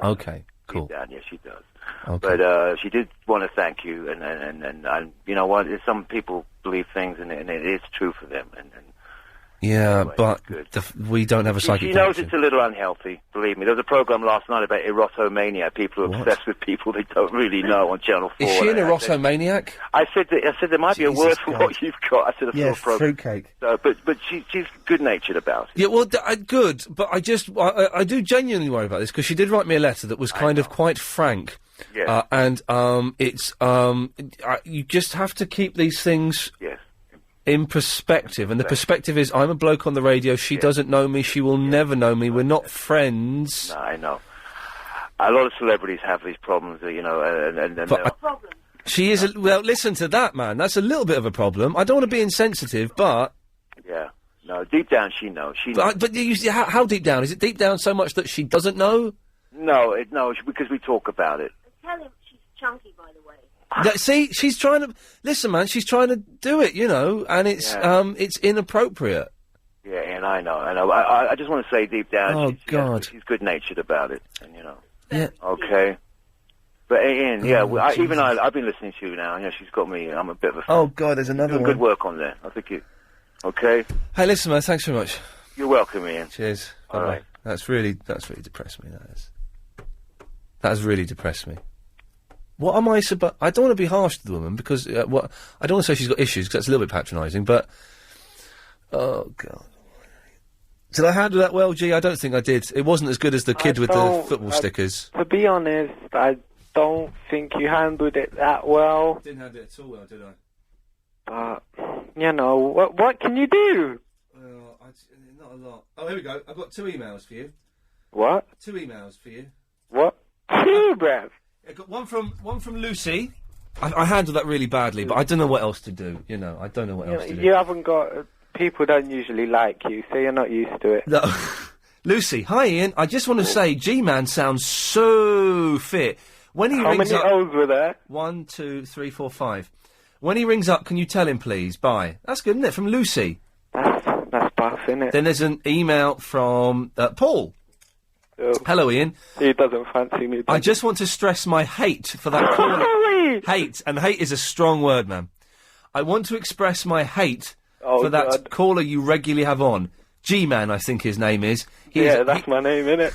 Okay, cool. Yes, she does. Okay. But she did want to thank you, and you know what? Some people believe things, and it is true for them. And Yeah, anyway, but we don't have a she psychic knows connection. it's a little unhealthy. Believe me. There was a program last night about erotomania. People who are obsessed with people they don't really know on Channel 4. Is she an and I said- erotomaniac? I said there might be a word for what you've got. I said a Yes, full program. fruitcake. But she's good-natured about it. Yeah, well, good, but I do genuinely worry about this, because she did write me a letter that was kind of quite frank. Yes. You just have to keep these things Yes. in perspective, and the perspective is, I'm a bloke on the radio, she doesn't know me, she will never know me, we're not friends. No, I know. A lot of celebrities have these problems, you know, and She is, well, listen to that, man, that's a little bit of a problem. I don't want to be insensitive, but... yeah. No, deep down she knows. But you see, how deep down? Is it deep down so much that she doesn't know? No, because we talk about it. Tell him she's chunky, by the way. See, she's trying to... Listen, man, she's trying to do it, you know, and it's inappropriate. Yeah, and I know. I just want to say deep down, Oh, God. she's good-natured about it, and you know. Yeah. Okay. But Ian, I've been listening to you now. Yeah, she's got me. I'm a bit of a fan. Oh, God, there's another Doing one. good work on there. I think you. Okay. Hey, listen, man, thanks very much. You're welcome, Ian. Cheers. All Bye-bye. right. That's really depressed me, that has really depressed me. What am I supposed... I don't want to be harsh to the woman, because, I don't want to say she's got issues, because that's a little bit patronising, but... Oh, God. Did I handle that well, G? I don't think I did. It wasn't as good as the kid with the football stickers. To be honest, I don't think you handled it that well. Didn't handle it at all well, did I? But, you know, what can you do? Well, not a lot. Oh, here we go. I've got 2 emails for you. What? 2 emails for you. What? 2, bruv? I got one from Lucy. I handled that really badly, but I don't know what else to do. You know, I don't know what else to do. You haven't got... people don't usually like you, so you're not used to it. No. Lucy, hi Ian. I just want to say, G-Man sounds so fit. When he How rings many up... O's were there? 1, 2, 3, 4, 5. When he rings up, can you tell him, please? Bye. That's good, isn't it? From Lucy. That's buff, isn't it? Then there's an email from Paul. Oh. Hello, Ian. He doesn't fancy me. I just want to stress my hate for that caller. Hate, and hate is a strong word, man. I want to express my hate for that caller you regularly have on. G-Man, I think his name is. That's my name, innit?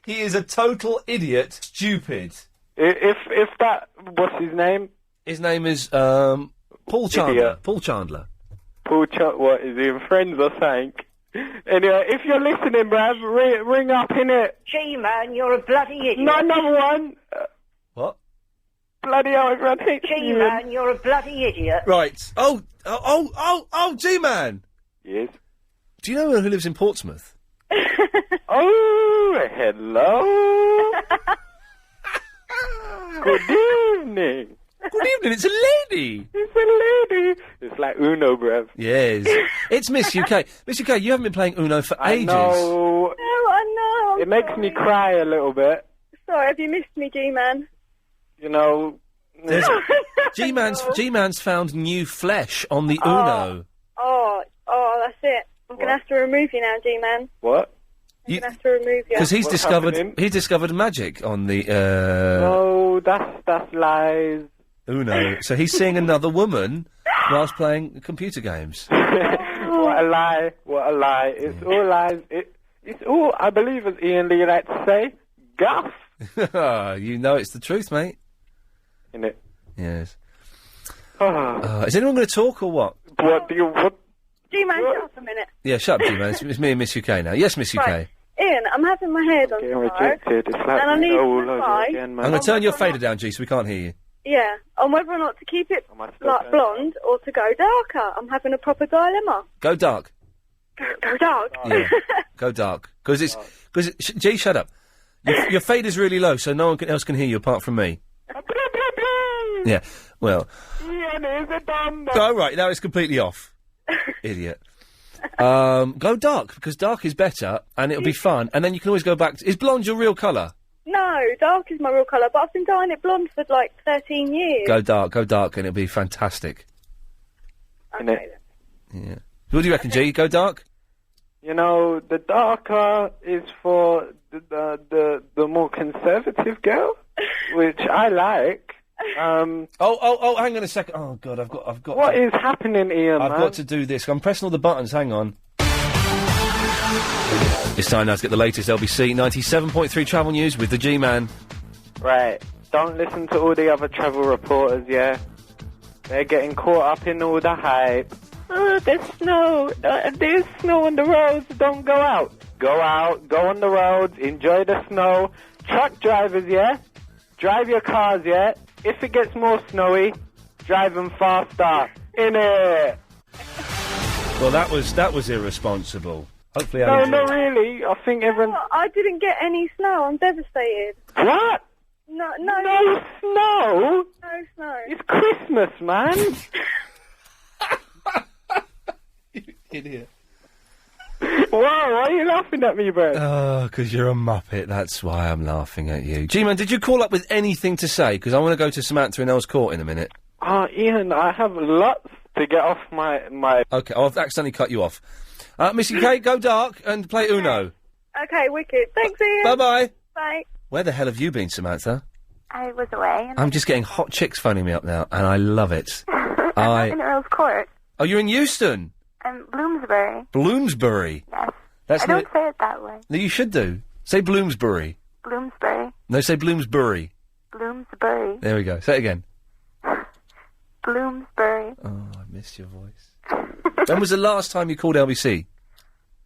He is a total idiot, stupid. If that, what's his name? His name is Paul Chandler. Idiot. Paul Chandler. What, is he in Friends or something? Anyway, if you're listening, bruv, ring up, innit? G-Man, you're a bloody idiot. No, number one. What? Bloody hell, everyone hates G-Man, you're a bloody idiot. Right. Oh, G-Man! Yes? Do you know who lives in Portsmouth? Oh, hello. Good evening. Good evening, it's a lady. It's a lady. It's like Uno, bruv. Yes. It's Miss UK. Miss UK, you haven't been playing Uno for ages. I know. No, I know. It makes me cry a little bit. Sorry, have you missed me, G-Man? You know... G-Man's found new flesh on the Uno. Oh, that's it. I'm going to have to remove you now, G-Man. What? I'm going to have to remove you. Because he's discovered magic on the, No, that's lies. Uno. So he's seeing another woman whilst playing computer games. What a lie. What a lie. It's all lies. It's all, I believe, as Ian Lee likes to say, guff. You know it's the truth, mate. Innit? Yes. Is anyone going to talk or what? What? G-Man, shut up a minute. Yeah, shut up, G-Man. It's me and Miss UK now. Yes, Miss UK. Right. Ian, I'm having my head on Getting tomorrow, rejected. It's like and I need all some over advice. again, man. I'm going to turn your fader down, G, so we can't hear you. Yeah, on whether or not to keep it like blonde or to go darker. I'm having a proper dilemma. Go dark. Go dark. Yeah. Go dark. Because G, shut up. Your fader's really low, so no one else can hear you apart from me. Yeah, well... Ian is a dumb... Oh, right, now it's completely off. Idiot. Go dark, because dark is better, and it'll be fun, and then you can always go back to... Is blonde your real colour? No, dark is my real colour, but I've been dyeing it blonde for like 13 years. Go dark, and it'll be fantastic. Okay. Yeah. What do you reckon, G? Go dark? You know, the darker is for the more conservative girl, which I like. Hang on a second. Oh God, I've got. What is happening, Ian? I've got to do this. I'm pressing all the buttons. Hang on. It's time now to get the latest LBC 97.3 travel news with the G-Man. Right. Don't listen to all the other travel reporters. Yeah, they're getting caught up in all the hype. Oh, there's snow. There's snow on the roads. Don't go out. Go out. Go on the roads. Enjoy the snow. Truck drivers, yeah. Drive your cars, yeah. If it gets more snowy, drive them faster. Innit? Well, that was irresponsible. Hopefully, no, not really. I think everyone. I didn't get any snow. I'm devastated. What? No snow. No snow. It's Christmas, man. You idiot. Whoa, why are you laughing at me, bro? Oh, because you're a muppet. That's why I'm laughing at you. G-Man, did you call up with anything to say? Because I want to go to Samantha in Earls Court in a minute. Ian, I have lots to get off my... Okay, I've accidentally cut you off. Missy Kate, go dark and play Uno. Okay, wicked. Thanks, Ian. Bye-bye. Bye. Where the hell have you been, Samantha? I was away. I'm just getting hot chicks phoning me up now, and I love it. I'm in Earls Court. Oh, you're in Euston? I'm Bloomsbury. Bloomsbury? Yes. I don't say it that way. No, you should do. Say Bloomsbury. Bloomsbury. No, say Bloomsbury. Bloomsbury. There we go. Say it again. Bloomsbury. Oh, I missed your voice. When was the last time you called LBC?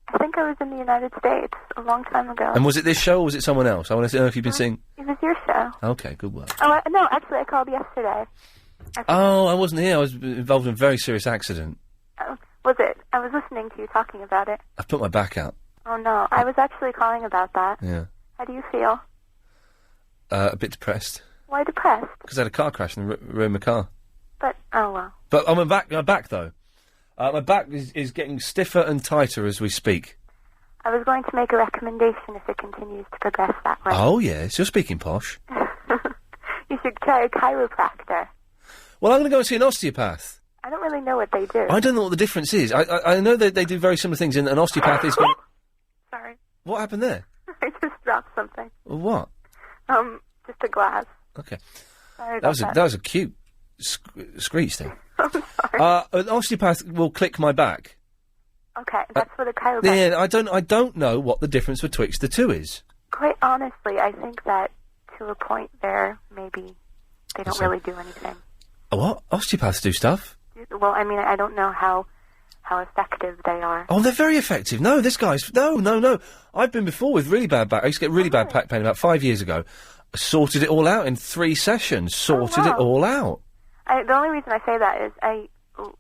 I think I was in the United States a long time ago. And was it this show or was it someone else? I want to know if you've been seeing... It was your show. Okay, good work. Oh, no, actually, I called yesterday. Oh, I wasn't here. I was involved in a very serious accident. Was it? I was listening to you talking about it. I've put my back out. Oh, no. I was actually calling about that. Yeah. How do you feel? A bit depressed. Why depressed? Because I had a car crash and ruined my car. But, oh, well. But on my back, though. My back is getting stiffer and tighter as we speak. I was going to make a recommendation if it continues to progress that way. Oh, yes. You're speaking posh. You should try a chiropractor. Well, I'm going to go and see an osteopath. I don't really know what they do. I don't know what the difference is. I know that they do very similar things, and an osteopath is going... Sorry. What happened there? I just dropped something. What? Just a glass. Okay. Sorry That about was a cute screech thing. I'm sorry. An osteopath will click my back. Okay, that's for the chiropractor. Yeah, I don't know what the difference betwixt the two is. Quite honestly, I think that to a point there, maybe they don't really do anything. What? Osteopaths do stuff? Well, I mean, I don't know how effective they are. Oh, they're very effective. No, this guy's... No. I've been before with really bad back. I used to get really bad back pain about 5 years ago. I sorted it all out in 3 sessions. Sorted it all out. The only reason I say that is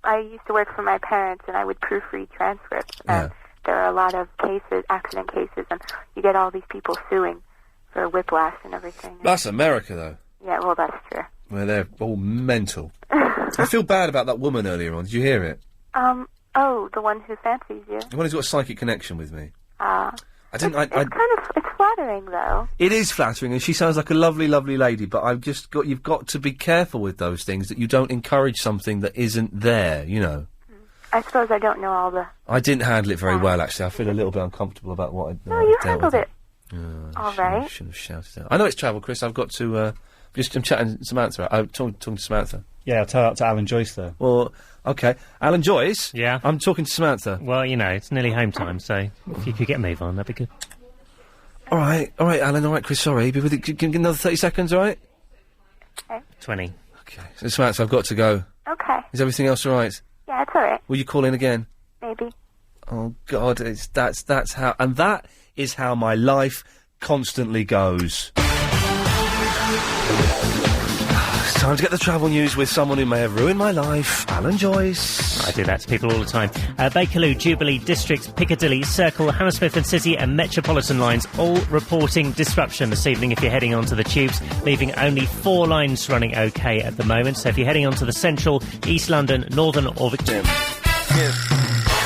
I used to work for my parents, and I would proofread transcripts. And there are a lot of cases, accident cases, and you get all these people suing for whiplash and everything. That's America, though. Yeah, well, that's true. Where they're all mental. I feel bad about that woman earlier on. Did you hear it? Oh, the one who fancies you. The one who's got a psychic connection with me. It's flattering, though. It is flattering, and she sounds like a lovely, lovely lady, but you've got to be careful with those things, that you don't encourage something that isn't there, you know. I suppose I don't know all the... I didn't handle it very well, actually. I feel a little bit uncomfortable about what I No, you dealt handled with it all right. Shouldn't have shouted out. I know it's travel, Chris. I've got to, I'm chatting to Samantha. I'm talking to Samantha. Yeah, I'll tell that to Alan Joyce, though. Well, okay. Alan Joyce? Yeah? I'm talking to Samantha. Well, you know, it's nearly home time, so if you could get a move on, that'd be good. All right, Alan, all right, Chris, sorry. Be with you. Give me another 30 seconds, all right? Okay. 20. Okay. So, Samantha, I've got to go. Okay. Is everything else all right? Yeah, it's all right. Will you call in again? Maybe. Oh, God, that's how... And that is how my life constantly goes. It's time to get the travel news with someone who may have ruined my life, Alan Joyce. I do that to people all the time. Bakerloo, Jubilee, District, Piccadilly, Circle, Hammersmith and City and Metropolitan lines all reporting disruption this evening if you're heading onto the tubes, leaving only 4 lines running OK at the moment. So if you're heading onto the Central, East London, Northern or Victoria...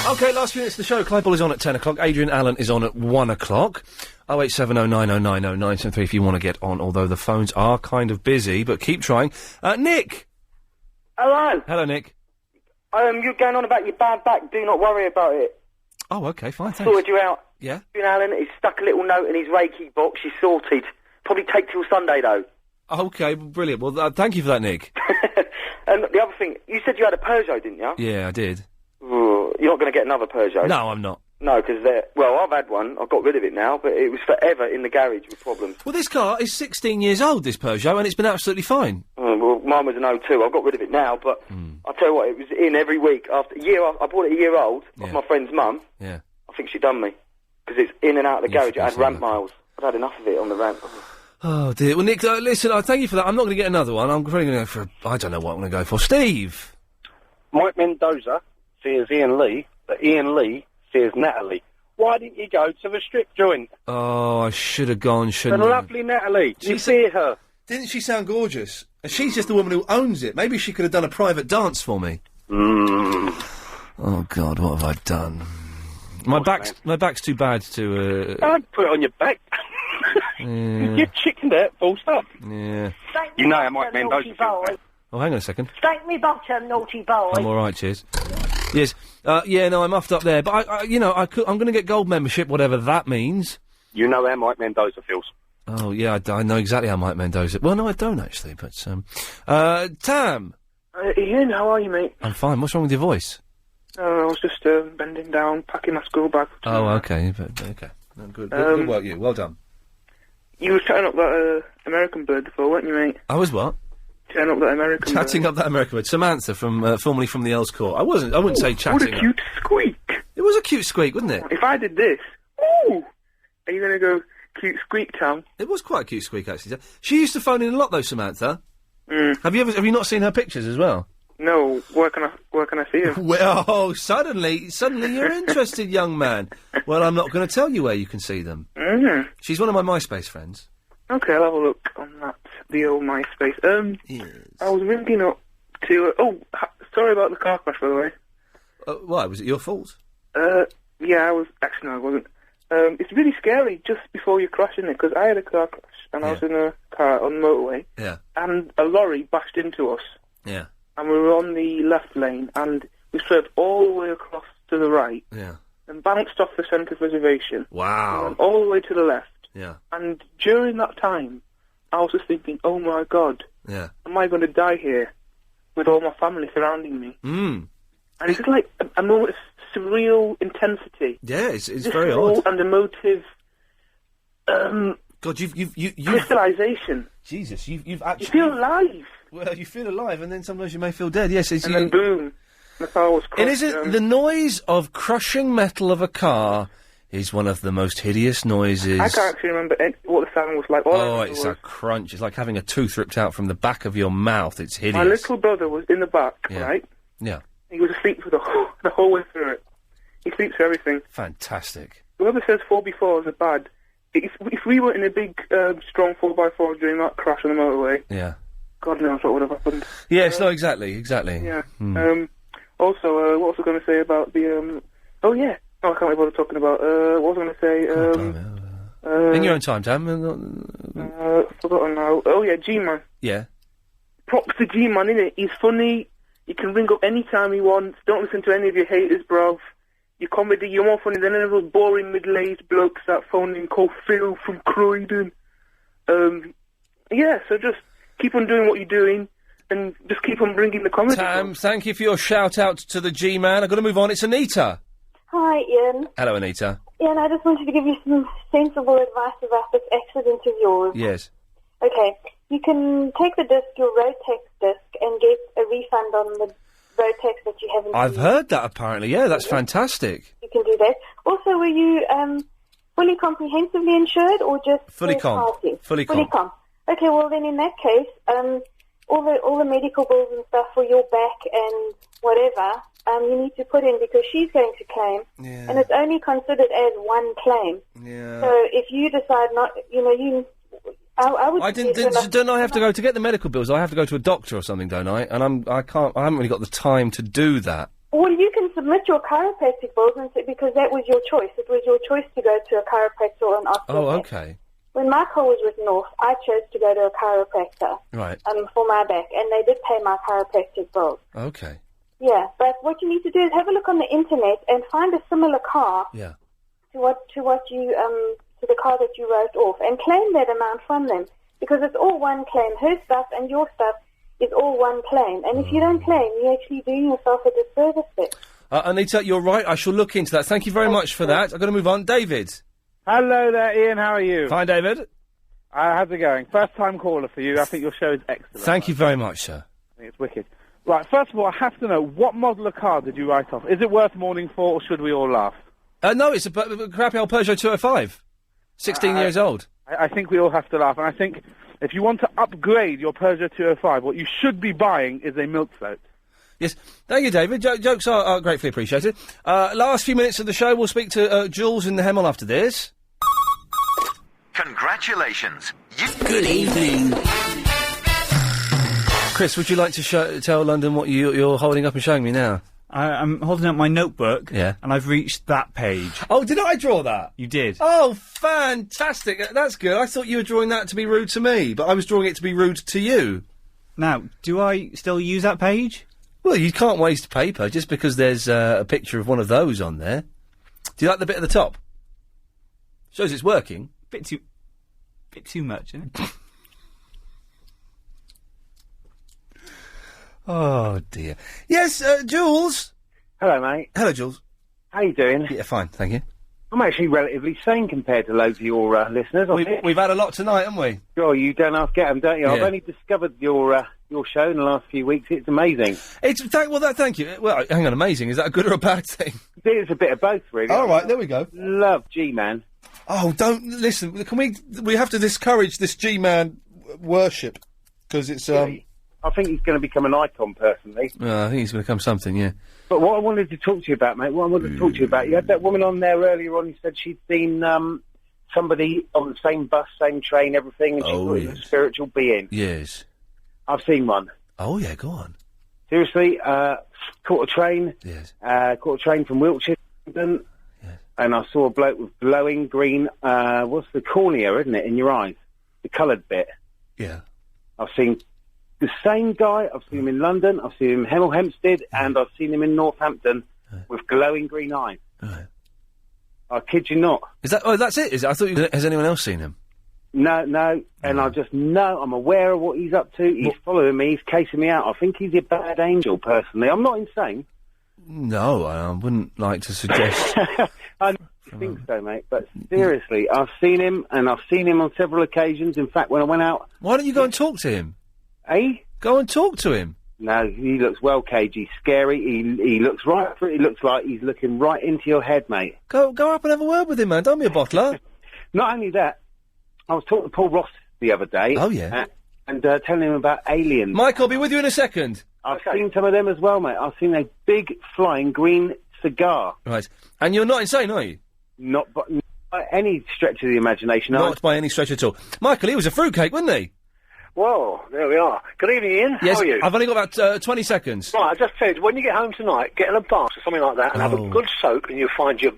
OK, last few minutes of the show. Clive Ball is on at 10 o'clock. Adrian Allen is on at 1 o'clock. 08709090973 if you want to get on, although the phones are kind of busy, but keep trying. Nick! Hello. Hello, Nick. You're going on about your bad back. Do not worry about it. Oh, OK, fine, thanks. Sorted you out. Yeah? Adrian Allen, he's stuck a little note in his Reiki box. You're sorted. Probably take till Sunday, though. OK, brilliant. Well, thank you for that, Nick. And the other thing, you said you had a Peugeot, didn't you? Yeah, I did. Ooh, you're not going to get another Peugeot. No, I'm not. No, because I've had one. I've got rid of it now, but it was forever in the garage with problems. Well, this car is 16 years old, this Peugeot, and it's been absolutely fine. Well, mine was an 02. I've got rid of it now, but I'll tell you what, it was in every week. After a year, I bought it a year old off my friend's mum. Yeah. I think she done me. Because it's in and out of the garage. It had ramp miles. I've had enough of it on the ramp. Oh, dear. Well, Nick, listen, thank you for that. I'm not going to get another one. I'm probably going to go for I don't know what I'm going to go for. Steve! Mike Mendoza says Ian Lee, but Ian Lee says Natalie. Why didn't you go to the strip joint? Oh, I should have gone, shouldn't The I? lovely Natalie. Did you see her? Didn't she sound gorgeous? And she's just the woman who owns it. Maybe she could have done a private dance for me. Oh, God, what have I done? My back's too bad to, Don't put it on your back. Yeah. You're chickened out, full stop. Yeah. You know how Mike Mendoza feels. Oh, hang on a second. Spank me bottom, naughty boy. I'm all right, cheers. Yes. Yeah, no, I'm muffed up there. But, I'm going to get gold membership, whatever that means. You know how Mike Mendoza feels. Oh, yeah, I know exactly how Mike Mendoza... Well, no, I don't, actually, but, Tam! Ian, how are you, mate? I'm fine. What's wrong with your voice? I was just bending down, packing my school bag. Oh, okay. Okay. No, good. Good work, you. Well done. You were chatting up that American bird before, weren't you, mate? I was what? Chatting up that American bird. Chatting up that American bird. Samantha, formerly from the Earls Court. I wouldn't say chatting What a cute squeak. It was a cute squeak, wasn't it? If I did this, ooh! Are you going to go cute squeak town? It was quite a cute squeak, actually. She used to phone in a lot, though, Samantha. Have you not seen her pictures as well? No, where can I see her? Well, suddenly you're interested, young man. Well, I'm not going to tell you where you can see them. She's one of my MySpace friends. Okay, I'll have a look on the old MySpace. Yes. I was ringing up to... sorry about the car crash, by the way. Why? Was it your fault? Yeah, I was... Actually, no, I wasn't. It's really scary just before you crash, isn't it? Because I had a car crash, and I was in a car on the motorway. Yeah. And a lorry bashed into us. Yeah. and we were on the left lane, and we swerved all the way across to the right, Yeah. and bounced off the centre of reservation. Wow. And went all the way to the left. Yeah. And during that time, I was just thinking, oh my God, Yeah. am I going to die here with all my family surrounding me? Mm. And it's just like a moment of surreal intensity. Yeah, it's Just very raw odd. and emotive. God, you've crystallization. Jesus, you've You actually. feel alive. Well, you feel alive, and then sometimes you may feel dead. Yes, it's And then boom, the car was crushed. It isn't the noise of crushing metal of a car is one of the most hideous noises. I can't actually remember what the sound was like. All I Oh, remember it's was a crunch. It's like having a tooth ripped out from the back of your mouth. It's hideous. my little brother was in the back, Yeah. right? Yeah, He was asleep for the whole way through it. He sleeps for everything. fantastic. Whoever says 4x4s are bad, if we were in a big, strong 4x4 during that crash on the motorway, Yeah. God knows what would have happened. Yes, no, exactly. Yeah. Hmm. Also, what was I going to say about the, oh yeah. Oh, I can't bother talking about, what was I going to say, In your own time, Tam. forgotten now. Oh yeah, G-Man. Yeah. Props to G-Man, innit? He's funny. You can ring up any time he wants. Don't listen to any of your haters, bruv. Your comedy, you're more funny than any of those boring middle-aged blokes that phone in called Phil from Croydon. Yeah, so just keep on doing what you're doing, and just keep on bringing the comedy. Tam, thank you for your shout-out to the G-Man. I've got to move on. It's Anita. Hi, Ian. Hello, Anita. Ian, I just wanted to give you some sensible advice about this accident of yours. Yes. Okay, you can take the disc, your road tax disc, and get a refund on the road tax that you haven't I've used. heard that, apparently. Yeah, that's fantastic. You can do that. Also, were you fully comprehensively insured or just Fully third comp. party? Fully Fully comp. comp. Okay, well then in that case, all the medical bills and stuff for your back and whatever, you need to put in because she's going to claim, and it's only considered as one claim. Yeah. So if you decide not, I would. Don't I have to go to get the medical bills? I have to go to a doctor or something, don't I? And I haven't really got the time to do that. Well, you can submit your chiropractic bills and say, because that was your choice. It was your choice to go to a chiropractor or an osteopath. Oh, okay. When my car was written off, I chose to go to a chiropractor Right. for my back, and they did pay my chiropractic bills. Okay. Yeah, but what you need to do is have a look on the internet and find a similar car Yeah. to the car that you wrote off, and claim that amount from them, because it's all one claim. Her stuff and your stuff is all one claim, and if you don't claim, you're actually doing yourself a disservice there. Anita, you're right. I shall look into that. Thank you very much for that. I've got to move on. David. Hello there, Ian. How are you? Fine, David. How's it going? First-time caller for you. I think your show is excellent. Thank you very much, sir. I think it's wicked. Right, first of all, I have to know, what model of car did you write off? Is it worth mourning for, or should we all laugh? No, it's a crappy old Peugeot 205. 16 years old. I think we all have to laugh, and I think if you want to upgrade your Peugeot 205, what you should be buying is a milk float. Yes. Thank you, David. Jokes are gratefully appreciated. Last few minutes of the show, we'll speak to Jules in the Hemel after this. Congratulations. Good evening. Chris, would you like to tell London what you're holding up and showing me now? I'm holding up my notebook. Yeah. And I've reached that page. Oh, did I draw that? You did. Oh, fantastic. That's good. I thought you were drawing that to be rude to me, but I was drawing it to be rude to you. Now, do I still use that page? Well, you can't waste paper just because there's a picture of one of those on there. Do you like the bit at the top? Shows it's working. Bit too much, isn't it? Oh, dear. Yes, Jules. Hello, mate. Hello, Jules. How you doing? Yeah, fine, thank you. I'm actually relatively sane compared to loads of your listeners. We've had a lot tonight, haven't we? Sure, you don't half get them, don't you? Yeah. I've only discovered your show in the last few weeks. It's amazing. Thank you. Well, hang on, amazing. Is that a good or a bad thing? It's a bit of both, really. All right, there we go. Love G-Man. Oh, don't listen. Can we have to discourage this G-Man worship because it's I think he's going to become an icon, personally. I think he's going to become something, yeah. But what I wanted to talk to you about, mate, you had that woman on there earlier on who said she'd seen somebody on the same bus, same train, everything, and she thought it was a spiritual being. Yes. I've seen one. Oh, yeah, go on. Seriously, caught a train. Yes. Caught a train from Wiltshire, and I saw a bloke with glowing green, what's the cornea, isn't it, in your eyes? The coloured bit. Yeah. I've seen the same guy. I've seen him in London, I've seen him in Hemel Hempstead, and I've seen him in Northampton with glowing green eyes. Right. I kid you not. Is that? Oh, that's it. Is it? I thought. Has anyone else seen him? No, and I just know, I'm aware of what he's up to. He's following me, he's casing me out. I think he's a bad angel, personally. I'm not insane. No, I wouldn't like to suggest. I don't think so, mate, but seriously, I've seen him, and I've seen him on several occasions. In fact, when I went out... Why don't you go and talk to him? Eh? Go and talk to him. No, he looks well cagey, scary. He looks right... He looks like he's looking right into your head, mate. Go up and have a word with him, man. Don't be a bottler. Not only that, I was talking to Paul Ross the other day. Oh, yeah. And telling him about aliens. Mike, I'll be with you in a second. I've seen some of them as well, mate. I've seen a big flying green cigar. Right. And you're not insane, are you? Not by any stretch of the imagination. Not by any stretch at all. Michael, he was a fruitcake, wasn't he? Well, there we are. Good evening, Ian. Yes, How are you? I've only got about 20 seconds. Right, I just said, when you get home tonight, get in a bath or something like that and have a good soak, and you'll find your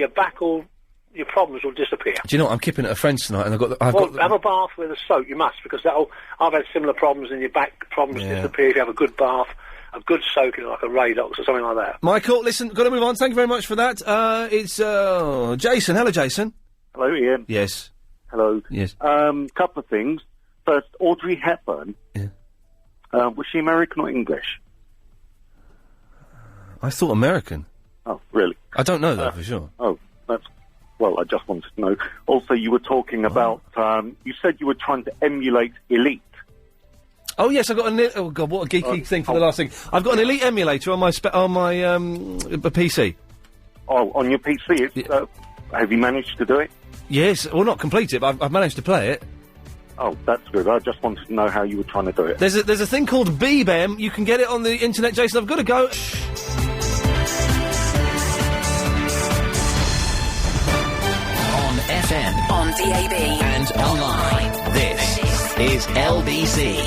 back all... your problems will disappear. Do you know what? I'm keeping at a friend's tonight, and I've have a bath with a soak. You must, because I've had similar problems, and your back problems disappear if you have a good bath, a good soak in like a Radox or something like that. Michael, listen, got to move on. Thank you very much for that. It's Jason. Hello, Jason. Hello, Ian. Yes. Hello. Yes. Couple of things. First, Audrey Hepburn. Yeah. Was she American or English? I thought American. Oh, really? I don't know that for sure. Oh, that's... Well, I just wanted to know. Also, you were talking about... you said you were trying to emulate Elite. Oh, yes, I've got oh, God, what a geeky thing for the last thing. I've got an Elite emulator on my PC. Oh, on your PC? Have you managed to do it? Yes, well, not complete it, but I've managed to play it. Oh, that's good. I just wanted to know how you were trying to do it. There's a thing called BBEM. You can get it on the internet, Jason. I've got to go. FM, on DAB, and online. This is LBC.